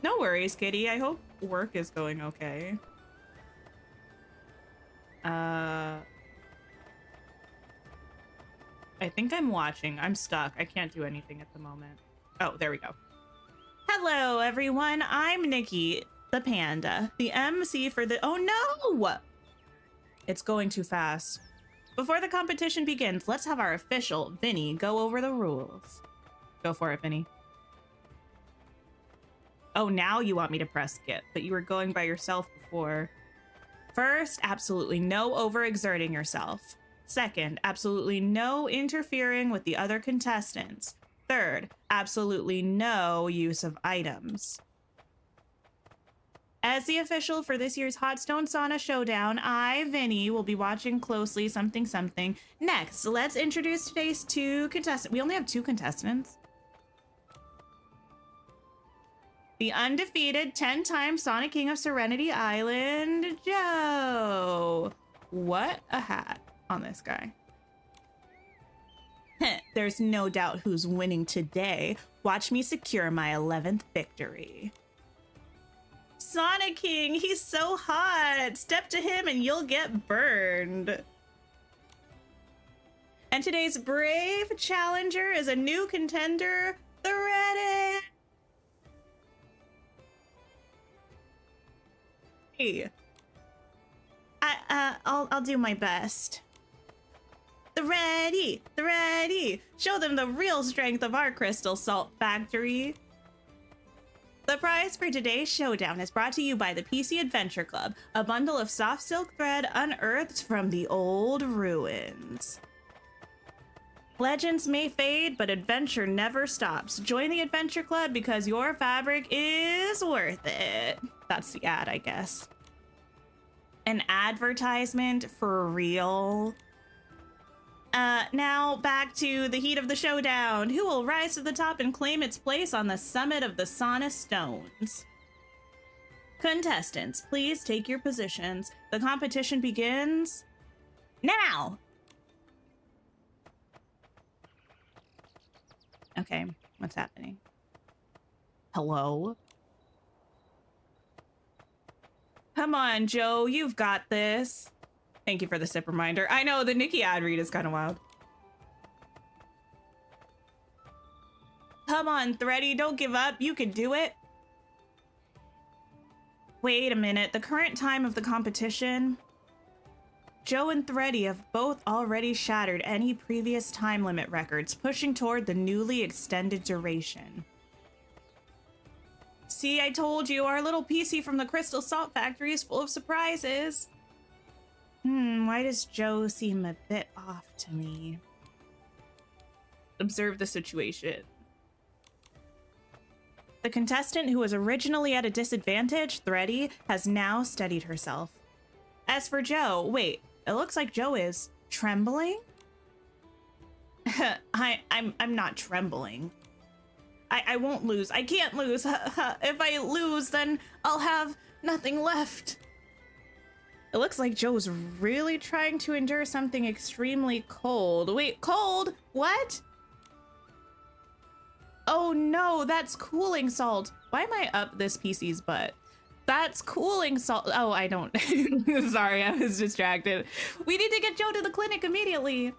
No worries, Kitty. I hope work is going okay. I think I'm watching. I'm stuck. I can't do anything at the moment. Oh, there we go. Hello, everyone. I'm Nikki, the panda, the MC for the... Oh, no! It's going too fast. Before the competition begins, let's have our official, Vinny, go over the rules. Go for it, Vinny. Oh, now you want me to press skip, but you were going by yourself before. First, absolutely no overexerting yourself. Second, absolutely no interfering with the other contestants. Third, absolutely no use of items. As the official for this year's Hot Stone Sauna Showdown, I, Vinny, will be watching closely something. Next, let's introduce today's two contestants. We only have two contestants. The undefeated 10-time Sonic King of Serenity Island, Joe. What a hat on this guy. There's no doubt who's winning today. Watch me secure my 11th victory. Sonic King, he's so hot. Step to him and you'll get burned. And today's brave challenger is a new contender, the Reddit. I'll do my best. The ready. Show them the real strength of our crystal salt factory. The prize for today's showdown is brought to you by the PC Adventure Club, a bundle of soft silk thread unearthed from the old ruins. Legends may fade, but adventure never stops. Join the Adventure Club because your fabric is worth it. That's the ad, I guess. An advertisement for real? Now back to the heat of the showdown. Who will rise to the top and claim its place on the summit of the Sauna Stones? Contestants, please take your positions. The competition begins now. Okay, what's happening? Hello? Come on, Joe, you've got this. Thank you for the sip reminder. I know, the Nikki ad read is kind of wild. Come on, Thready, don't give up. You can do it. Wait a minute, the current time of the competition... Joe and Thready have both already shattered any previous time limit records, pushing toward the newly extended duration. See, I told you, our little PC from the Crystal Salt Factory is full of surprises. Why does Joe seem a bit off to me? Observe the situation. The contestant who was originally at a disadvantage, Thready, has now steadied herself. As for Joe, wait, it looks like Joe is trembling? I'm not trembling. I won't lose. I can't lose. If I lose, then I'll have nothing left. It looks like Joe's really trying to endure something extremely cold. Wait, cold? What? Oh no, that's cooling salt. Why am I up this PC's butt? That's cooling salt. Oh, I don't. Sorry, I was distracted. We need to get Joe to the clinic immediately.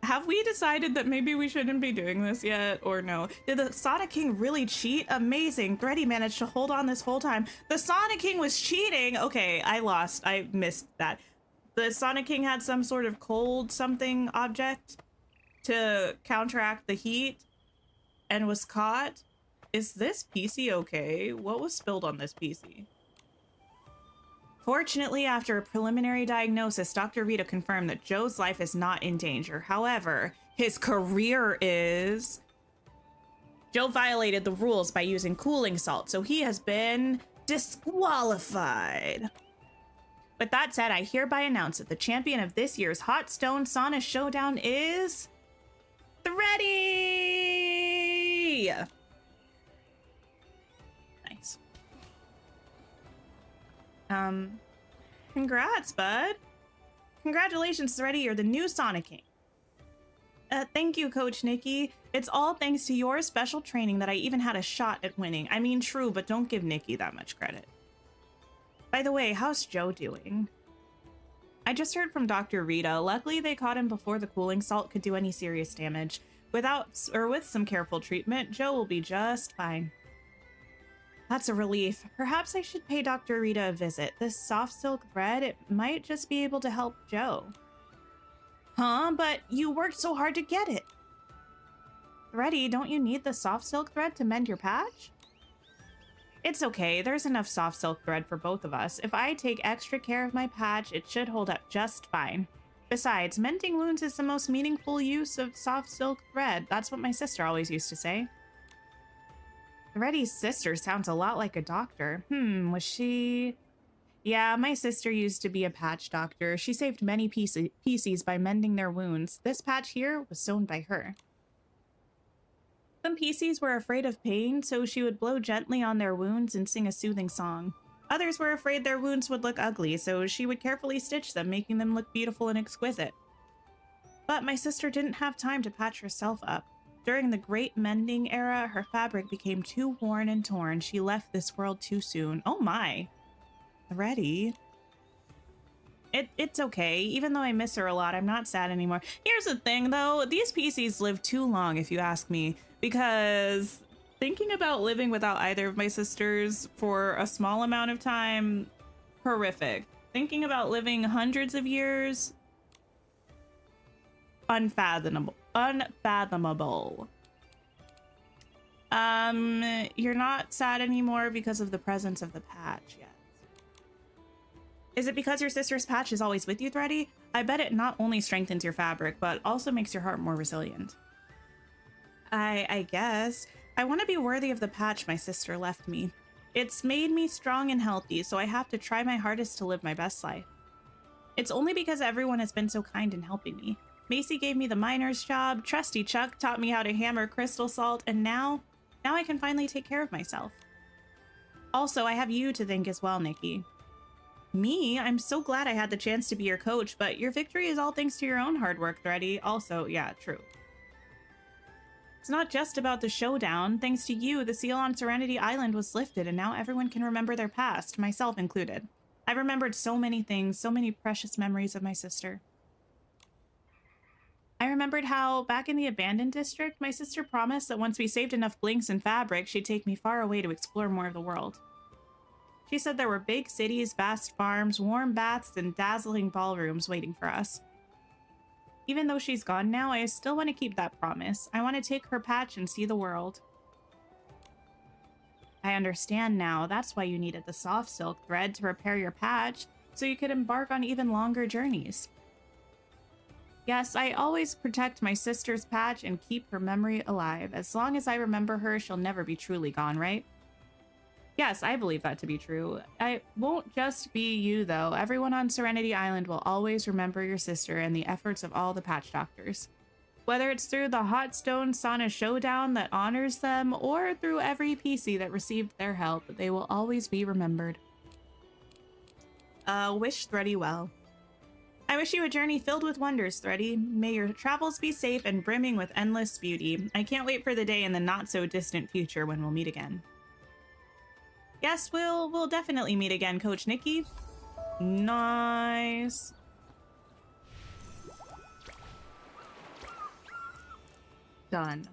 Have we decided that maybe we shouldn't be doing this yet, or no? Did the Sonic King really cheat? Amazing. Thready managed to hold on this whole time. The Sonic King was cheating. Okay, I lost. I missed that. The Sonic King had some sort of cold something object to counteract the heat and was caught. Is this PC okay? What was spilled on this PC? Fortunately, after a preliminary diagnosis, Dr. Rita confirmed that Joe's life is not in danger. However, his career is. Joe violated the rules by using cooling salt, so he has been disqualified. With that said, I hereby announce that the champion of this year's Hot Stone Sauna Showdown is Thready! Nice. Congrats, bud. Congratulations, Thready, you're the new Sauna King. Thank you, Coach Nikki. It's all thanks to your special training that I even had a shot at winning. I mean, true, but don't give Nikki that much credit. By the way, how's Joe doing? I just heard from Dr. Rita. Luckily, they caught him before the cooling salt could do any serious damage. With some careful treatment, Joe will be just fine. That's a relief. Perhaps I should pay Dr. Rita a visit. This soft silk thread, it might just be able to help Joe. Huh? But you worked so hard to get it. Thready, don't you need the soft silk thread to mend your patch? It's okay. There's enough soft silk thread for both of us. If I take extra care of my patch, it should hold up just fine. Besides, mending wounds is the most meaningful use of soft silk thread. That's what my sister always used to say. Thready's sister sounds a lot like a doctor. Was she... Yeah, my sister used to be a patch doctor. She saved many PCs by mending their wounds. This patch here was sewn by her. Some PCs were afraid of pain, so she would blow gently on their wounds and sing a soothing song. Others were afraid their wounds would look ugly, so she would carefully stitch them, making them look beautiful and exquisite. But my sister didn't have time to patch herself up. During the Great Mending Era, her fabric became too worn and torn. She left this world too soon. Oh my. Thready. It's okay. Even though I miss her a lot, I'm not sad anymore. Here's the thing, though. These PCs live too long, if you ask me, because thinking about living without either of my sisters for a small amount of time, horrific. Thinking about living hundreds of years, unfathomable. You're not sad anymore because of the presence of the patch yet. Is it because your sister's patch is always with you, Thready? I bet it not only strengthens your fabric, but also makes your heart more resilient. I guess. I want to be worthy of the patch my sister left me. It's made me strong and healthy, so I have to try my hardest to live my best life. It's only because everyone has been so kind in helping me. Macy gave me the miner's job, Trusty Chuck taught me how to hammer crystal salt, and now I can finally take care of myself. Also, I have you to thank as well, Nikki. Me? I'm so glad I had the chance to be your coach, but your victory is all thanks to your own hard work, Thready. Also, yeah, true. It's not just about the showdown. Thanks to you, the seal on Serenity Island was lifted, and now everyone can remember their past, myself included. I remembered so many things, so many precious memories of my sister. I remembered how, back in the abandoned district, my sister promised that once we saved enough blinks and fabric, she'd take me far away to explore more of the world. She said there were big cities, vast farms, warm baths, and dazzling ballrooms waiting for us. Even though she's gone now, I still want to keep that promise. I want to take her patch and see the world. I understand now. That's why you needed the soft silk thread to repair your patch, so you could embark on even longer journeys. Yes, I always protect my sister's patch and keep her memory alive. As long as I remember her, she'll never be truly gone, right? Yes, I believe that to be true. I won't just be you, though. Everyone on Serenity Island will always remember your sister and the efforts of all the patch doctors. Whether it's through the Hot Stone Sauna Showdown that honors them, or through every PC that received their help, they will always be remembered. Wish Thready well. I wish you a journey filled with wonders, Thready. May your travels be safe and brimming with endless beauty. I can't wait for the day in the not-so-distant future when we'll meet again. Yes, we'll definitely meet again, Coach Nikki. Nice. Done.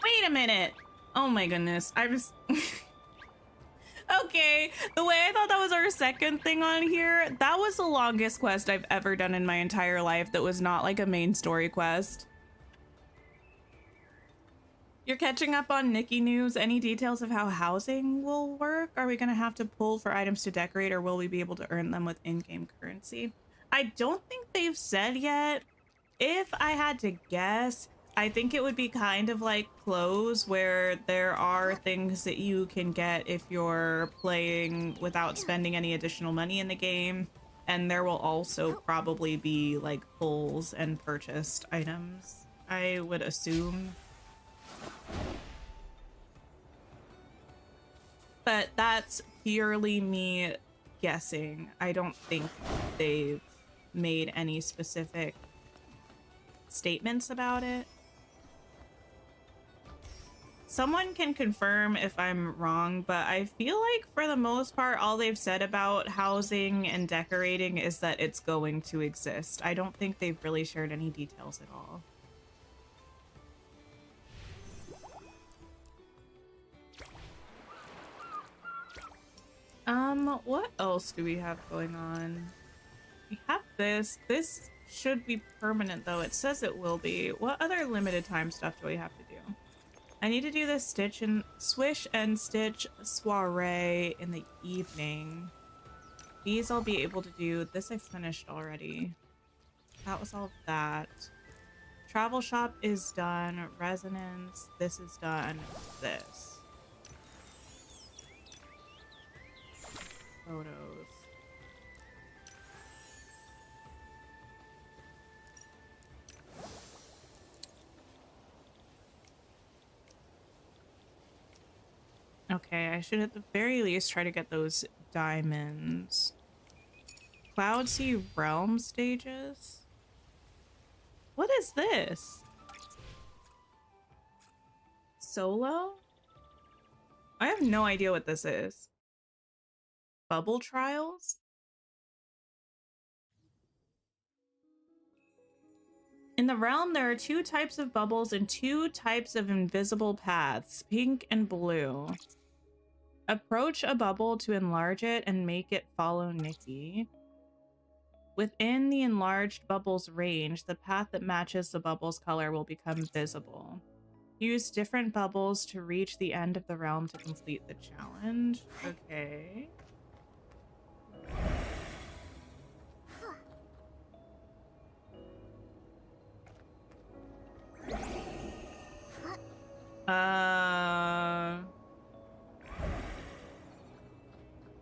Wait a minute. Oh my goodness. I was... Okay, the way I thought that was our second thing on here, that was the longest quest I've ever done in my entire life that was not like a main story quest. You're catching up on Nikki news. Any details of how housing will work? Are we going to have to pull for items to decorate, or will we be able to earn them with in-game currency? I don't think they've said yet. If I had to guess, I think it would be kind of like clothes, where there are things that you can get if you're playing without spending any additional money in the game. And there will also probably be like pulls and purchased items, I would assume. But that's purely me guessing. I don't think they've made any specific statements about it. Someone can confirm if I'm wrong, but I feel like for the most part, all they've said about housing and decorating is that it's going to exist. I don't think they've really shared any details at all. What else do we have going on? We have this. This should be permanent, though. It says it will be. What other limited time stuff do we have to do? I need to do this stitch and swish and stitch soiree in the evening. These I'll be able to do. This I finished already. That was all of that. Travel shop is done. Resonance. This is done. This. Photos. Okay, I should at the very least try to get those diamonds. Cloud Sea Realm stages? What is this? Solo? I have no idea what this is. Bubble trials? In the realm, there are 2 types of bubbles and 2 types of invisible paths, pink and blue. Approach a bubble to enlarge it and make it follow Nikki. Within the enlarged bubble's range, the path that matches the bubble's color will become visible. Use different bubbles to reach the end of the realm to complete the challenge. Okay.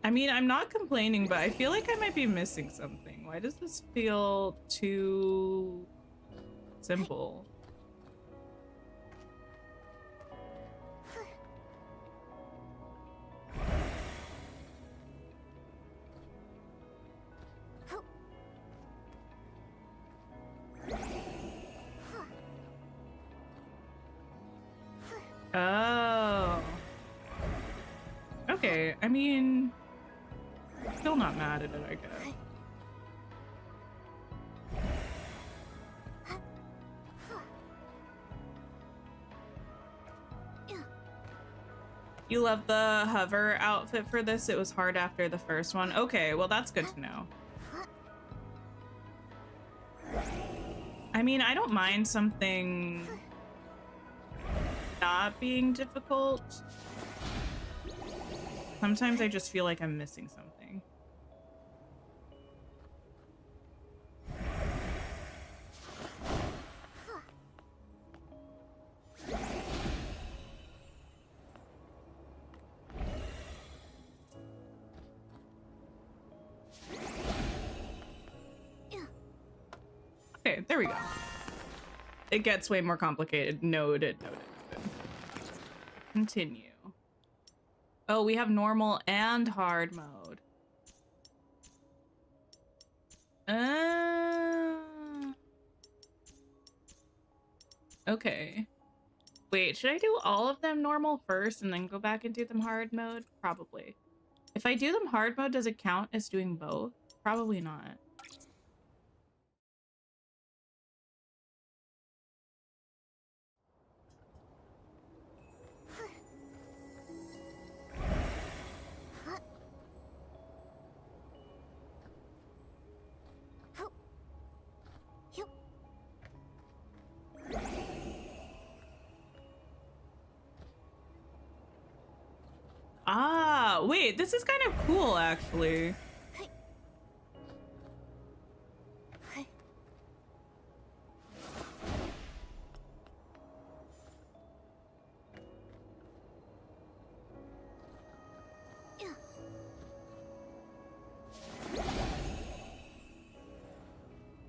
I mean, I'm not complaining, but I feel like I might be missing something. Why does this feel too simple? Oh. Okay, I mean, still not mad at it, I guess. You love the hover outfit for this? It was hard after the first one. Okay, well that's good to know. I mean, I don't mind something not being difficult. Sometimes I just feel like I'm missing something. Okay, there we go. It gets way more complicated. Noted, noted. Continue. Oh, we have normal and hard mode. Okay. Wait, should I do all of them normal first and then go back and do them hard mode? Probably. If I do them hard mode, does it count as doing both? Probably not. Wait, this is kind of cool, actually.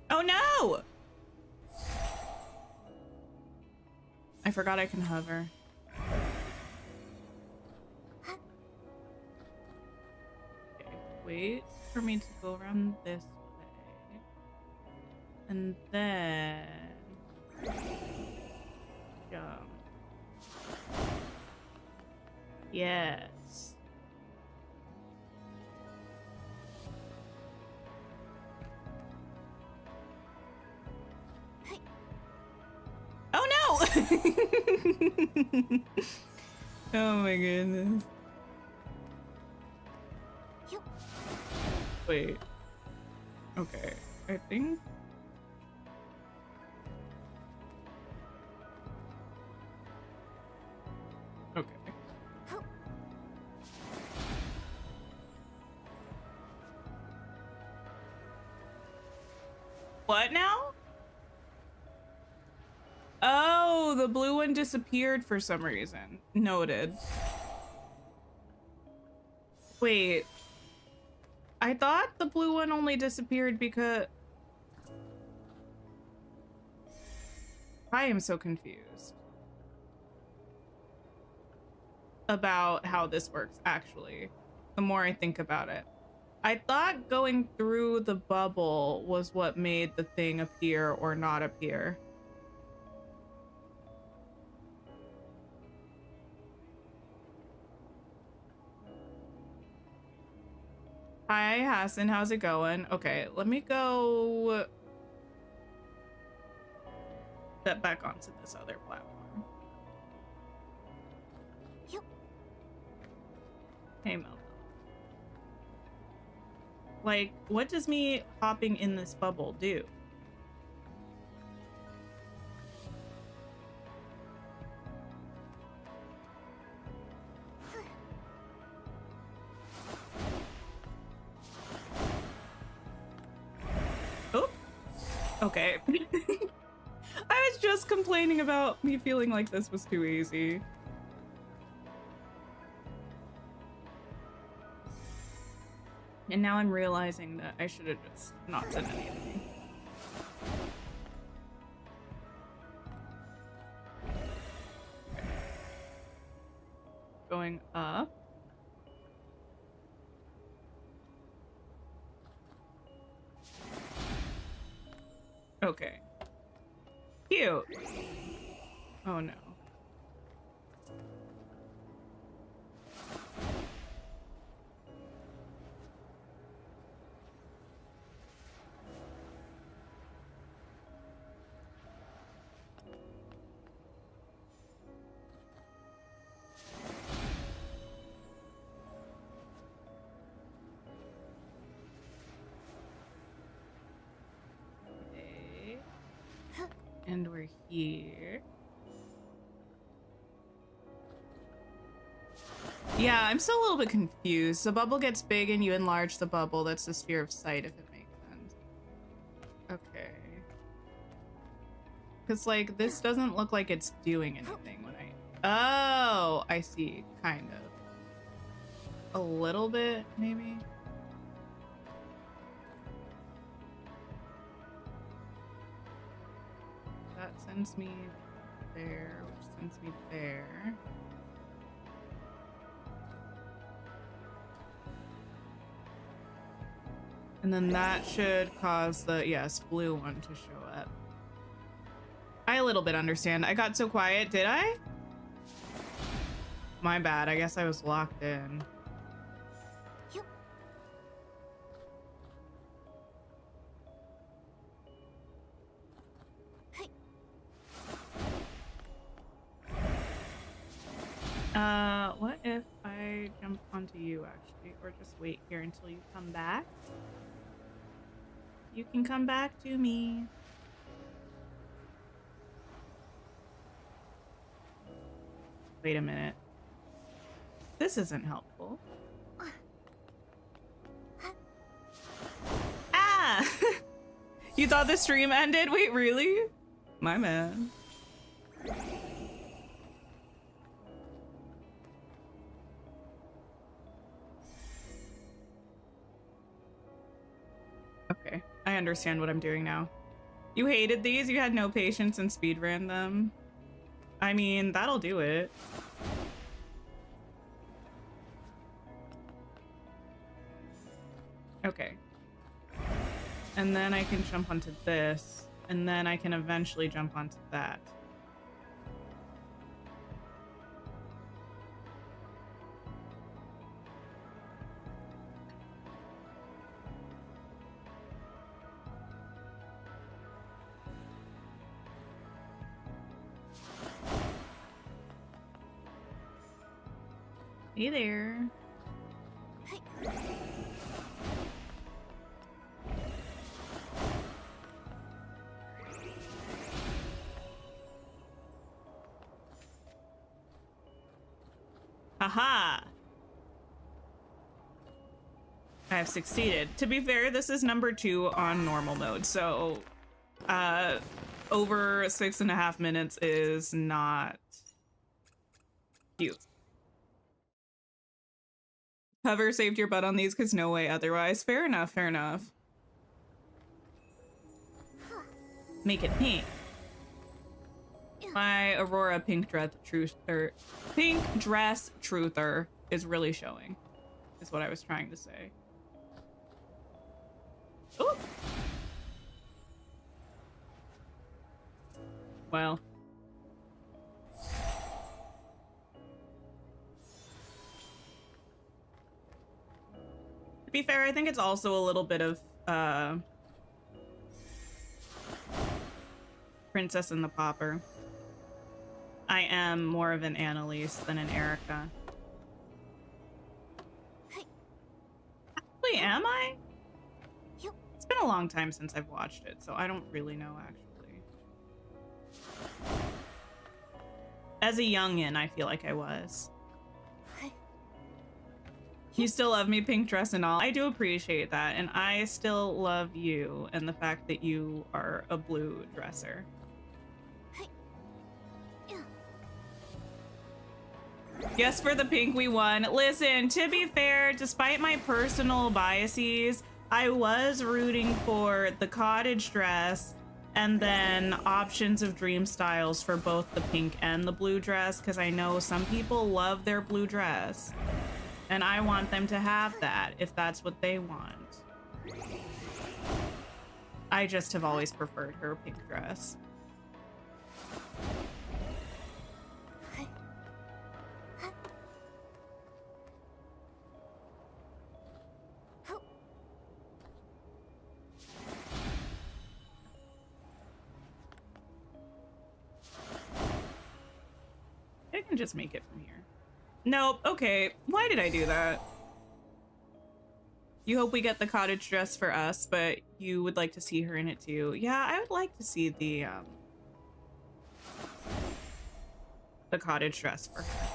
Oh no! I forgot I can hover. Okay, wait for me to go around this way. And then jump. Yes. Oh no! Oh my goodness. Wait. Okay, I think. Okay. What now? Oh, the blue one disappeared for some reason. Noted. Wait. I thought the blue one only disappeared because... I am so confused about how this works, actually, the more I think about it. I thought going through the bubble was what made the thing appear or not appear. Hi, Hassan. How's it going? Okay, let me go step back onto this other platform. Yep. Hey, Mel. Like, what does me hopping in this bubble do? Oh, okay. I was just complaining about me feeling like this was too easy. And now I'm realizing that I should have just not said anything. Going up. Okay. Cute. Oh no. Okay. And we're here. Yeah, I'm still a little bit confused. The bubble gets big and you enlarge the bubble. That's the sphere of sight, if it makes sense. Okay. Because, like, this doesn't look like it's doing anything when I... Oh, I see. Kind of. A little bit, maybe? That sends me there, which sends me there. And then that should cause the, yes, blue one to show up. I a little bit understand. I got so quiet, did I? My bad, I guess I was locked in. Yep. What if I jump onto you, actually? Or just wait here until you come back? You can come back to me. Wait a minute. This isn't helpful. Oh, You thought the stream ended? Wait, really? My man. Okay, I understand what I'm doing now. You hated these? You had no patience and speedran them? I mean, that'll do it. Okay. And then I can jump onto this, and then I can eventually jump onto that. Hey there. Haha! I have succeeded. To be fair, this is number 2 on normal mode, so over 6.5 minutes is not cute. Hover saved your butt on these because no way otherwise. Fair enough, fair enough. Make it pink. My Aurora pink dress truther is really showing, is what I was trying to say. Ooh. Well. To be fair, I think it's also a little bit of Princess and the Pauper. I am more of an Annalise than an Erica. Actually, am I? It's been a long time since I've watched it, so I don't really know, actually. As a youngin', I feel like I was. You still love me, pink dress and all. I do appreciate that, and I still love you and the fact that you are a blue dresser. Yes, for the pink we won. Listen, to be fair, despite my personal biases, I was rooting for the cottage dress and then options of dream styles for both the pink and the blue dress, because I know some people love their blue dress. And I want them to have that if that's what they want. I just have always preferred her pink dress. I can just make it from here. Nope, okay. Why did I do that? You hope we get the cottage dress for us, but you would like to see her in it too. Yeah, I would like to see the cottage dress for her.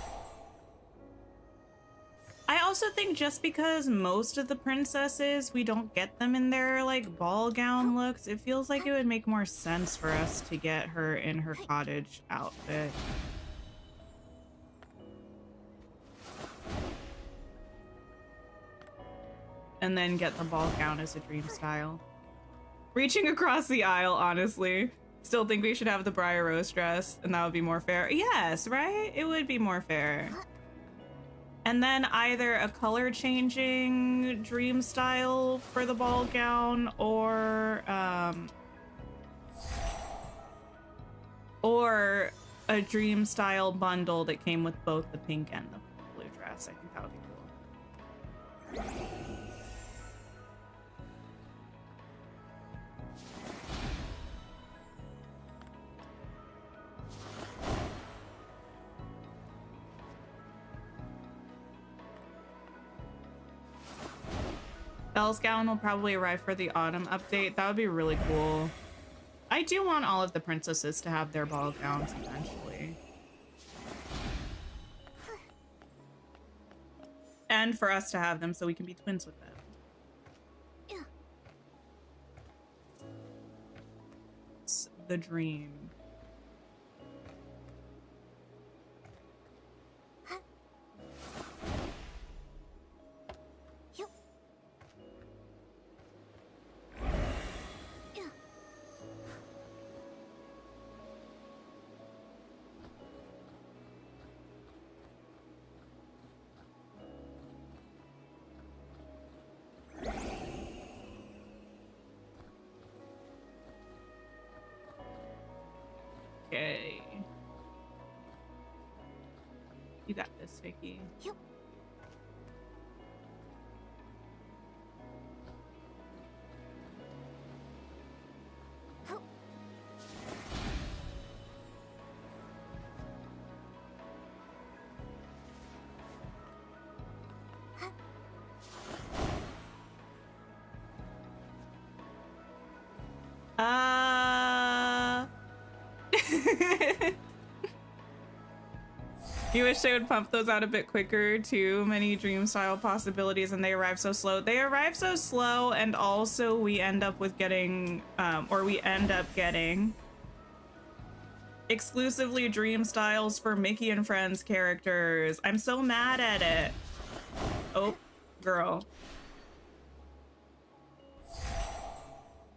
I also think just because most of the princesses, we don't get them in their like ball gown looks, it feels like it would make more sense for us to get her in her cottage outfit. And then get the ball gown as a dream style. Reaching across the aisle, honestly. Still think we should have the Briar Rose dress, and that would be more fair. Yes, right? It would be more fair. And then either a color changing dream style for the ball gown, or a dream style bundle that came with both the pink and the blue dress. I think that would be cool. Belle's gown will probably arrive for the autumn update. That would be really cool. I do want all of the princesses to have their ball gowns eventually. And for us to have them so we can be twins with them. the dream. Okay. You got this, Vicky. Yep. You wish they would pump those out a bit quicker. Too many dream style possibilities and they arrive so slow. They arrive so slow, and also we end up with getting exclusively dream styles for Mickey and Friends characters. I'm so mad at it. Oh, girl.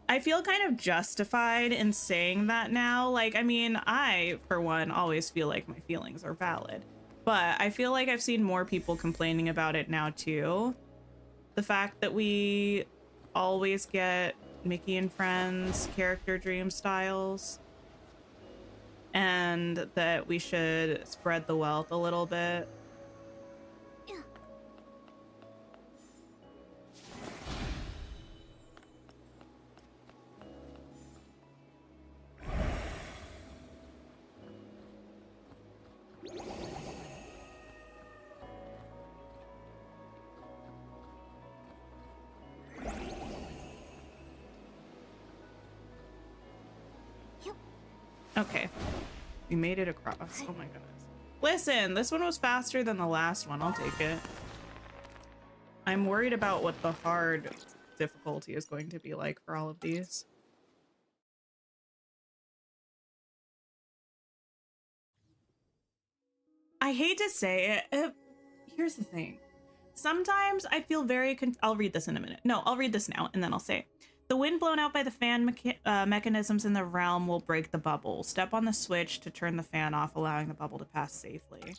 I feel kind of justified in saying that now. Like, I mean, I, for one, always feel like my feelings are valid. But I feel like I've seen more people complaining about it now, too. The fact that we always get Mickey and Friends character dream styles. And that we should spread the wealth a little bit. Okay, we made it across. Oh my goodness. Listen, this one was faster than the last one. I'll take it. I'm worried about what the hard difficulty is going to be like for all of these. I hate to say it. Here's the thing. Sometimes I feel very I'll read this in a minute. No, I'll read this now and then I'll say it. The wind blown out by the fan mechanisms in the realm will break the bubble. Step on the switch to turn the fan off, allowing the bubble to pass safely.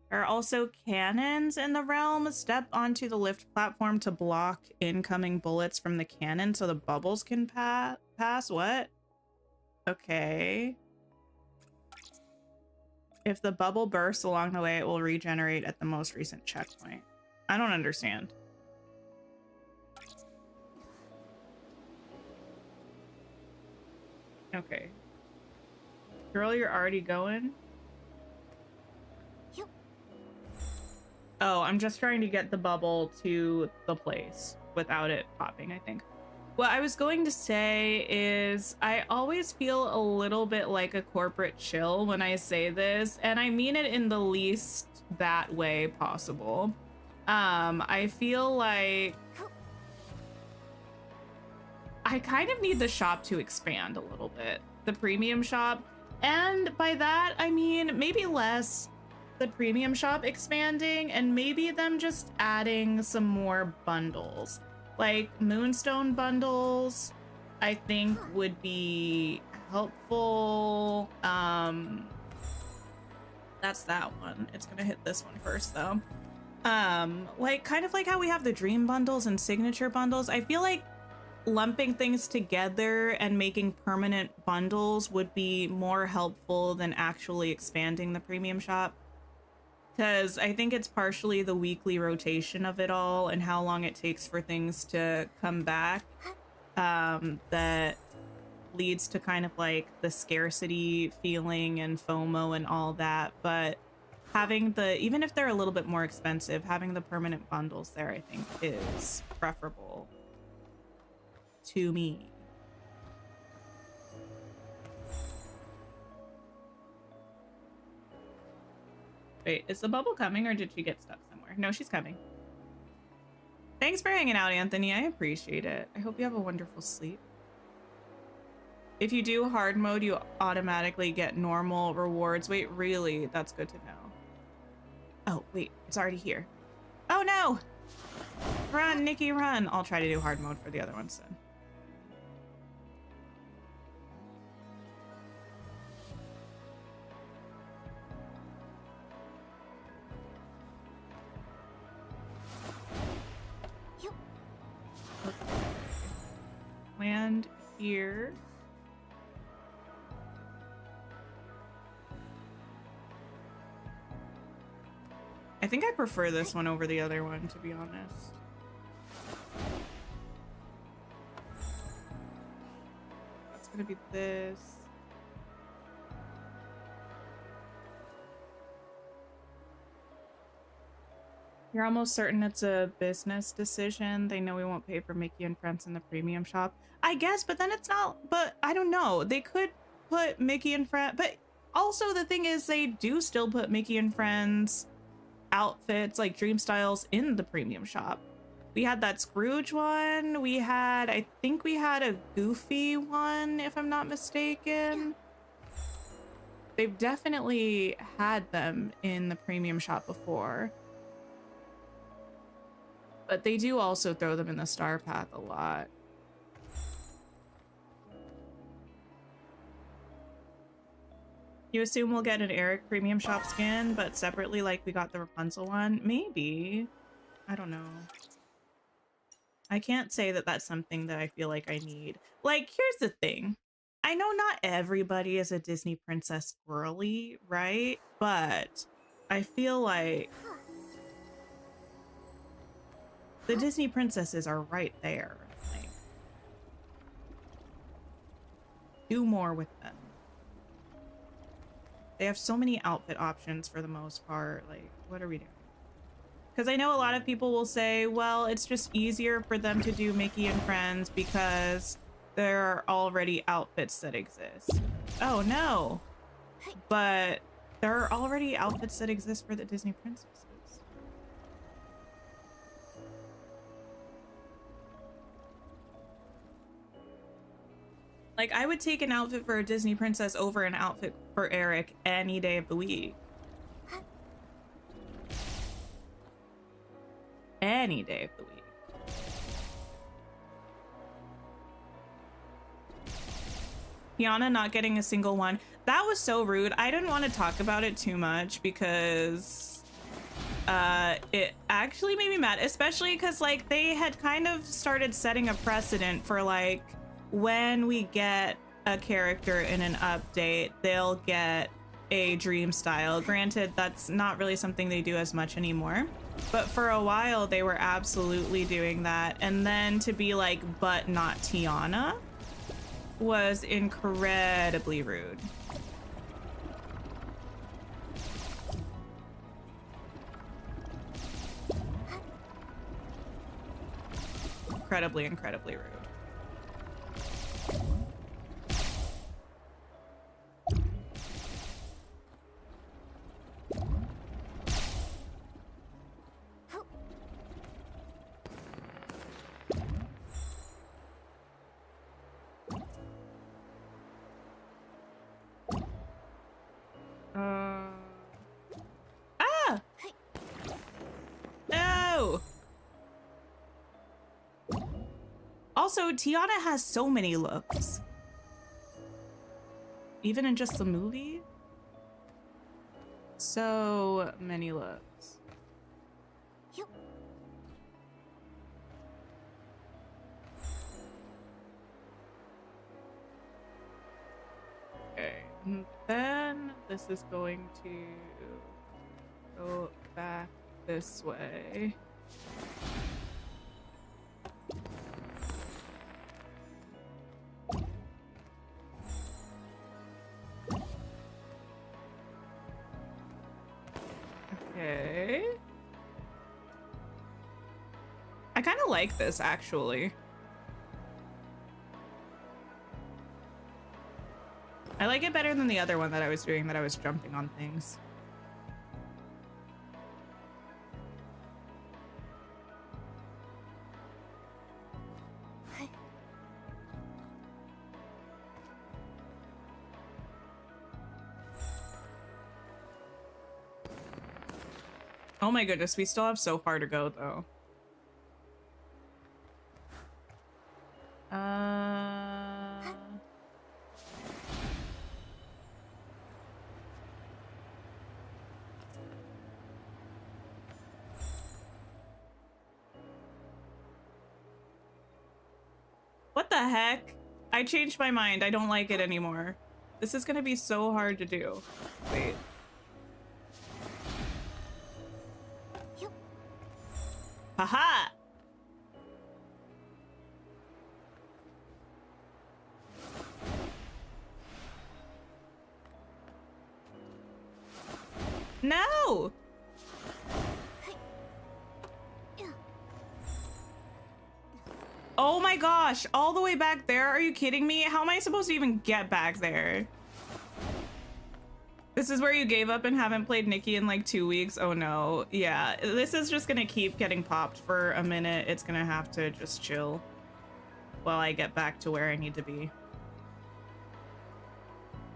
There are also cannons in the realm. Step onto the lift platform to block incoming bullets from the cannon so the bubbles can pass. What? Okay. If the bubble bursts along the way, it will regenerate at the most recent checkpoint. I don't understand. Okay. Girl, you're already going? Yep. Oh, I'm just trying to get the bubble to the place without it popping, I think. What I was going to say is I always feel a little bit like a corporate shill when I say this, and I mean it in the least that way possible. I feel like I kind of need the shop to expand a little bit, the premium shop. And by that, I mean maybe less the premium shop expanding and maybe them just adding some more bundles. Like Moonstone bundles, I think would be helpful. That's that one. It's gonna hit this one first though. Like kind of like how we have the dream bundles and signature bundles. I feel like lumping things together and making permanent bundles would be more helpful than actually expanding the premium shop, because I think it's partially the weekly rotation of it all and how long it takes for things to come back that leads to kind of like the scarcity feeling and FOMO and all that. But having even if they're a little bit more expensive, having the permanent bundles there I think is preferable to me. Wait, is the bubble coming or did she get stuck somewhere? No, she's coming. Thanks for hanging out, Anthony. I appreciate it. I hope you have a wonderful sleep. If you do hard mode, you automatically get normal rewards. Wait, really? That's good to know. Oh, wait, it's already here. Oh no! Run, Nikki, run! I'll try to do hard mode for the other ones then. Land here. I think I prefer this one over the other one, to be honest. That's gonna be this. You're almost certain it's a business decision. They know we won't pay for Mickey and Friends in the premium shop. I guess, but then it's not, but I don't know. They could put Mickey and Friends, but also the thing is they do still put Mickey and Friends outfits like dream styles in the premium shop. We had that Scrooge one. We had, I think we had a Goofy one, if I'm not mistaken. They've definitely had them in the premium shop before. But they do also throw them in the Star Path a lot. You assume we'll get an Eric premium shop skin, but separately like we got the Rapunzel one? Maybe. I don't know. I can't say that that's something that I feel like I need. Like, here's the thing. I know not everybody is a Disney princess girly, right? But I feel like the Disney princesses are right there. Like, do more with them. They have so many outfit options for the most part. Like, what are we doing? Because I know a lot of people will say, well, it's just easier for them to do Mickey and Friends because there are already outfits that exist. Oh, no. But there are already outfits that exist for the Disney princesses. Like, I would take an outfit for a Disney princess over an outfit for Eric any day of the week. Any day of the week. Tiana not getting a single one. That was so rude. I didn't want to talk about it too much because it actually made me mad, especially because like they had kind of started setting a precedent for like when we get a character in an update, they'll get a dream style. Granted, that's not really something they do as much anymore, but for a while they were absolutely doing that. And then to be like, but not Tiana, was incredibly rude. Incredibly rude. No! Also, Tiana has so many looks. Even in just the movie? So many looks. Okay, and then this is going to go back this way. Okay. I kind of like this, actually. I like it better than the other one that I was doing, that I was jumping on things. Oh my goodness, we still have so far to go though. What the heck? I changed my mind. I don't like it anymore. This is gonna be so hard to do. Wait. Haha! No! Oh my gosh, all the way back there? Are you kidding me? How am I supposed to even get back there? This is where you gave up and haven't played Nikki in like 2 weeks? Oh no. Yeah, this is just gonna keep getting popped for a minute. It's gonna have to just chill while I get back to where I need to be.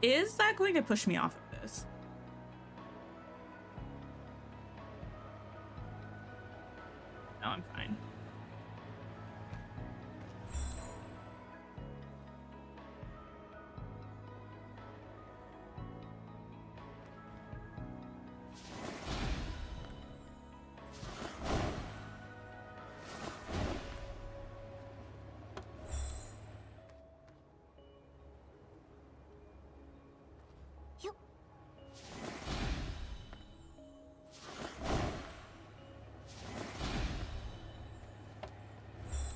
Is that going to push me off of this? No, I'm fine.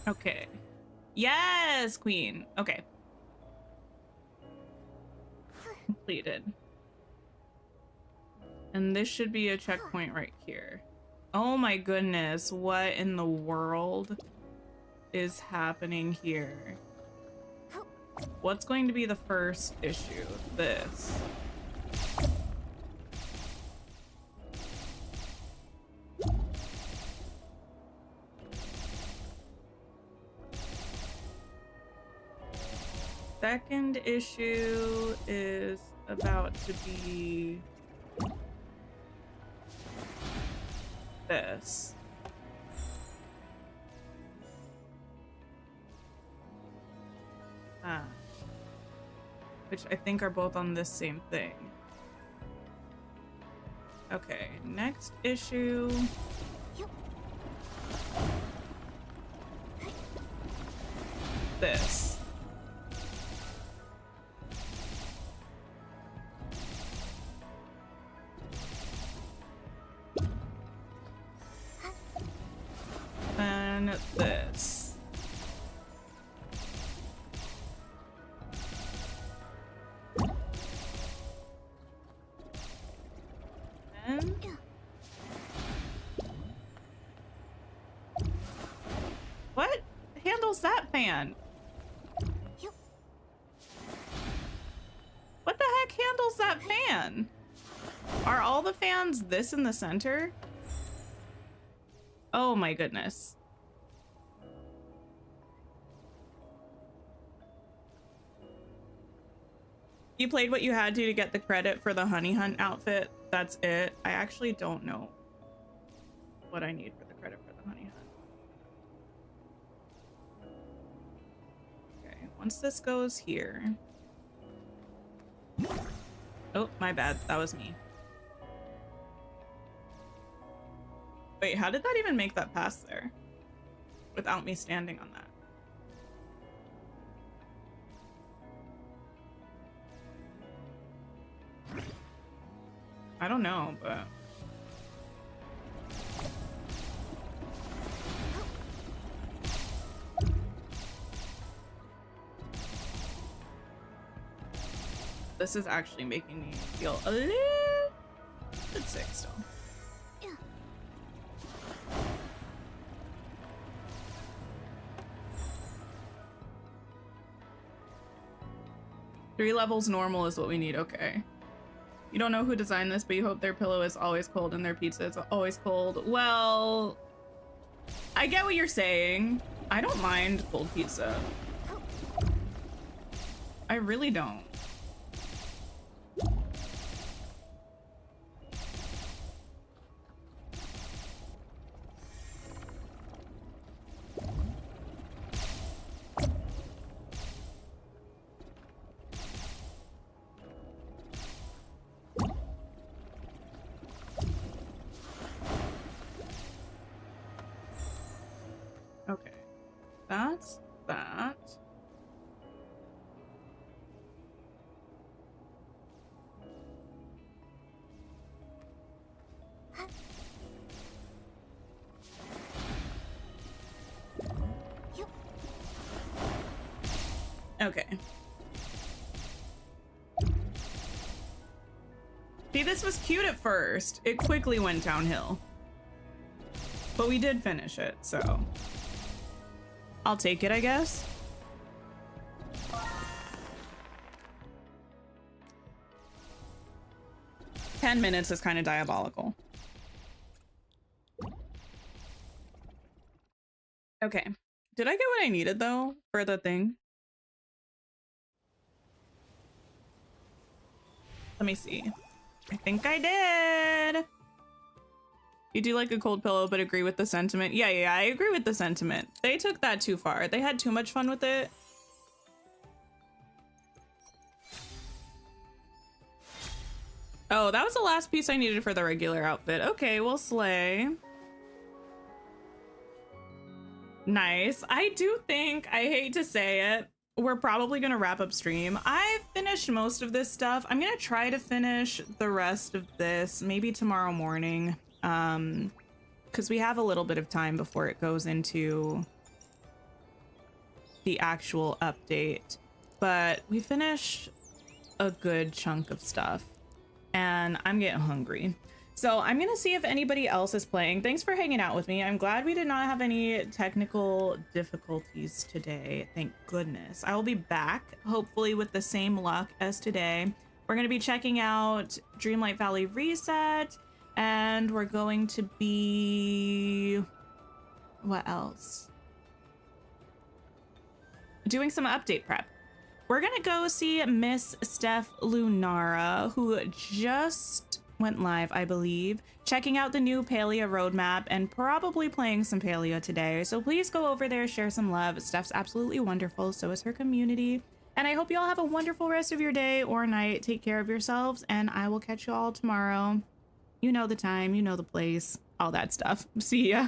Okay. Yes, queen. Okay. Completed. And this should be a checkpoint right here. Oh my goodness. What in the world is happening here? What's going to be the first issue? This. Second issue is about to be this. Which I think are both on this same thing. Okay, next issue. This. And this. And what handles that fan? What the heck handles that fan? Are all the fans this in the center? Oh my goodness. You played what you had to get the credit for the honey hunt outfit. That's it. I actually don't know what I need for the credit for the honey hunt. Okay, once this goes here. Oh, my bad. That was me. Wait, how did that even make that pass there? Without me standing on that. I don't know, but... This is actually making me feel a little bit sick still. 3 levels normal is what we need. Okay. You don't know who designed this, but you hope their pillow is always cold and their pizza is always cold. Well, I get what you're saying. I don't mind cold pizza. I really don't. that's that. Okay. See, this was cute at first. It quickly went downhill. But we did finish it, so I'll take it, I guess. "10 minutes is kind of diabolical. Okay. Did I get what I needed, though, for the thing? Let me see. I think I did. You do like a cold pillow, but agree with the sentiment. Yeah, I agree with the sentiment. They took that too far. They had too much fun with it. Oh, that was the last piece I needed for the regular outfit. Okay, well, slay. Nice. I do think, I hate to say it, we're probably gonna wrap up stream. I've finished most of this stuff. I'm gonna try to finish the rest of this maybe tomorrow morning, because we have a little bit of time before it goes into the actual update. But we finished a good chunk of stuff and I'm getting hungry. So I'm gonna see if anybody else is playing. Thanks for hanging out with me. I'm glad we did not have any technical difficulties today. Thank goodness. I will be back, hopefully with the same luck as today. We're gonna be checking out Dreamlight Valley Reset, and we're going to be... what else? Doing some update prep. We're gonna go see Miss Steph Lunara, who just went live, I believe, checking out the new Palia roadmap and probably playing some Palia today. So please go over there, share some love. Steph's absolutely wonderful, so is her community. And I hope you all have a wonderful rest of your day or night. Take care of yourselves, and I will catch you all tomorrow. You know the time, you know the place, all that stuff. See ya.